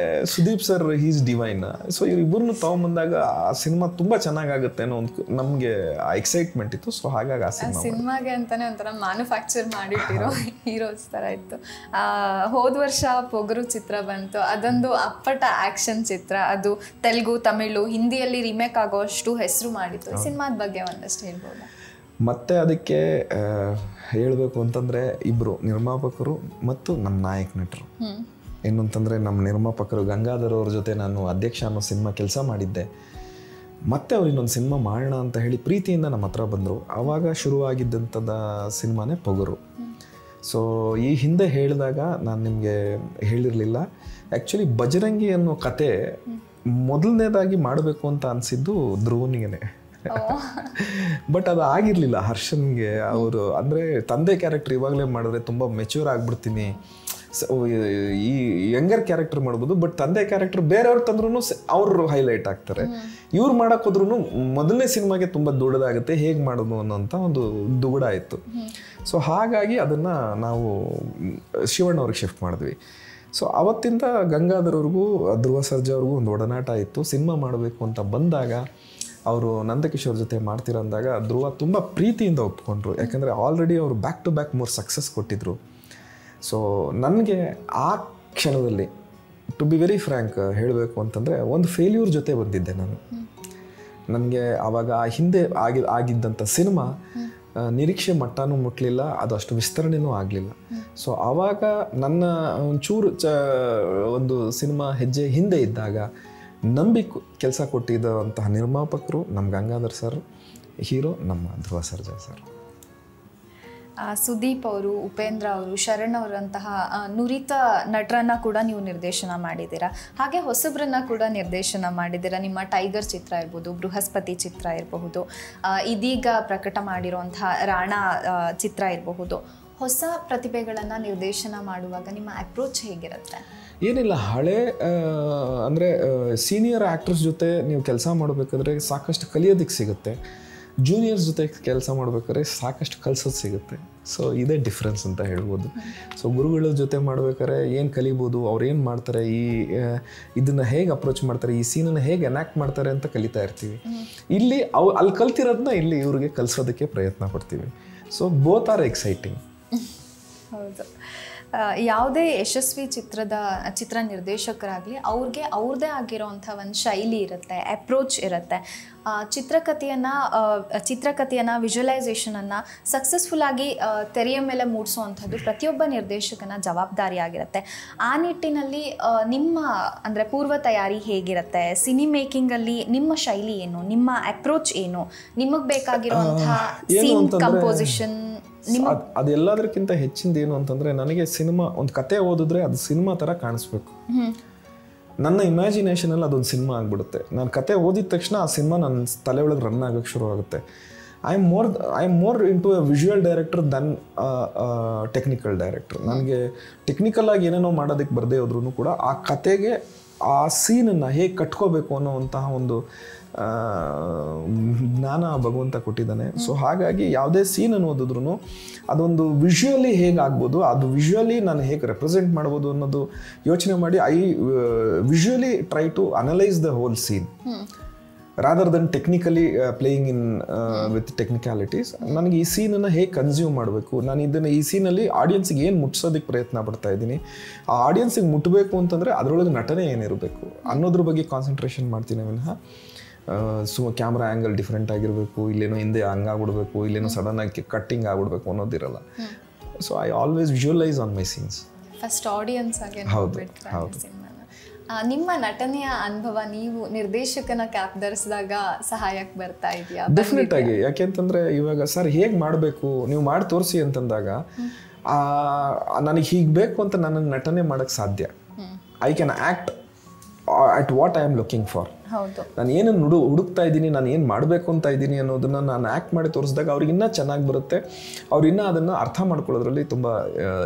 Sudeep sir is divine. So ಇವರಿಬ್ಬರನ್ನು ತಗೊಂಬಂದಾಗ ಆ ಸಿನಿಮಾ ತುಂಬ ಚೆನ್ನಾಗಾಗುತ್ತೆ ಅನ್ನೋ ಒಂದು ನಮಗೆ ಆ ಎಕ್ಸೈಟ್ಮೆಂಟ್ ಇತ್ತು. ಸೊ ಹಾಗಾಗಿ ಆ ಸಿನಿಮಾಗೆ ಅಂತಾನೆ ಒಂಥರ ಮ್ಯಾನುಫ್ಯಾಕ್ಚರ್ ಮಾಡಿಟ್ಟಿರೋ ಹೀರೋಸ್ ಥರ ಇತ್ತು. ಹೋದ ವರ್ಷ ಪೊಗರು ಚಿತ್ರ ಬಂತು. ಅದೊಂದು ಅಪ್ಪಟ ಆ್ಯಕ್ಷನ್ ಚಿತ್ರ. ಅದು ತೆಲುಗು, ತಮಿಳು, ಹಿಂದಿಯಲ್ಲಿ ರಿಮೇಕ್ ಆಗೋಷ್ಟು ಹೆಸರು ಮಾಡಿತ್ತು. ಈ ಸಿನಿಮಾದ ಬಗ್ಗೆ ಒಂದಷ್ಟು ಹೇಳ್ಬೋದು? ಮತ್ತು ಅದಕ್ಕೆ ಹೇಳಬೇಕು ಅಂತಂದರೆ ಇಬ್ಬರು ನಿರ್ಮಾಪಕರು ಮತ್ತು ನಮ್ಮ ನಾಯಕ ನಟರು. ಏನು ಅಂತಂದರೆ ನಮ್ಮ ನಿರ್ಮಾಪಕರು ಗಂಗಾಧರ್ ಅವ್ರ ಜೊತೆ ನಾನು ಅಧ್ಯಕ್ಷ ಅನ್ನೋ ಸಿನಿಮಾ ಕೆಲಸ ಮಾಡಿದ್ದೆ. ಮತ್ತೆ ಅವ್ರು ಇನ್ನೊಂದು ಸಿನಿಮಾ ಮಾಡೋಣ ಅಂತ ಹೇಳಿ ಪ್ರೀತಿಯಿಂದ ನಮ್ಮ ಹತ್ರ ಬಂದರು. ಆವಾಗ ಶುರುವಾಗಿದ್ದಂಥದ್ದು ಸಿನಿಮಾನೇ ಪೊಗರು. ಸೊ ಈ ಹಿಂದೆ ಹೇಳಿದಾಗ ನಾನು ನಿಮಗೆ ಹೇಳಿರಲಿಲ್ಲ. ಆ್ಯಕ್ಚುಲಿ ಬಜರಂಗಿ ಅನ್ನೋ ಕತೆ ಮೊದಲನೇದಾಗಿ ಮಾಡಬೇಕು ಅಂತ ಅನಿಸಿದ್ದು ಧ್ರುವನಿಗೆ. ಬಟ್ ಅದು ಆಗಿರಲಿಲ್ಲ ಹರ್ಷನ್ಗೆ. ಅವರು ಅಂದರೆ ತಂದೆ ಕ್ಯಾರೆಕ್ಟರ್ ಇವಾಗಲೇ ಮಾಡಿದ್ರೆ ತುಂಬ ಮೆಚ್ಯೂರ್ ಆಗಿಬಿಡ್ತೀನಿ, ಈ ಯಂಗರ್ ಕ್ಯಾರೆಕ್ಟರ್ ಮಾಡ್ಬೋದು. ಬಟ್ ತಂದೆ ಕ್ಯಾರೆಕ್ಟರ್ ಬೇರೆಯವ್ರು ತಂದ್ರೂ ಅವರು ಹೈಲೈಟ್ ಆಗ್ತಾರೆ. ಇವ್ರು ಮಾಡೋಕೆ ಹೋದ್ರೂ ಮೊದಲನೇ ಸಿನಿಮಾಗೆ ತುಂಬ ದೊಡ್ಡದಾಗುತ್ತೆ, ಹೇಗೆ ಮಾಡೋದು ಅನ್ನೋಂಥ ಒಂದು ದುಗುಡ ಇತ್ತು. ಸೊ ಹಾಗಾಗಿ ಅದನ್ನು ನಾವು ಶಿವಣ್ಣವ್ರಿಗೆ ಶಿಫ್ಟ್ ಮಾಡಿದ್ವಿ. ಸೊ ಅವತ್ತಿಂದ ಗಂಗಾಧರ್ವ್ರಿಗೂ ಧ್ರುವ ಸರ್ಜಾ ಅವ್ರಿಗೂ ಒಂದು ಒಡನಾಟ ಇತ್ತು. ಸಿನಿಮಾ ಮಾಡಬೇಕು ಅಂತ ಬಂದಾಗ ಅವರು ನಂದಕಿಶೋರ್ ಜೊತೆ ಮಾಡ್ತಿರಂದಾಗ ಧ್ರುವ ತುಂಬ ಪ್ರೀತಿಯಿಂದ ಒಪ್ಕೊಂಡ್ರು. ಯಾಕಂದರೆ ಆಲ್ರೆಡಿ ಅವರು ಬ್ಯಾಕ್ ಟು ಬ್ಯಾಕ್ 3 ಸಕ್ಸಸ್ ಕೊಟ್ಟಿದ್ರು. ಸೊ ನನಗೆ ಆ ಕ್ಷಣದಲ್ಲಿ ಟು ಬಿ ವೆರಿ ಫ್ರ್ಯಾಂಕ್ ಹೇಳಬೇಕು ಅಂತಂದರೆ ಒಂದು ಫೇಲ್ಯೂರ್ ಜೊತೆ ಬಂದಿದ್ದೆ ನಾನು. ನನಗೆ ಆವಾಗ ಹಿಂದೆ ಆಗಿದ್ದಂಥ ಸಿನಿಮಾ ನಿರೀಕ್ಷೆ ಮಟ್ಟನೂ ಮುಟ್ಟಲಿಲ್ಲ, ಅದು ಅಷ್ಟು ವಿಸ್ತರಣೆನೂ ಆಗಲಿಲ್ಲ. ಸೊ ಆವಾಗ ನನ್ನ ಒಂಚೂರು ಒಂದು ಸಿನಿಮಾ ಹೆಜ್ಜೆ ಹಿಂದೆ ಇದ್ದಾಗ ನಂಬಿ ಕೆಲಸ ಕೊಟ್ಟಿದ್ದಂತಹ ನಿರ್ಮಾಪಕರು ನಮ್ಮ ಗಂಗಾಧರ್ ಸರ್, ಹೀರೋ ನಮ್ಮ ಧ್ರುವ ಸರ್ಜಾ ಸರ್. ಸುದೀಪ್ ಅವರು, ಉಪೇಂದ್ರ ಅವರು, ಶರಣ್ ಅವರಂತಹ ನುರಿತ ನಟರನ್ನ ಕೂಡ ನೀವು ನಿರ್ದೇಶನ ಮಾಡಿದ್ದೀರಾ. ಹಾಗೆ ಹೊಸಬ್ರನ್ನ ಕೂಡ ನಿರ್ದೇಶನ ಮಾಡಿದ್ದೀರಾ. ನಿಮ್ಮ ಟೈಗರ್ ಚಿತ್ರ ಇರ್ಬೋದು, ಬೃಹಸ್ಪತಿ ಚಿತ್ರ ಇರಬಹುದು, ಇದೀಗ ಪ್ರಕಟ ಮಾಡಿರುವಂತಹ ರಾಣಾ ಚಿತ್ರ ಇರಬಹುದು. ಹೊಸ ಪ್ರತಿಭೆಗಳನ್ನು ನಿರ್ದೇಶನ ಮಾಡುವಾಗ ನಿಮ್ಮ ಅಪ್ರೋಚ್ ಹೇಗಿರುತ್ತೆ? ಏನಿಲ್ಲ, ಹಳೆ ಅಂದರೆ ಸೀನಿಯರ್ ಆ್ಯಕ್ಟರ್ಸ್ ಜೊತೆ ನೀವು ಕೆಲಸ ಮಾಡಬೇಕಾದ್ರೆ ಸಾಕಷ್ಟು ಕಲಿಯೋದಕ್ಕೆ ಸಿಗುತ್ತೆ. ಜೂನಿಯರ್ಸ್ ಜೊತೆ ಕೆಲಸ ಮಾಡಬೇಕಾದ್ರೆ ಸಾಕಷ್ಟು ಕಲಿಸೋದು ಸಿಗುತ್ತೆ. ಸೊ ಇದೇ ಡಿಫ್ರೆನ್ಸ್ ಅಂತ ಹೇಳ್ಬೋದು. ಸೊ ಗುರುಗಳ ಜೊತೆ ಮಾಡ್ಬೇಕಾದ್ರೆ ಏನು ಕಲಿಬೋದು, ಅವ್ರು ಏನು ಮಾಡ್ತಾರೆ, ಇದನ್ನು ಹೇಗೆ ಅಪ್ರೋಚ್ ಮಾಡ್ತಾರೆ, ಈ ಸೀನನ್ನು ಹೇಗೆ ಎನಾಕ್ಟ್ ಮಾಡ್ತಾರೆ ಅಂತ ಕಲಿತಾ ಇರ್ತೀವಿ. ಇಲ್ಲಿ ಅಲ್ಲಿ ಕಲ್ತಿರೋದನ್ನ ಇಲ್ಲಿ ಇವ್ರಿಗೆ ಕಲಿಸೋದಕ್ಕೆ ಪ್ರಯತ್ನ ಪಡ್ತೀವಿ. So both are exciting. ಹೌದು. ಯಾವುದೇ ಯಶಸ್ವಿ ಚಿತ್ರ ನಿರ್ದೇಶಕರಾಗಲಿ ಅವ್ರಿಗೆ ಅವ್ರದ್ದೇ ಆಗಿರೋವಂಥ ಒಂದು ಶೈಲಿ ಇರುತ್ತೆ, ಅಪ್ರೋಚ್ ಇರುತ್ತೆ. ಚಿತ್ರಕಥೆಯನ್ನು ವಿಜುವಲೈಸೇಷನನ್ನು ಸಕ್ಸಸ್ಫುಲ್ಲಾಗಿ ತೆರೆಯ ಮೇಲೆ ಮೂಡಿಸುವಂಥದ್ದು ಪ್ರತಿಯೊಬ್ಬ ನಿರ್ದೇಶಕನ ಜವಾಬ್ದಾರಿಯಾಗಿರುತ್ತೆ. ಆ ನಿಟ್ಟಿನಲ್ಲಿ ನಿಮ್ಮ ಅಂದರೆ ಪೂರ್ವ ತಯಾರಿ ಹೇಗಿರುತ್ತೆ? ಸಿನಿ ಮೇಕಿಂಗಲ್ಲಿ ನಿಮ್ಮ ಶೈಲಿ ಏನು, ನಿಮ್ಮ ಅಪ್ರೋಚ್ ಏನು, ನಿಮಗೆ ಬೇಕಾಗಿರುವಂಥ ಸೀನ್ ಕಂಪೋಸಿಷನ್? ಅದೆಲ್ಲದಕ್ಕಿಂತ ಹೆಚ್ಚಿಂದ ಏನು ಅಂತಂದರೆ, ನನಗೆ ಸಿನಿಮಾ ಒಂದು ಕತೆ ಓದಿದ್ರೆ ಅದು ಸಿನಿಮಾ ಥರ ಕಾಣಿಸ್ಬೇಕು. ನನ್ನ ಇಮ್ಯಾಜಿನೇಷನಲ್ಲಿ ಅದೊಂದು ಸಿನಿಮಾ ಆಗಿಬಿಡುತ್ತೆ. ನಾನು ಕತೆ ಓದಿದ ತಕ್ಷಣ ಆ ಸಿನಿಮಾ ನನ್ನ ತಲೆ ಒಳಗೆ ರನ್ ಆಗೋಕ್ಕೆ ಶುರು ಆಗುತ್ತೆ. I am more into a visual director than technical director. ನನಗೆ ಟೆಕ್ನಿಕಲಾಗಿ ಏನೇನೋ ಮಾಡೋದಕ್ಕೆ ಬರದೇ ಹೋದ್ರೂ ಕೂಡ ಆ ಕತೆಗೆ ಆ ಸೀನನ್ನು ಹೇಗೆ ಕಟ್ಕೋಬೇಕು ಅನ್ನೋವಂತಹ ಒಂದು ಜ್ಞಾನ ಭಗವಂತ ಕೊಟ್ಟಿದ್ದಾನೆ. ಸೊ ಹಾಗಾಗಿ ಯಾವುದೇ ಸೀನನ್ನು ಓದಿದ್ರು ಅದೊಂದು ವಿಜುವಲಿ ಹೇಗಾಗ್ಬೋದು, ಅದು ವಿಜುವಲಿ ನಾನು ಹೇಗೆ ರೆಪ್ರೆಸೆಂಟ್ ಮಾಡ್ಬೋದು ಅನ್ನೋದು ಯೋಚನೆ ಮಾಡಿ I visually try to analyse the whole scene rather than technically playing in with technicalities. ನನಗೆ ಈ ಸೀನನ್ನು ಹೇಗೆ ಕನ್ಸ್ಯೂಮ್ ಮಾಡಬೇಕು, ನಾನು ಇದನ್ನು ಈ ಸೀನಲ್ಲಿ ಆಡಿಯನ್ಸಿಗೆ ಏನು ಮುಟ್ಸೋದಕ್ಕೆ ಪ್ರಯತ್ನ ಪಡ್ತಾ ಇದ್ದೀನಿ, ಆ ಆಡಿಯನ್ಸಿಗೆ ಮುಟ್ಟಬೇಕು ಅಂತಂದರೆ ಅದರೊಳಗೆ ನಟನೆ ಏನಿರಬೇಕು ಅನ್ನೋದ್ರ ಬಗ್ಗೆ ಕಾನ್ಸಂಟ್ರೇಷನ್ ಮಾಡ್ತೀನಿ ವಿನಃ ಕ್ಯಾಮ್ರಾ ಆ್ಯಂಗಲ್ ಡಿಫ್ರೆಂಟ್ ಆಗಿರಬೇಕು, ಇಲ್ಲೇನೋ ಹಿಂದೆ ಹಂಗಾಗ್ಬಿಡ್ಬೇಕು, ಇಲ್ಲೇನೋ ಸಡನ್ನಾಗಿ ಕಟ್ಟಿಂಗ್ ಆಗ್ಬಿಡ್ಬೇಕು ಅನ್ನೋದಿರಲ್ಲ. So I always visualise on my scenes. First audience ಆಗಿ. ಹೌದು. ನಿಮ್ಮ ನಟನೆಯ ಅನುಭವ ನೀವು ನಿರ್ದೇಶಕನ ಕ್ಯಾಪ್ ಧರಿಸಿದಾಗ ಸಹಾಯಕ್ಕೆ ಬರ್ತಾ ಇದೆಯಾ? ಡೆಫಿನೆಟ್ ಆಗಿ. ಯಾಕೆಂತಂದರೆ ಇವಾಗ ಸರ್ ಹೇಗೆ ಮಾಡಬೇಕು ನೀವು ಮಾಡಿ ತೋರಿಸಿ ಅಂತಂದಾಗ ನನಗೆ ಹೀಗೆ ಬೇಕು ಅಂತ ನನ್ನ ನಟನೆ ಮಾಡೋಕ್ಕೆ ಸಾಧ್ಯ. I can act at what I am looking for. ನಾನು ಏನನ್ನು ಹುಡುಕ್ತಾ ಇದ್ದೀನಿ, ನಾನು ಏನು ಮಾಡಬೇಕು ಅಂತ ಇದ್ದೀನಿ ಅನ್ನೋದನ್ನು ನಾನು ಆ್ಯಕ್ಟ್ ಮಾಡಿ ತೋರಿಸಿದಾಗ ಅವ್ರಿಗೆ ಇನ್ನೂ ಚೆನ್ನಾಗಿ ಬರುತ್ತೆ, ಅವ್ರು ಇನ್ನೂ ಅದನ್ನು ಅರ್ಥ ಮಾಡ್ಕೊಳ್ಳೋದ್ರಲ್ಲಿ ತುಂಬ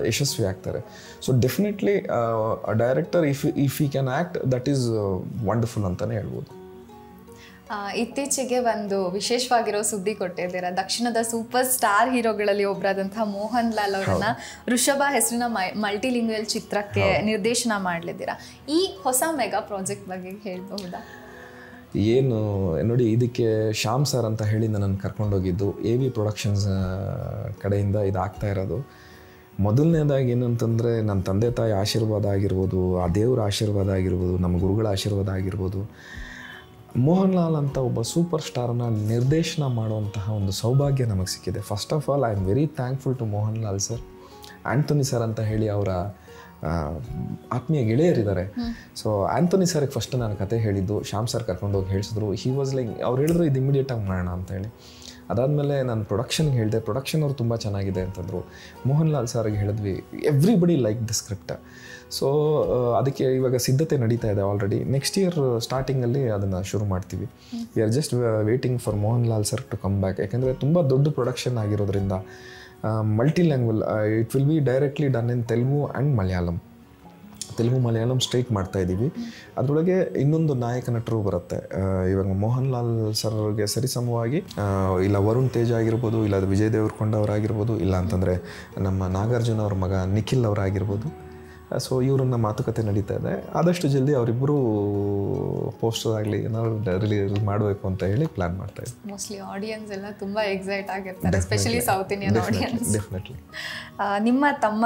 ಯಶಸ್ವಿ ಆಗ್ತಾರೆ. ಸೊ ಡೆಫಿನೆಟ್ಲಿ ಡೈರೆಕ್ಟರ್ ಇಫ್ ಈ can act that is wonderful ಅಂತಲೇ ಹೇಳ್ಬೋದು. ಇತ್ತೀಚೆಗೆ ಒಂದು ವಿಶೇಷವಾಗಿರೋ ಸುದ್ದಿ ಕೊಟ್ಟಿದ್ದೀರಾ. ದಕ್ಷಿಣದ ಸೂಪರ್ ಸ್ಟಾರ್ ಹೀರೋಗಳಲ್ಲಿ ಒಬ್ಬರಾದಂತಹ ಮೋಹನ್ ಲಾಲ್ ಅವರನ್ನ ಋಷಭ ಹೆಸರಿನ ಮಲ್ಟಿಲಿಂಗ್ವಲ್ ಚಿತ್ರಕ್ಕೆ ನಿರ್ದೇಶನ ಮಾಡಲಿದ್ದೀರಾ. ಈ ಹೊಸ ಮೆಗಾ ಪ್ರಾಜೆಕ್ಟ್ ಬಗ್ಗೆ ಹೇಳ್ಬಹುದಾ? ಏನು ನೋಡಿ, ಇದಕ್ಕೆ ಶ್ಯಾಮ್ ಸರ್ ಅಂತ ಹೇಳಿ ನನ್ನನ್ನು ಕರ್ಕೊಂಡೋಗಿದ್ದು AV ಪ್ರೊಡಕ್ಷನ್ಸ್ ಕಡೆಯಿಂದ ಇದಾಗ್ತಾ ಇರೋದು. ಮೊದಲನೇದಾಗಿ ಏನಂತಂದರೆ ನನ್ನ ತಂದೆ ತಾಯಿ ಆಶೀರ್ವಾದ ಆಗಿರ್ಬೋದು, ಆ ದೇವರ ಆಶೀರ್ವಾದ ಆಗಿರ್ಬೋದು, ನಮ್ಮ ಗುರುಗಳ ಆಶೀರ್ವಾದ ಆಗಿರ್ಬೋದು, ಮೋಹನ್ ಲಾಲ್ ಅಂತ ಒಬ್ಬ ಸೂಪರ್ ಸ್ಟಾರನ್ನ ನಿರ್ದೇಶನ ಮಾಡುವಂತಹ ಒಂದು ಸೌಭಾಗ್ಯ ನಮಗೆ ಸಿಕ್ಕಿದೆ. First of all I am very thankful to Mohan Lal sir. Antony sir ಅಂತ ಹೇಳಿ ಅವರ ಆತ್ಮೀಯ ಗೆಳೆಯರಿದ್ದಾರೆ. ಸೊ ಆ್ಯಂಥೋನಿ ಸರ್ಗೆ ಫಸ್ಟ್ ನಾನು ಕತೆ ಹೇಳಿದ್ದು, ಶ್ಯಾಮ್ ಸರ್ ಕರ್ಕೊಂಡೋಗಿ ಹೇಳಿಸಿದ್ರು. ಹಿ ವಾಸ್ ಲೈಕ್, ಅವ್ರು ಹೇಳಿದ್ರು ಇದು ಇಮಿಡಿಯೇಟಾಗಿ ಮಾಡೋಣ ಅಂತ ಹೇಳಿ. ಅದಾದಮೇಲೆ ನಾನು ಪ್ರೊಡಕ್ಷನ್ಗೆ ಹೇಳಿದೆ, ಪ್ರೊಡಕ್ಷನ್ ಅವ್ರು ತುಂಬ ಚೆನ್ನಾಗಿದೆ ಅಂತಂದರು. ಮೋಹನ್ ಲಾಲ್ ಸರ್ಗೆ ಹೇಳಿದ್ವಿ, everybody like the script. So ಅದಕ್ಕೆ ಇವಾಗ ಸಿದ್ಧತೆ ನಡೀತಾ ಇದೆ ಆಲ್ರೆಡಿ. ನೆಕ್ಸ್ಟ್ ಇಯರ್ ಸ್ಟಾರ್ಟಿಂಗಲ್ಲಿ ಅದನ್ನು ಶುರು ಮಾಡ್ತೀವಿ. We are just waiting for Mohan Lal sir to come back. ಯಾಕೆಂದರೆ ತುಂಬ ದೊಡ್ಡ ಪ್ರೊಡಕ್ಷನ್ ಆಗಿರೋದ್ರಿಂದ multi language it will be directly done in Telugu and Malayalam. Telugu Malayalam straight ಮಾಡ್ತಾ ಇದ್ದೀವಿ. ಅದರೊಳಗೆ ಇನ್ನೊಂದು ನಾಯಕ ನಟರು ಬರುತ್ತೆ. ಇವಾಗ ಮೋಹನ್ ಲಾಲ್ ಸರ್ಗೆ ಸರಿಸಮವಾಗಿ ಇಲ್ಲ ವರುಣ್ ತೇಜ್ ಆಗಿರ್ಬೋದು, ಇಲ್ಲ ವಿಜಯ್ ದೇವರಕೊಂಡ ಅವರಾಗಿರ್ಬೋದು, ಇಲ್ಲ ಅಂತಂದರೆ ನಮ್ಮ ನಾಗಾರ್ಜುನ ಅವ್ರ ಮಗ ನಿಖಿಲ್ ಅವರಾಗಿರ್ಬೋದು. ಸೊ ಇವ್ರನ್ನ ಮಾತುಕತೆ ನಡೀತಾ ಇದೆ. ಆದಷ್ಟು ಜಲ್ದಿ ಅವರಿಬ್ಬರು ಪೋಸ್ಟರ್ ಆಗಲಿ ಏನಾದ್ರು ರಿಲೀಸ್ ಮಾಡಬೇಕು ಅಂತ ಹೇಳಿ ಪ್ಲಾನ್ ಮಾಡ್ತಾ ಇದ್ದೀವಿ. ಮೋಸ್ಟ್ಲಿ ಆಡಿಯನ್ಸ್ ಎಲ್ಲ ತುಂಬ ಎಕ್ಸೈಟ್ ಆಗಿರ್ತಾರೆ, especially south Indian audience. Definitely. ನಿಮ್ಮ ತಮ್ಮ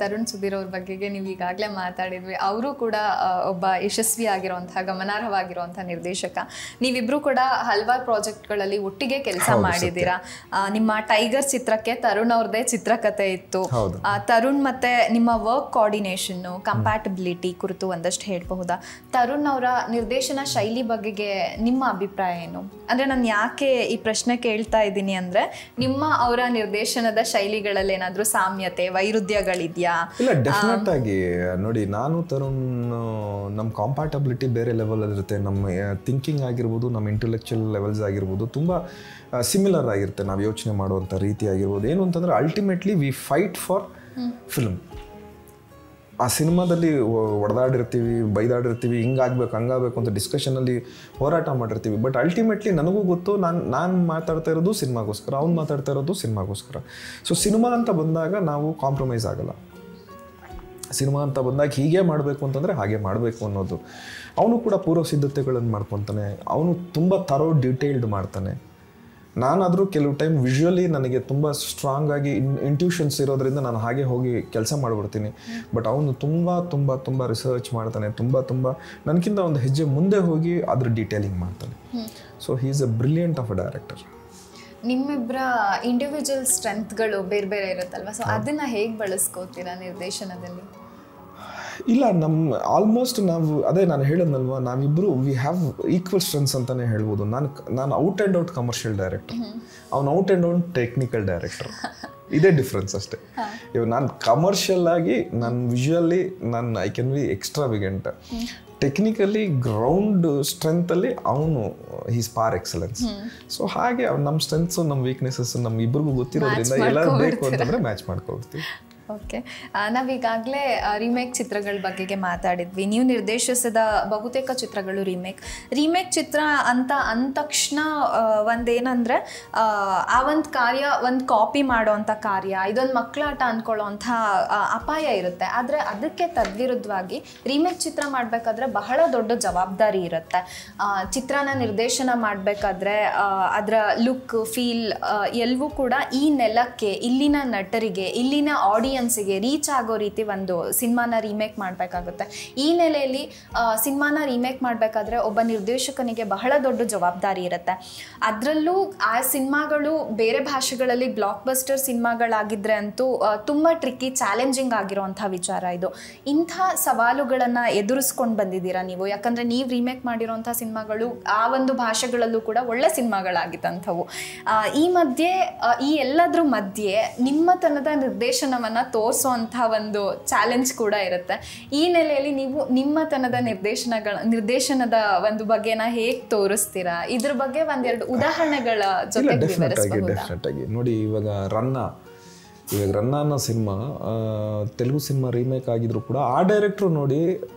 ತರುಣ್ ಸುಧೀರ್ ಅವ್ರ ಬಗೆಗೆ ನೀವು ಈಗಾಗಲೇ ಮಾತಾಡಿದ್ವಿ. ಅವರು ಕೂಡ ಒಬ್ಬ ಯಶಸ್ವಿ ಆಗಿರುವಂತಹ ಗಮನಾರ್ಹವಾಗಿರುವಂತಹ ನಿರ್ದೇಶಕ. ನೀವಿಬ್ರು ಕೂಡ ಹಲವಾರು ಪ್ರಾಜೆಕ್ಟ್ಗಳಲ್ಲಿ ಒಟ್ಟಿಗೆ ಕೆಲಸ ಮಾಡಿದ್ದೀರಾ. ನಿಮ್ಮ ಟೈಗರ್ ಚಿತ್ರಕ್ಕೆ ತರುಣ್ ಅವ್ರದ್ದೇ ಚಿತ್ರಕಥೆ ಇತ್ತು. ತರುಣ್ ಮತ್ತೆ ನಿಮ್ಮ ವರ್ಕ್ ಕೋಆರ್ಡಿನೇಷನ್, ಕಂಪ್ಯಾಟಬಿಲಿಟಿ ಕುರಿತು ಒಂದಷ್ಟು ಹೇಳಬಹುದಾ? ತರುಣ್ ಅವರ ನಿರ್ದೇಶನ ಶೈಲಿ ಬಗೆಗೆ ನಿಮ್ಮ ಅಭಿಪ್ರಾಯ ಏನು? ಅಂದರೆ ನಾನು ಯಾಕೆ ಈ ಪ್ರಶ್ನೆ ಕೇಳ್ತಾ ಇದ್ದೀನಿ ಅಂದರೆ, ನಿಮ್ಮ ಅವರ ನಿರ್ದೇಶನದ ಶೈಲಿಗಳಲ್ಲಿ ಏನಾದರೂ ಸಾಮ್ಯತೆ, ವೈರುಧ್ಯಗಳಿದೆಯಾ? ಇಲ್ಲ, ಡೆಫಿನೆಟ್ ಆಗಿ ನೋಡಿ, ನಾನು ತರುಣ್ ನಮ್ಮ ಕಂಪ್ಯಾಟಬಿಲಿಟಿ ಬೇರೆ ಲೆವೆಲಲ್ಲಿರುತ್ತೆ. ನಮ್ಮ ಥಿಂಕಿಂಗ್ ಆಗಿರ್ಬೋದು, ನಮ್ಮ ಇಂಟೆಲೆಕ್ಚುಯಲ್ ಲೆವೆಲ್ಸ್ ಆಗಿರ್ಬೋದು ತುಂಬ ಸಿಮಿಲರ್ ಆಗಿರುತ್ತೆ. ನಾವು ಯೋಚನೆ ಮಾಡುವಂಥ ರೀತಿ ಆಗಿರ್ಬೋದು. ಏನು ಅಂತಂದರೆ ultimately V fight for film. ಆ ಸಿನಿಮಾದಲ್ಲಿ ಹೊಡೆದಾಡಿರ್ತೀವಿ, ಬೈದಾಡಿರ್ತೀವಿ, ಹಿಂಗಾಗಬೇಕು ಹಂಗಾಗಬೇಕು ಅಂತ ಡಿಸ್ಕಷನಲ್ಲಿ ಹೋರಾಟ ಮಾಡಿರ್ತೀವಿ. ಬಟ್ ಅಲ್ಟಿಮೇಟ್ಲಿ ನನಗೂ ಗೊತ್ತು, ನಾನು ಮಾತಾಡ್ತಾ ಇರೋದು ಸಿನಿಮಾಗೋಸ್ಕರ, ಅವ್ನು ಮಾತಾಡ್ತಾ ಇರೋದು ಸಿನಿಮಾಗೋಸ್ಕರ. ಸೊ ಸಿನಿಮಾ ಅಂತ ಬಂದಾಗ ನಾವು ಕಾಂಪ್ರಮೈಸ್ ಆಗಲ್ಲ. ಸಿನಿಮಾ ಅಂತ ಬಂದಾಗ ಹೀಗೆ ಮಾಡಬೇಕು ಅಂತಂದರೆ ಹಾಗೆ ಮಾಡಬೇಕು ಅನ್ನೋದು. ಅವನು ಕೂಡ ಪೂರ್ವ ಸಿದ್ಧತೆಗಳನ್ನು ಮಾಡ್ಕೊತಾನೆ. ಅವನು ತುಂಬ ಡೀಟೇಲ್ಡ್ ಮಾಡ್ತಾನೆ. ನಾನಾದರೂ ಕೆಲವು ಟೈಮ್ ವಿಜುವಲಿ ನನಗೆ ತುಂಬ ಸ್ಟ್ರಾಂಗ್ ಆಗಿ ಇಂಟ್ಯೂಷನ್ಸ್ ಇರೋದ್ರಿಂದ ನಾನು ಹಾಗೆ ಹೋಗಿ ಕೆಲಸ ಮಾಡಿಬಿಡ್ತೀನಿ. ಬಟ್ ಅವನು ತುಂಬ ತುಂಬ ತುಂಬ ರಿಸರ್ಚ್ ಮಾಡ್ತಾನೆ, ತುಂಬ ನನಗಿಂತ ಒಂದು ಹೆಜ್ಜೆ ಮುಂದೆ ಹೋಗಿ ಅದ್ರ ಡೀಟೇಲಿಂಗ್ ಮಾಡ್ತಾನೆ. So he is a brilliant of a director. ನಿಮ್ಮಿಬ್ಬರ ಇಂಡಿವಿಜುವಲ್ ಸ್ಟ್ರೆಂತ್ಗಳು ಬೇರೆ ಬೇರೆ ಇರುತ್ತಲ್ವ, ಸೊ ಅದನ್ನು ಹೇಗೆ ಬಳಸ್ಕೋತೀರಾ ನಿರ್ದೇಶನದಲ್ಲಿ? ಇಲ್ಲ, ಆಲ್ಮೋಸ್ಟ್ ಅದೇ ನಾನು ಹೇಳಿದ್ನಲ್ವ, ನಾವಿಬ್ಬರು ವಿ ಹ್ಯಾವ್ ಈಕ್ವಲ್ ಸ್ಟ್ರೆಂತ್ಸ್ ಅಂತಲೇ ಹೇಳ್ಬೋದು. ನಾನು out and out commercial director, ಅವ್ನು out and out technical director. ಇದೇ ಡಿಫ್ರೆನ್ಸ್ ಅಷ್ಟೇ. ಇವಾಗ ನಾನು ಕಮರ್ಷಿಯಲ್ ಆಗಿ ನಾನು visually I can be extravagant. Technically ground ಸ್ಟ್ರೆಂತಲ್ಲಿ ಅವನು ಹೀಸ್ ಪಾರ್ ಎಕ್ಸಲೆನ್ಸ್. ಸೊ ಹಾಗೆ ನಮ್ಮ ಸ್ಟ್ರೆಂತ್ಸು ನಮ್ಮ ವೀಕ್ನೆಸಸ್ ನಮ್ಗಿಬ್ಬರಿಗೂ ಗೊತ್ತಿರೋದ್ರಿಂದ ಎಲ್ಲ ಬೇಕು ಅಂತಂದರೆ ಮ್ಯಾಚ್ ಮಾಡ್ಕೊಳ್ತೀವಿ. ಓಕೆ, ನಾವೀಗಾಗಲೇ ರೀಮೇಕ್ ಚಿತ್ರಗಳ ಬಗೆಗೆ ಮಾತಾಡಿದ್ವಿ. ನೀವು ನಿರ್ದೇಶಿಸಿದ ಬಹುತೇಕ ಚಿತ್ರಗಳು ರೀಮೇಕ್ ಚಿತ್ರ ಅಂತ ಅಂದ ತಕ್ಷಣ ಒಂದೇನಂದರೆ ಆ ಒಂದು ಕಾರ್ಯ ಒಂದು ಕಾಪಿ ಮಾಡೋವಂಥ ಕಾರ್ಯ, ಇದೊಂದು ಮಕ್ಕಳಾಟ ಅಂದ್ಕೊಳ್ಳೋವಂಥ ಅಪಾಯ ಇರುತ್ತೆ. ಆದರೆ ಅದಕ್ಕೆ ತದ್ವಿರುದ್ಧವಾಗಿ ರೀಮೇಕ್ ಚಿತ್ರ ಮಾಡಬೇಕಾದ್ರೆ ಬಹಳ ದೊಡ್ಡ ಜವಾಬ್ದಾರಿ ಇರುತ್ತೆ. ಚಿತ್ರನ ನಿರ್ದೇಶನ ಮಾಡಬೇಕಾದ್ರೆ ಅದರ ಲುಕ್, ಫೀಲ್ ಎಲ್ಲವೂ ಕೂಡ ಈ ನೆಲಕ್ಕೆ, ಇಲ್ಲಿನ ನಟರಿಗೆ, ಇಲ್ಲಿನ ಆಡಿಯನ್ಸ್ಗೆ ರೀಚ್ ಆಗೋ ರೀತಿ ಒಂದು ಸಿನಿಮಾನ ರೀಮೇಕ್ ಮಾಡಬೇಕಾಗುತ್ತೆ. ಈ ನೆಲೆಯಲ್ಲಿ ಸಿನಿಮಾನ ರೀಮೇಕ್ ಮಾಡಬೇಕಾದ್ರೆ ಒಬ್ಬ ನಿರ್ದೇಶಕನಿಗೆ ಬಹಳ ದೊಡ್ಡ ಜವಾಬ್ದಾರಿ ಇರುತ್ತೆ. ಅದರಲ್ಲೂ ಆ ಸಿನಿಮಾಗಳು ಬೇರೆ ಭಾಷೆಗಳಲ್ಲಿ ಬ್ಲಾಕ್ ಬಸ್ಟರ್ ಸಿನಿಮಾಗಳಾಗಿದ್ರೆ ಅಂತೂ ತುಂಬ ಟ್ರಿಕ್ಕಿ, ಚಾಲೆಂಜಿಂಗ್ ಆಗಿರೋವಂಥ ವಿಚಾರ ಇದು. ಇಂಥ ಸವಾಲುಗಳನ್ನು ಎದುರಿಸ್ಕೊಂಡು ಬಂದಿದ್ದೀರಾ ನೀವು? ಯಾಕಂದರೆ ನೀವು ರೀಮೇಕ್ ಮಾಡಿರೋಂಥ ಸಿನಿಮಾಗಳು ಆ ಒಂದು ಭಾಷೆಗಳಲ್ಲೂ ಕೂಡ ಒಳ್ಳೆ ಸಿನಿಮಾಗಳಾಗಿತ್ತಂಥವು. ಈ ಎಲ್ಲದ್ರ ಮಧ್ಯೆ ನಿಮ್ಮತನದ ನಿರ್ದೇಶನವನ್ನು ತೋರಿಸೋವಂಥ ಒಂದು ಚಾಲೆಂಜ್ ಕೂಡ ಇರುತ್ತೆ. ಈ ನೆಲೆಯಲ್ಲಿ ನೀವು ನಿಮ್ಮತನದ ನಿರ್ದೇಶನದ ಒಂದು ಬಗ್ಗೆನ ಹೇಗೆ ತೋರಿಸ್ತೀರಾ? ಇದ್ರ ಬಗ್ಗೆ ಒಂದೆರಡು ಉದಾಹರಣೆಗಳ ಜೊತೆ ಡೆಫಿನೆಟ್ ಆಗಿ ನೋಡಿ. ಇವಾಗ ರನ್ನ ಅನ್ನೋ ಸಿನಿಮಾ ತೆಲುಗು ಸಿನಿಮಾ ರೀಮೇಕ್ ಆಗಿದ್ರು ಕೂಡ ಆ ಡೈರೆಕ್ಟ್ರು ನೋಡಿ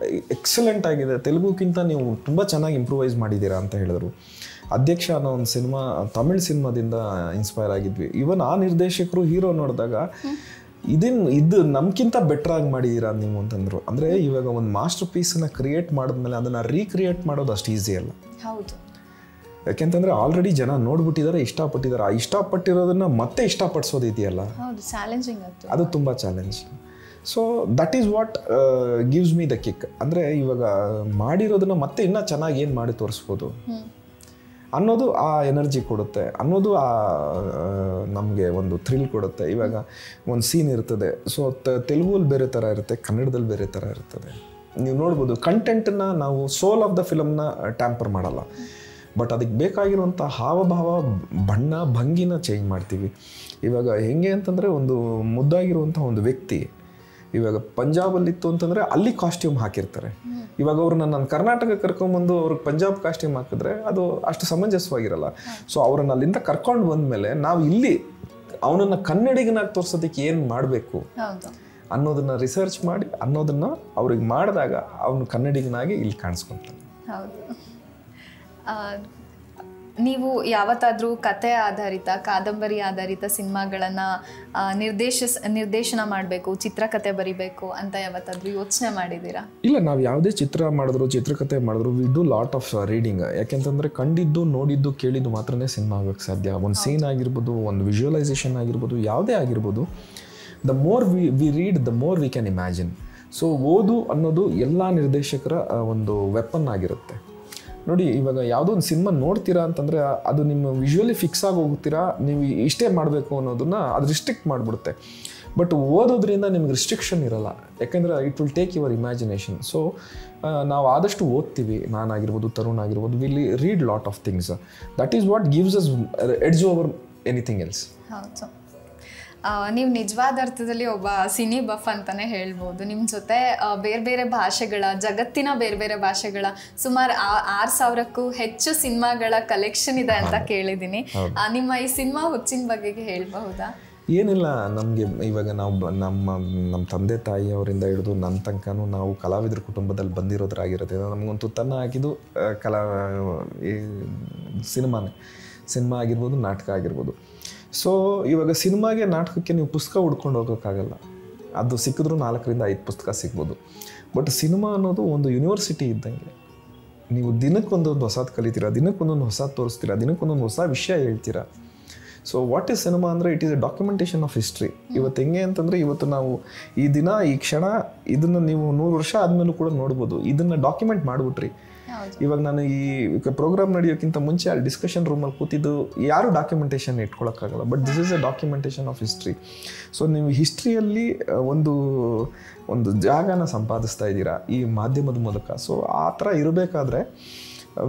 ಎಕ್ಸಲೆಂಟ್ ಆಗಿದೆ, ತೆಲುಗುಕ್ಕಿಂತ ನೀವು ತುಂಬ ಚೆನ್ನಾಗಿ ಇಂಪ್ರೂವೈಸ್ ಮಾಡಿದ್ದೀರಾ ಅಂತ ಹೇಳಿದ್ರು. ಅಧ್ಯಕ್ಷ ಅನ್ನೋ ಒಂದು ಸಿನಿಮಾ ತಮಿಳ್ ಸಿನಿಮಾದಿಂದ ಇನ್ಸ್ಪೈರ್ ಆಗಿದ್ವಿ. ಇವನ್ ಆ ನಿರ್ದೇಶಕರು ಹೀರೋ ನೋಡಿದಾಗ ಇದು ನಮ್ಗಿಂತ ಬೆಟರ್ ಆಗಿ ಮಾಡಿದ್ದೀರಾ ನೀವು ಅಂತಂದ್ರು. ಅಂದರೆ ಇವಾಗ ಒಂದು ಮಾಸ್ಟರ್ ಪೀಸನ್ನ ಕ್ರಿಯೇಟ್ ಮಾಡಿದ್ಮೇಲೆ ಅದನ್ನು ರೀಕ್ರಿಯೇಟ್ ಮಾಡೋದು ಅಷ್ಟು ಈಸಿ ಅಲ್ಲ. ಹೌದು, ಯಾಕೆಂತಂದರೆ ಆಲ್ರೆಡಿ ಜನ ನೋಡ್ಬಿಟ್ಟಿದ್ದಾರೆ, ಇಷ್ಟಪಟ್ಟಿದ್ದಾರೆ. ಆ ಇಷ್ಟಪಟ್ಟಿರೋದನ್ನ ಮತ್ತೆ ಇಷ್ಟಪಡಿಸೋದು ಇದೆಯಲ್ಲ, ಅದು ತುಂಬ challenging. So that is what gives me the kick. ಅಂದರೆ ಇವಾಗ ಮಾಡಿರೋದನ್ನ ಮತ್ತೆ ಇನ್ನೂ ಚೆನ್ನಾಗಿ ಏನು ಮಾಡಿ ತೋರಿಸ್ಬೋದು ಅನ್ನೋದು ಆ ಎನರ್ಜಿ ಕೊಡುತ್ತೆ, ಅನ್ನೋದು ನಮಗೆ ಒಂದು ಥ್ರಿಲ್ ಕೊಡುತ್ತೆ. ಇವಾಗ ಒಂದು ಸೀನ್ ಇರ್ತದೆ, ಸೊ ತೆಲುಗಲ್ಲಿ ಬೇರೆ ಥರ ಇರುತ್ತೆ, ಕನ್ನಡದಲ್ಲಿ ಬೇರೆ ಥರ ಇರ್ತದೆ. ನೀವು ನೋಡ್ಬೋದು, ಕಂಟೆಂಟನ್ನು ನಾವು ಸೋಲ್ ಆಫ್ ದ ಫಿಲಮ್ನ ಟ್ಯಾಂಪರ್ ಮಾಡಲ್ಲ, ಬಟ್ ಅದಕ್ಕೆ ಬೇಕಾಗಿರುವಂಥ ಹಾವಭಾವ, ಬಣ್ಣ, ಭಂಗಿನ ಚೇಂಜ್ ಮಾಡ್ತೀವಿ. ಇವಾಗ ಹೆಂಗೆ ಅಂತಂದರೆ, ಒಂದು ಮುದ್ದಾಗಿರುವಂಥ ಒಂದು ವ್ಯಕ್ತಿ ಇವಾಗ ಪಂಜಾಬಲ್ಲಿತ್ತು ಅಂತಂದರೆ ಅಲ್ಲಿ ಕಾಸ್ಟ್ಯೂಮ್ ಹಾಕಿರ್ತಾರೆ. ಇವಾಗ ಅವ್ರನ್ನ ನಾನು ಕರ್ನಾಟಕ ಕರ್ಕೊಂಡ್ಬಂದು ಅವ್ರಿಗೆ ಪಂಜಾಬ್ ಕಾಸ್ಟ್ಯೂಮ್ ಹಾಕಿದ್ರೆ ಅದು ಅಷ್ಟು ಸಮಂಜಸವಾಗಿರಲ್ಲ. ಸೊ ಅವ್ರನ್ನ ಅಲ್ಲಿಂದ ಕರ್ಕೊಂಡು ಬಂದಮೇಲೆ ನಾವು ಇಲ್ಲಿ ಅವನನ್ನು ಕನ್ನಡಿಗನಾಗಿ ತೋರಿಸೋದಕ್ಕೆ ಏನು ಮಾಡಬೇಕು ಅನ್ನೋದನ್ನ ರಿಸರ್ಚ್ ಮಾಡಿ ಅನ್ನೋದನ್ನ ಅವ್ರಿಗೆ ಮಾಡಿದಾಗ ಅವನು ಕನ್ನಡಿಗನಾಗಿ ಇಲ್ಲಿ ಕಾಣಿಸ್ಕೊತಾನೆ. ನೀವು ಯಾವತ್ತಾದರೂ ಕತೆ ಆಧಾರಿತ, ಕಾದಂಬರಿ ಆಧಾರಿತ ಸಿನಿಮಾಗಳನ್ನು ನಿರ್ದೇಶನ ಮಾಡಬೇಕು, ಚಿತ್ರಕಥೆ ಬರಿಬೇಕು ಅಂತ ಯಾವತ್ತಾದರೂ ಯೋಚನೆ ಮಾಡಿದ್ದೀರಾ? ಇಲ್ಲ, ನಾವು ಯಾವುದೇ ಚಿತ್ರ ಮಾಡಿದ್ರು, ಚಿತ್ರಕಥೆ ಮಾಡಿದ್ರು, we do lot of reading. ಯಾಕೆಂತಂದರೆ ಕಂಡಿದ್ದು, ನೋಡಿದ್ದು, ಕೇಳಿದ್ದು ಮಾತ್ರನೇ ಸಿನಿಮಾ ಆಗೋಕ್ಕೆ ಸಾಧ್ಯ. ಒಂದು ಸೀನ್ ಆಗಿರ್ಬೋದು, ಒಂದು ವಿಜುವಲೈಸೇಷನ್ ಆಗಿರ್ಬೋದು, ಯಾವುದೇ ಆಗಿರ್ಬೋದು, the more we read, the more we can imagine. So ಓದು ಅನ್ನೋದು ಎಲ್ಲ ನಿರ್ದೇಶಕರ ಒಂದು ವೆಪನ್ ಆಗಿರುತ್ತೆ. ನೋಡಿ, ಇವಾಗ ಯಾವುದೋ ಒಂದು ಸಿನಿಮಾ ನೋಡ್ತೀರಾ ಅಂತಂದರೆ ಅದು ನಿಮ್ಮ ವಿಜುವಲಿ ಫಿಕ್ಸ್ ಆಗಿ ಹೋಗ್ತೀರಾ, ನೀವು ಇಷ್ಟೇ ಮಾಡಬೇಕು ಅನ್ನೋದನ್ನು ಅದು ರಿಸ್ಟ್ರಿಕ್ಟ್ ಮಾಡಿಬಿಡುತ್ತೆ. ಬಟ್ ಓದೋದ್ರಿಂದ ನಿಮ್ಗೆ ರಿಸ್ಟ್ರಿಕ್ಷನ್ ಇರಲ್ಲ, ಯಾಕೆಂದರೆ it will take your imagination. So ನಾವು ಆದಷ್ಟು ಓದ್ತೀವಿ, ನಾನಾಗಿರ್ಬೋದು, ತರುಣ್ ಆಗಿರ್ಬೋದು, will read lot of things. That is what gives us edge over anything else. ಹೌದು, ನೀವು ನಿಜವಾದ ಅರ್ಥದಲ್ಲಿ ಒಬ್ಬ ಸಿನಿ ಬಫ್ ಅಂತಲೇ ಹೇಳ್ಬೋದು. ನಿಮ್ಮ ಜೊತೆ ಬೇರೆ ಬೇರೆ ಭಾಷೆಗಳ, ಜಗತ್ತಿನ ಬೇರೆ ಬೇರೆ ಭಾಷೆಗಳ ಸುಮಾರು 6,000ಕ್ಕೂ ಹೆಚ್ಚು ಸಿನಿಮಾಗಳ ಕಲೆಕ್ಷನ್ ಇದೆ ಅಂತ ಕೇಳಿದ್ದೀನಿ. ನಿಮ್ಮ ಈ ಸಿನಿಮಾ ಹುಚ್ಚಿನ ಬಗೆಗೆ ಹೇಳಬಹುದಾ? ಏನಿಲ್ಲ, ನಮಗೆ ಇವಾಗ ನಾವು ನಮ್ಮ ತಂದೆ ತಾಯಿಯವರಿಂದ ಹಿಡಿದು ನನ್ನ ತನಕನೂ ನಾವು ಕಲಾವಿದರ ಕುಟುಂಬದಲ್ಲಿ ಬಂದಿರೋದ್ರಾಗಿರುತ್ತೆ. ನಮಗೊಂದು ತುತ್ತನ್ನು ಹಾಕಿದ್ದು ಸಿನಿಮಾ ಆಗಿರ್ಬೋದು, ನಾಟಕ ಆಗಿರ್ಬೋದು. ಸೊ ಇವಾಗ ಸಿನಿಮಾಗೆ, ನಾಟಕಕ್ಕೆ ನೀವು ಪುಸ್ತಕ ಹುಡ್ಕೊಂಡು ಹೋಗೋಕ್ಕಾಗಲ್ಲ. ಅದು ಸಿಕ್ಕಿದ್ರೂ 4ರಿಂದ 5 ಪುಸ್ತಕ ಸಿಗ್ಬೋದು. ಬಟ್ ಸಿನಿಮಾ ಅನ್ನೋದು ಒಂದು ಯೂನಿವರ್ಸಿಟಿ ಇದ್ದಂಗೆ. ನೀವು ದಿನಕ್ಕೊಂದೊಂದು ಹೊಸದು ಕಲಿತೀರಾ, ದಿನಕ್ಕೊಂದೊಂದು ಹೊಸದು ತೋರಿಸ್ತೀರಾ, ದಿನಕ್ಕೊಂದೊಂದು ಹೊಸ ವಿಷಯ ಹೇಳ್ತೀರಾ. ಸೊ ವಾಟ್ ಈಸ್ ಸಿನಿಮಾ ಅಂದರೆ it is a documentation of history. ಇವತ್ತು ಹೆಂಗೆ ಅಂತಂದರೆ ಇವತ್ತು ನಾವು ಈ ದಿನ ಈ ಕ್ಷಣ ಇದನ್ನು ನೀವು 100 ವರ್ಷ ಆದಮೇಲೂ ಕೂಡ ನೋಡ್ಬೋದು. ಇದನ್ನು ಡಾಕ್ಯುಮೆಂಟ್ ಮಾಡಿಬಿಟ್ರಿ. ಇವಾಗ ನಾನು ಈ ಪ್ರೋಗ್ರಾಮ್ ನಡೆಯೋಕ್ಕಿಂತ ಮುಂಚೆ ಅಲ್ಲಿ ಡಿಸ್ಕಷನ್ ರೂಮಲ್ಲಿ ಕೂತಿದ್ದು ಯಾರು ಡಾಕ್ಯುಮೆಂಟೇಷನ್ ಇಟ್ಕೊಳ್ಳೋಕ್ಕಾಗಲ್ಲ. But this is a documentation of history. So ನೀವು ಹಿಸ್ಟ್ರಿಯಲ್ಲಿ ಒಂದು ಜಾಗನ ಸಂಪಾದಿಸ್ತಾ ಇದ್ದೀರಾ ಈ ಮಾಧ್ಯಮದ ಮೂಲಕ. ಸೊ ಆ ಥರ ಇರಬೇಕಾದ್ರೆ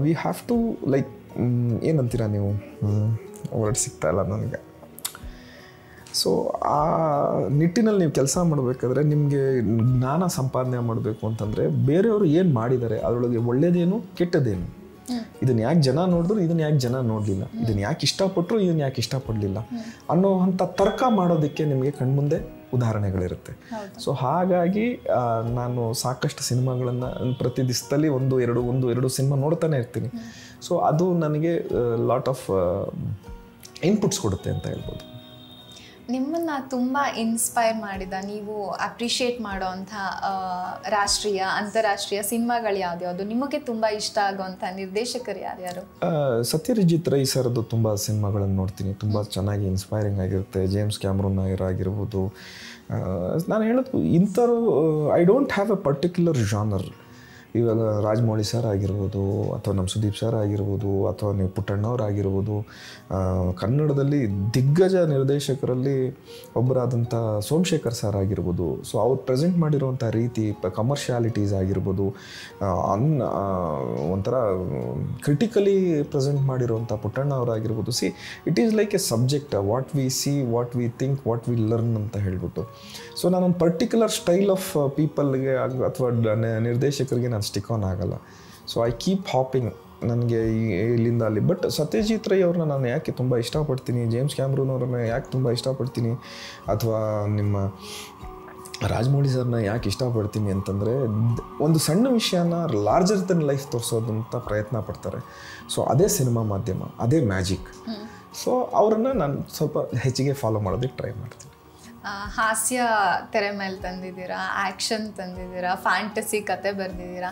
ವಿ ಹ್ಯಾವ್ ಟು ಲೈಕ್ ಏನಂತೀರಾ ನೀವು, ವರ್ಡ್ ಸಿಗ್ತಾ ಇಲ್ಲ ನನಗೆ. ಸೊ ಆ ನಿಟ್ಟಿನಲ್ಲಿ ನೀವು ಕೆಲಸ ಮಾಡಬೇಕಾದ್ರೆ ನಿಮಗೆ ಜ್ಞಾನ ಸಂಪಾದನೆ ಮಾಡಬೇಕು ಅಂತಂದರೆ ಬೇರೆಯವರು ಏನು ಮಾಡಿದ್ದಾರೆ ಅದರೊಳಗೆ ಒಳ್ಳೇದೇನು ಕೆಟ್ಟದೇನು, ಇದನ್ನು ಯಾಕೆ ಜನ ನೋಡಿದ್ರು, ಇದನ್ನು ಯಾಕೆ ಜನ ನೋಡಲಿಲ್ಲ, ಇದನ್ನು ಯಾಕೆ ಇಷ್ಟಪಟ್ಟರು, ಇದನ್ನು ಯಾಕೆ ಇಷ್ಟಪಡಲಿಲ್ಲ ಅನ್ನೋ ಅಂಥ ತರ್ಕ ಮಾಡೋದಕ್ಕೆ ನಿಮಗೆ ಕಣ್ಮುಂದೆ ಉದಾಹರಣೆಗಳಿರುತ್ತೆ. ಸೊ ಹಾಗಾಗಿ ನಾನು ಸಾಕಷ್ಟು ಸಿನಿಮಾಗಳನ್ನು ಪ್ರತಿ ದಿವಸದಲ್ಲಿ ಒಂದು ಎರಡು ಸಿನಿಮಾ ನೋಡ್ತಾನೆ ಇರ್ತೀನಿ. ಸೊ ಅದು ನನಗೆ ಲಾಟ್ ಆಫ್ ಇನ್ಪುಟ್ಸ್ ಕೊಡುತ್ತೆ ಅಂತ ಹೇಳ್ಬೋದು. ನಿಮ್ಮನ್ನು ತುಂಬ ಇನ್ಸ್ಪೈರ್ ಮಾಡಿದ, ನೀವು ಅಪ್ರಿಷಿಯೇಟ್ ಮಾಡೋವಂಥ ರಾಷ್ಟ್ರೀಯ ಅಂತಾರಾಷ್ಟ್ರೀಯ ಸಿನಿಮಾಗಳು ಯಾವ್ದ್ಯಾವುದು, ನಿಮಗೆ ತುಂಬ ಇಷ್ಟ ಆಗೋವಂಥ ನಿರ್ದೇಶಕರು ಯಾರ್ಯಾರು? ಸತ್ಯಜಿತ್ ರೈ ಸರ್ದು ತುಂಬ ಸಿನಿಮಾಗಳನ್ನು ನೋಡ್ತೀನಿ, ತುಂಬ ಚೆನ್ನಾಗಿ ಇನ್ಸ್ಪೈರಿಂಗ್ ಆಗಿರುತ್ತೆ. ಜೇಮ್ಸ್ ಕ್ಯಾಮ್ರೂನ್ ಆಗಿರ್ಬೋದು. ನಾನು ಹೇಳೋದು ಇಂಥವ್ರು I don't have A particular genre. ಇವಾಗ ರಾಜಮೌಳಿ ಸರ್ ಆಗಿರ್ಬೋದು, ಅಥವಾ ನಮ್ಮ ಸುದೀಪ್ ಸರ್ ಆಗಿರ್ಬೋದು, ಅಥವಾ ನೀವು ಪುಟ್ಟಣ್ಣವ್ರಾಗಿರ್ಬೋದು, ಕನ್ನಡದಲ್ಲಿ ದಿಗ್ಗಜ ನಿರ್ದೇಶಕರಲ್ಲಿ ಒಬ್ಬರಾದಂಥ ಸೋಮಶೇಖರ್ ಸರ್ ಆಗಿರ್ಬೋದು. ಸೊ ಅವ್ರು ಪ್ರೆಸೆಂಟ್ ಮಾಡಿರುವಂಥ ರೀತಿ, ಕಮರ್ಷಿಯಾಲಿಟೀಸ್ ಆಗಿರ್ಬೋದು, ಒಂಥರ ಕ್ರಿಟಿಕಲಿ ಪ್ರೆಸೆಂಟ್ ಮಾಡಿರುವಂಥ ಪುಟ್ಟಣ್ಣ ಅವರಾಗಿರ್ಬೋದು. See it is like a subject, what we see, what we think, what we learn ಅಂತ ಹೇಳ್ಬಿಟ್ಟು. ಸೊ ನಾನೊಂದು ಪರ್ಟಿಕ್ಯುಲರ್ ಸ್ಟೈಲ್ ಆಫ್ ಪೀಪಲ್ಗೆ ಅಥವಾ ನಿರ್ದೇಶಕರಿಗೆ ನಾನು ಸ್ಟಿಕ್ ಆನ್ ಆಗಲ್ಲ. ಸೊ ಐ ಕೀಪ್ ಹಾಪಿಂಗ್ ನನಗೆ ಇಲ್ಲಿಂದ ಅಲ್ಲಿ. ಬಟ್ ಸತ್ಯಜಿತ್ ರೈ ಅವ್ರನ್ನ ನಾನು ಯಾಕೆ ತುಂಬ ಇಷ್ಟಪಡ್ತೀನಿ, ಜೇಮ್ಸ್ ಕ್ಯಾಮ್ರೂನ್ ಅವ್ರನ್ನ ಯಾಕೆ ತುಂಬ ಇಷ್ಟಪಡ್ತೀನಿ, ಅಥವಾ ನಿಮ್ಮ ರಾಜಮೌಳಿ ಸರ್ನ ಯಾಕೆ ಇಷ್ಟಪಡ್ತೀನಿ ಅಂತಂದರೆ ಒಂದು ಸಣ್ಣ ವಿಷಯನ ಲಾರ್ಜರ್ ದೆನ್ ಲೈಫ್ ತೋರಿಸೋದಂಥ ಪ್ರಯತ್ನ ಪಡ್ತಾರೆ. ಸೊ ಅದೇ ಸಿನಿಮಾ ಮಾಧ್ಯಮ, ಅದೇ ಮ್ಯಾಜಿಕ್. ಸೊ ಅವರನ್ನು ನಾನು ಸ್ವಲ್ಪ ಹೆಚ್ಚಿಗೆ ಫಾಲೋ ಮಾಡೋದಕ್ಕೆ ಟ್ರೈ ಮಾಡ್ತೀನಿ. ಹಾಸ್ಯ ತೆರೆ ಮೇಲೆ ತಂದಿದ್ದೀರಾ, ಆ್ಯಕ್ಷನ್ ತಂದಿದ್ದೀರಾ, ಫ್ಯಾಂಟಸಿ ಕತೆ ಬರೆದಿದ್ದೀರಾ.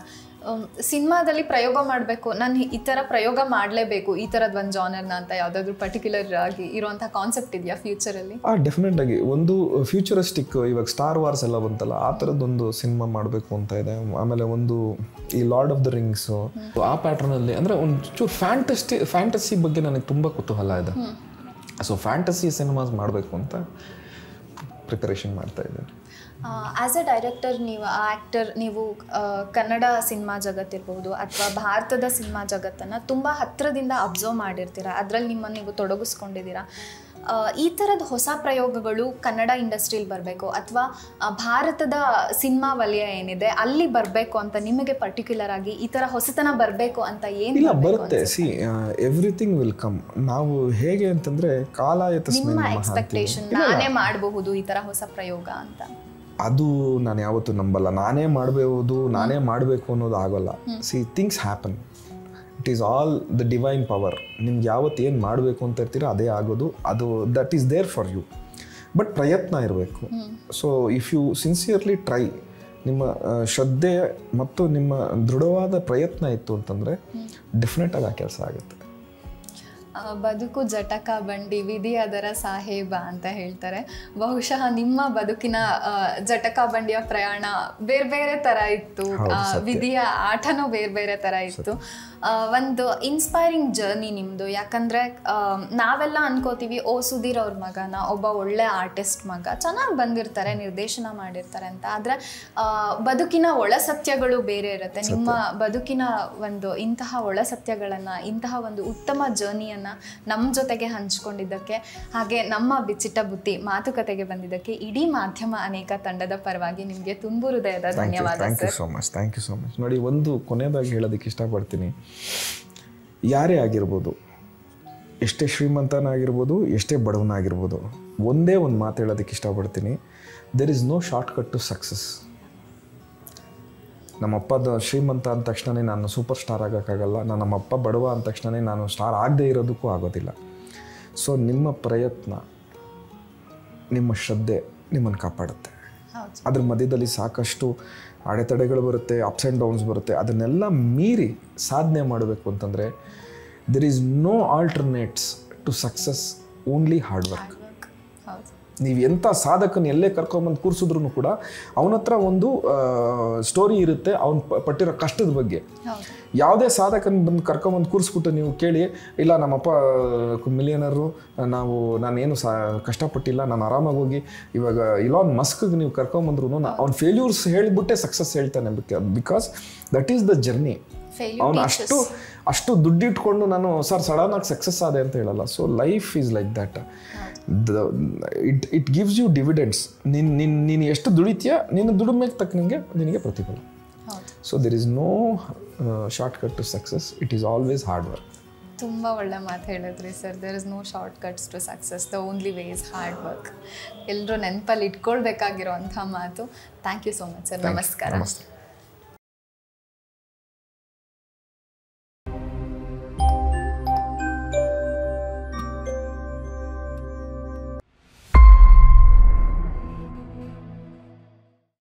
ಸಿನಿಮಾದಲ್ಲಿ ಪ್ರಯೋಗ ಮಾಡಬೇಕು, ನಾನು ಈ ಥರ ಪ್ರಯೋಗ ಮಾಡಲೇಬೇಕು ಈ ಥರದ್ದು ಒಂದು ಜಾನರ್ನ ಅಂತ ಯಾವುದಾದ್ರೂ ಪರ್ಟಿಕ್ಯುಲರ್ ಆಗಿ ಇರುವಂಥ ಕಾನ್ಸೆಪ್ಟ್ ಇದೆಯಾ ಫ್ಯೂಚರಲ್ಲಿ? ಡೆಫಿನೆಟ್ ಆಗಿ ಒಂದು ಫ್ಯೂಚರಿಸ್ಟಿಕ್, ಇವಾಗ ಸ್ಟಾರ್ ವಾರ್ಸ್ ಎಲ್ಲ ಬಂತಲ್ಲ, ಆ ಥರದ್ದೊಂದು ಸಿನಿಮಾ ಮಾಡಬೇಕು ಅಂತ ಇದೆ. ಆಮೇಲೆ ಒಂದು ಈ ಲಾರ್ಡ್ ಆಫ್ ದ ರಿಂಗ್ಸು ಆ ಪ್ಯಾಟ್ರನಲ್ಲಿ, ಅಂದರೆ ಒಂದು ಚೂರು ಫ್ಯಾಂಟಸಿ ಬಗ್ಗೆ ನನಗೆ ತುಂಬ ಕುತೂಹಲ ಇದೆ. ಸೊ ಫ್ಯಾಂಟಸಿ ಸಿನಿಮಾಸ್ ಮಾಡಬೇಕು ಅಂತ ಪ್ರಿಪರೇಷನ್ ಮಾಡ್ತಾ ಇದ್ದೀನಿ. ಆ್ಯಸ್ ಎ ಡೈರೆಕ್ಟರ್, ನೀವು ಆ್ಯಕ್ಟರ್, ನೀವು ಕನ್ನಡ ಸಿನಿಮಾ ಜಗತ್ತಿರ್ಬೋದು ಅಥವಾ ಭಾರತದ ಸಿನಿಮಾ ಜಗತ್ತನ್ನು ತುಂಬ ಹತ್ತಿರದಿಂದ ಅಬ್ಸರ್ವ್ ಮಾಡಿರ್ತೀರ, ಅದರಲ್ಲಿ ನಿಮ್ಮನ್ನು ನೀವು ತೊಡಗಿಸ್ಕೊಂಡಿದ್ದೀರಾ. ಈ ಥರದ ಹೊಸ ಪ್ರಯೋಗಗಳು ಕನ್ನಡ ಇಂಡಸ್ಟ್ರಿಯಲ್ಲಿ ಬರಬೇಕು ಅಥವಾ ಭಾರತದ ಸಿನಿಮಾ ವಲಯ ಏನಿದೆ ಅಲ್ಲಿ ಬರಬೇಕು ಅಂತ ನಿಮಗೆ ಪರ್ಟಿಕ್ಯುಲರ್ ಆಗಿ ಈ ಥರ ಹೊಸತನ ಬರಬೇಕು ಅಂತ ಏನಿಲ್ಲ ಬರುತ್ತೆ. C everything will come. ನಾವು ಹೇಗೆ ಅಂತಂದರೆ ಕಾಲಾಯತ ನಿಮ್ಮ ಎಕ್ಸ್ಪೆಕ್ಟೇಷನ್ ನಾನೇ ಮಾಡಬಹುದು ಈ ಥರ ಹೊಸ ಪ್ರಯೋಗ ಅಂತ, ಅದು ನಾನು ಯಾವತ್ತೂ ನಂಬಲ್ಲ. ನಾನೇ ಮಾಡಬೇಕು ಅನ್ನೋದು ಆಗೋಲ್ಲ. See things happen, it is all the divine power. ನಿಮ್ಗೆ ಯಾವತ್ತು ಏನು ಮಾಡಬೇಕು ಅಂತ ಇರ್ತೀರೋ ಅದೇ ಆಗೋದು, ಅದು that is there for you. But ಪ್ರಯತ್ನ ಇರಬೇಕು. So if you sincerely try, ನಿಮ್ಮ ಶ್ರದ್ಧೆ ಮತ್ತು ನಿಮ್ಮ ದೃಢವಾದ ಪ್ರಯತ್ನ ಇತ್ತು ಅಂತಂದರೆ ಡೆಫಿನೆಟಾಗಿ ಆ ಕೆಲಸ ಆಗುತ್ತೆ. ಬದುಕು ಜಟಕ ಬಂಡಿ, ವಿಧಿ ಅದರ ಸಾಹೇಬ ಅಂತ ಹೇಳ್ತಾರೆ. ಬಹುಶಃ ನಿಮ್ಮ ಬದುಕಿನ ಜಟಕ ಬಂಡಿಯ ಪ್ರಯಾಣ ಬೇರೆ ಬೇರೆ ಥರ ಇತ್ತು, ವಿಧಿಯ ಆಟನೂ ಬೇರೆ ಬೇರೆ ಥರ ಇತ್ತು. ಒಂದು ಇನ್ಸ್ಪೈರಿಂಗ್ ಜರ್ನಿ ನಿಮ್ಮದು. ಯಾಕಂದರೆ ನಾವೆಲ್ಲ ಅನ್ಕೋತೀವಿ ಸುಧೀರ್ ಅವ್ರ ಮಗನ, ಒಬ್ಬ ಒಳ್ಳೆ ಆರ್ಟಿಸ್ಟ್ ಮಗ, ಚೆನ್ನಾಗಿ ಬಂದಿರ್ತಾರೆ, ನಿರ್ದೇಶನ ಮಾಡಿರ್ತಾರೆ ಅಂತ. ಆದರೆ ಬದುಕಿನ ಒಳ ಸತ್ಯಗಳು ಬೇರೆ ಇರುತ್ತೆ. ನಿಮ್ಮ ಬದುಕಿನ ಒಂದು ಇಂತಹ ಒಳ ಸತ್ಯಗಳನ್ನು, ಇಂತಹ ಒಂದು ಉತ್ತಮ ಜರ್ನಿಯನ್ನು ನಮ್ಮ ಜೊತೆಗೆ ಹಂಚ್ಕೊಂಡಿದ್ದಕ್ಕೆ, ಹಾಗೆ ನಮ್ಮ ಬಿಚ್ಚಿಟ್ಟ ಬುತ್ತಿ ಮಾತುಕತೆಗೆ ಬಂದಿದ್ದಕ್ಕೆ ಇಡೀ ಮಾಧ್ಯಮ ಅನೇಕ ತಂಡದ ಪರವಾಗಿ ನಿಮಗೆ ತುಂಬು ಹೃದಯದ ಧನ್ಯವಾದ. Thank you so much. ನೋಡಿ, ಒಂದು ಕೊನೆಯದಾಗಿ ಹೇಳೋದಕ್ಕೆ ಇಷ್ಟಪಡ್ತೀನಿ, ಯಾರೇ ಆಗಿರ್ಬೋದು, ಎಷ್ಟೇ ಶ್ರೀಮಂತನಾಗಿರ್ಬೋದು, ಎಷ್ಟೇ ಬಡವನಾಗಿರ್ಬೋದು, ಒಂದೇ ಒಂದು ಮಾತು ಹೇಳೋದಕ್ಕೆ ಇಷ್ಟಪಡ್ತೀನಿ, there is no short cut to success. ನಮ್ಮಪ್ಪದ ಶ್ರೀಮಂತ ಅಂದ ತಕ್ಷಣವೇ ನಾನು ಸೂಪರ್ ಸ್ಟಾರ್ ಆಗೋಕ್ಕಾಗಲ್ಲ, ನಮ್ಮಪ್ಪ ಬಡವ ಅಂದ ತಕ್ಷಣವೇ ನಾನು ಸ್ಟಾರ್ ಆಗದೇ ಇರೋದಕ್ಕೂ ಆಗೋದಿಲ್ಲ. ಸೊ ನಿಮ್ಮ ಪ್ರಯತ್ನ, ನಿಮ್ಮ ಶ್ರದ್ಧೆ ನಿಮ್ಮನ್ನು ಕಾಪಾಡುತ್ತೆ. ಅದ್ರ ಮಧ್ಯದಲ್ಲಿ ಸಾಕಷ್ಟು ಅಡೆತಡೆಗಳು ಬರುತ್ತೆ, ಅಪ್ಸ್ ಆ್ಯಂಡ್ ಡೌನ್ಸ್ ಬರುತ್ತೆ. ಅದನ್ನೆಲ್ಲ ಮೀರಿ ಸಾಧನೆ ಮಾಡಬೇಕು ಅಂತಂದರೆ there is no alternates to success only hard work. ಹೌದು. ನೀವು ಎಂಥ ಸಾಧಕನ ಎಲ್ಲೇ ಕರ್ಕೊಂಬಂದು ಕೂರಿಸಿದ್ರು ಕೂಡ ಅವನ ಹತ್ರ ಒಂದು ಸ್ಟೋರಿ ಇರುತ್ತೆ ಅವನು ಪಟ್ಟಿರೋ ಕಷ್ಟದ ಬಗ್ಗೆ. ಯಾವುದೇ ಸಾಧಕನ ಬಂದು ಕರ್ಕೊಂಬಂದು ಕೂರಿಸ್ಬಿಟ್ಟು ನೀವು ಕೇಳಿ, ಇಲ್ಲ ನಮ್ಮಪ್ಪ ಮಿಲಿಯನರು, ನಾನೇನು ಕಷ್ಟಪಟ್ಟಿಲ್ಲ, ನಾನು ಆರಾಮಾಗಿ ಹೋಗಿ ಇವಾಗ ಇಲಾನ್ ಮಸ್ಕ್ಗೆ ನೀವು ಕರ್ಕೊಂಬಂದ್ರು ಅವ್ನು ಫೇಲ್ಯೂರ್ಸ್ ಹೇಳಿಬಿಟ್ಟೆ ಸಕ್ಸಸ್ ಹೇಳ್ತಾನೆ. Because that is the journey. ಅವನು ಅಷ್ಟು ದುಡ್ಡಿಟ್ಕೊಂಡು ನಾನು ಸಡನ್ನಾಗಿ ಸಕ್ಸಸ್ ಆದೆ ಅಂತ ಹೇಳಲ್ಲ. So life is like that. It gives you dividends. ನೀನು ಎಷ್ಟು ದುಡಿತೀಯ, ನೀನು ದುಡಿಮೆಗೆ ತಕ್ಕನಂಗೆ ನಿನಗೆ ಪ್ರತಿಫಲ. So there is no short cut to success, it is always hard work. ತುಂಬ ಒಳ್ಳೆ ಮಾತು ಹೇಳಿದ್ರಿ sir. There is no short cuts to success, the only way is hard work. ಎಲ್ಲರೂ ನೆನಪಲ್ಲಿ ಇಟ್ಕೊಳ್ಬೇಕಾಗಿರೋ ಅಂಥ ಮಾತು. Thank you so much sir. ನಮಸ್ಕಾರ. ನಮಸ್ತೆ.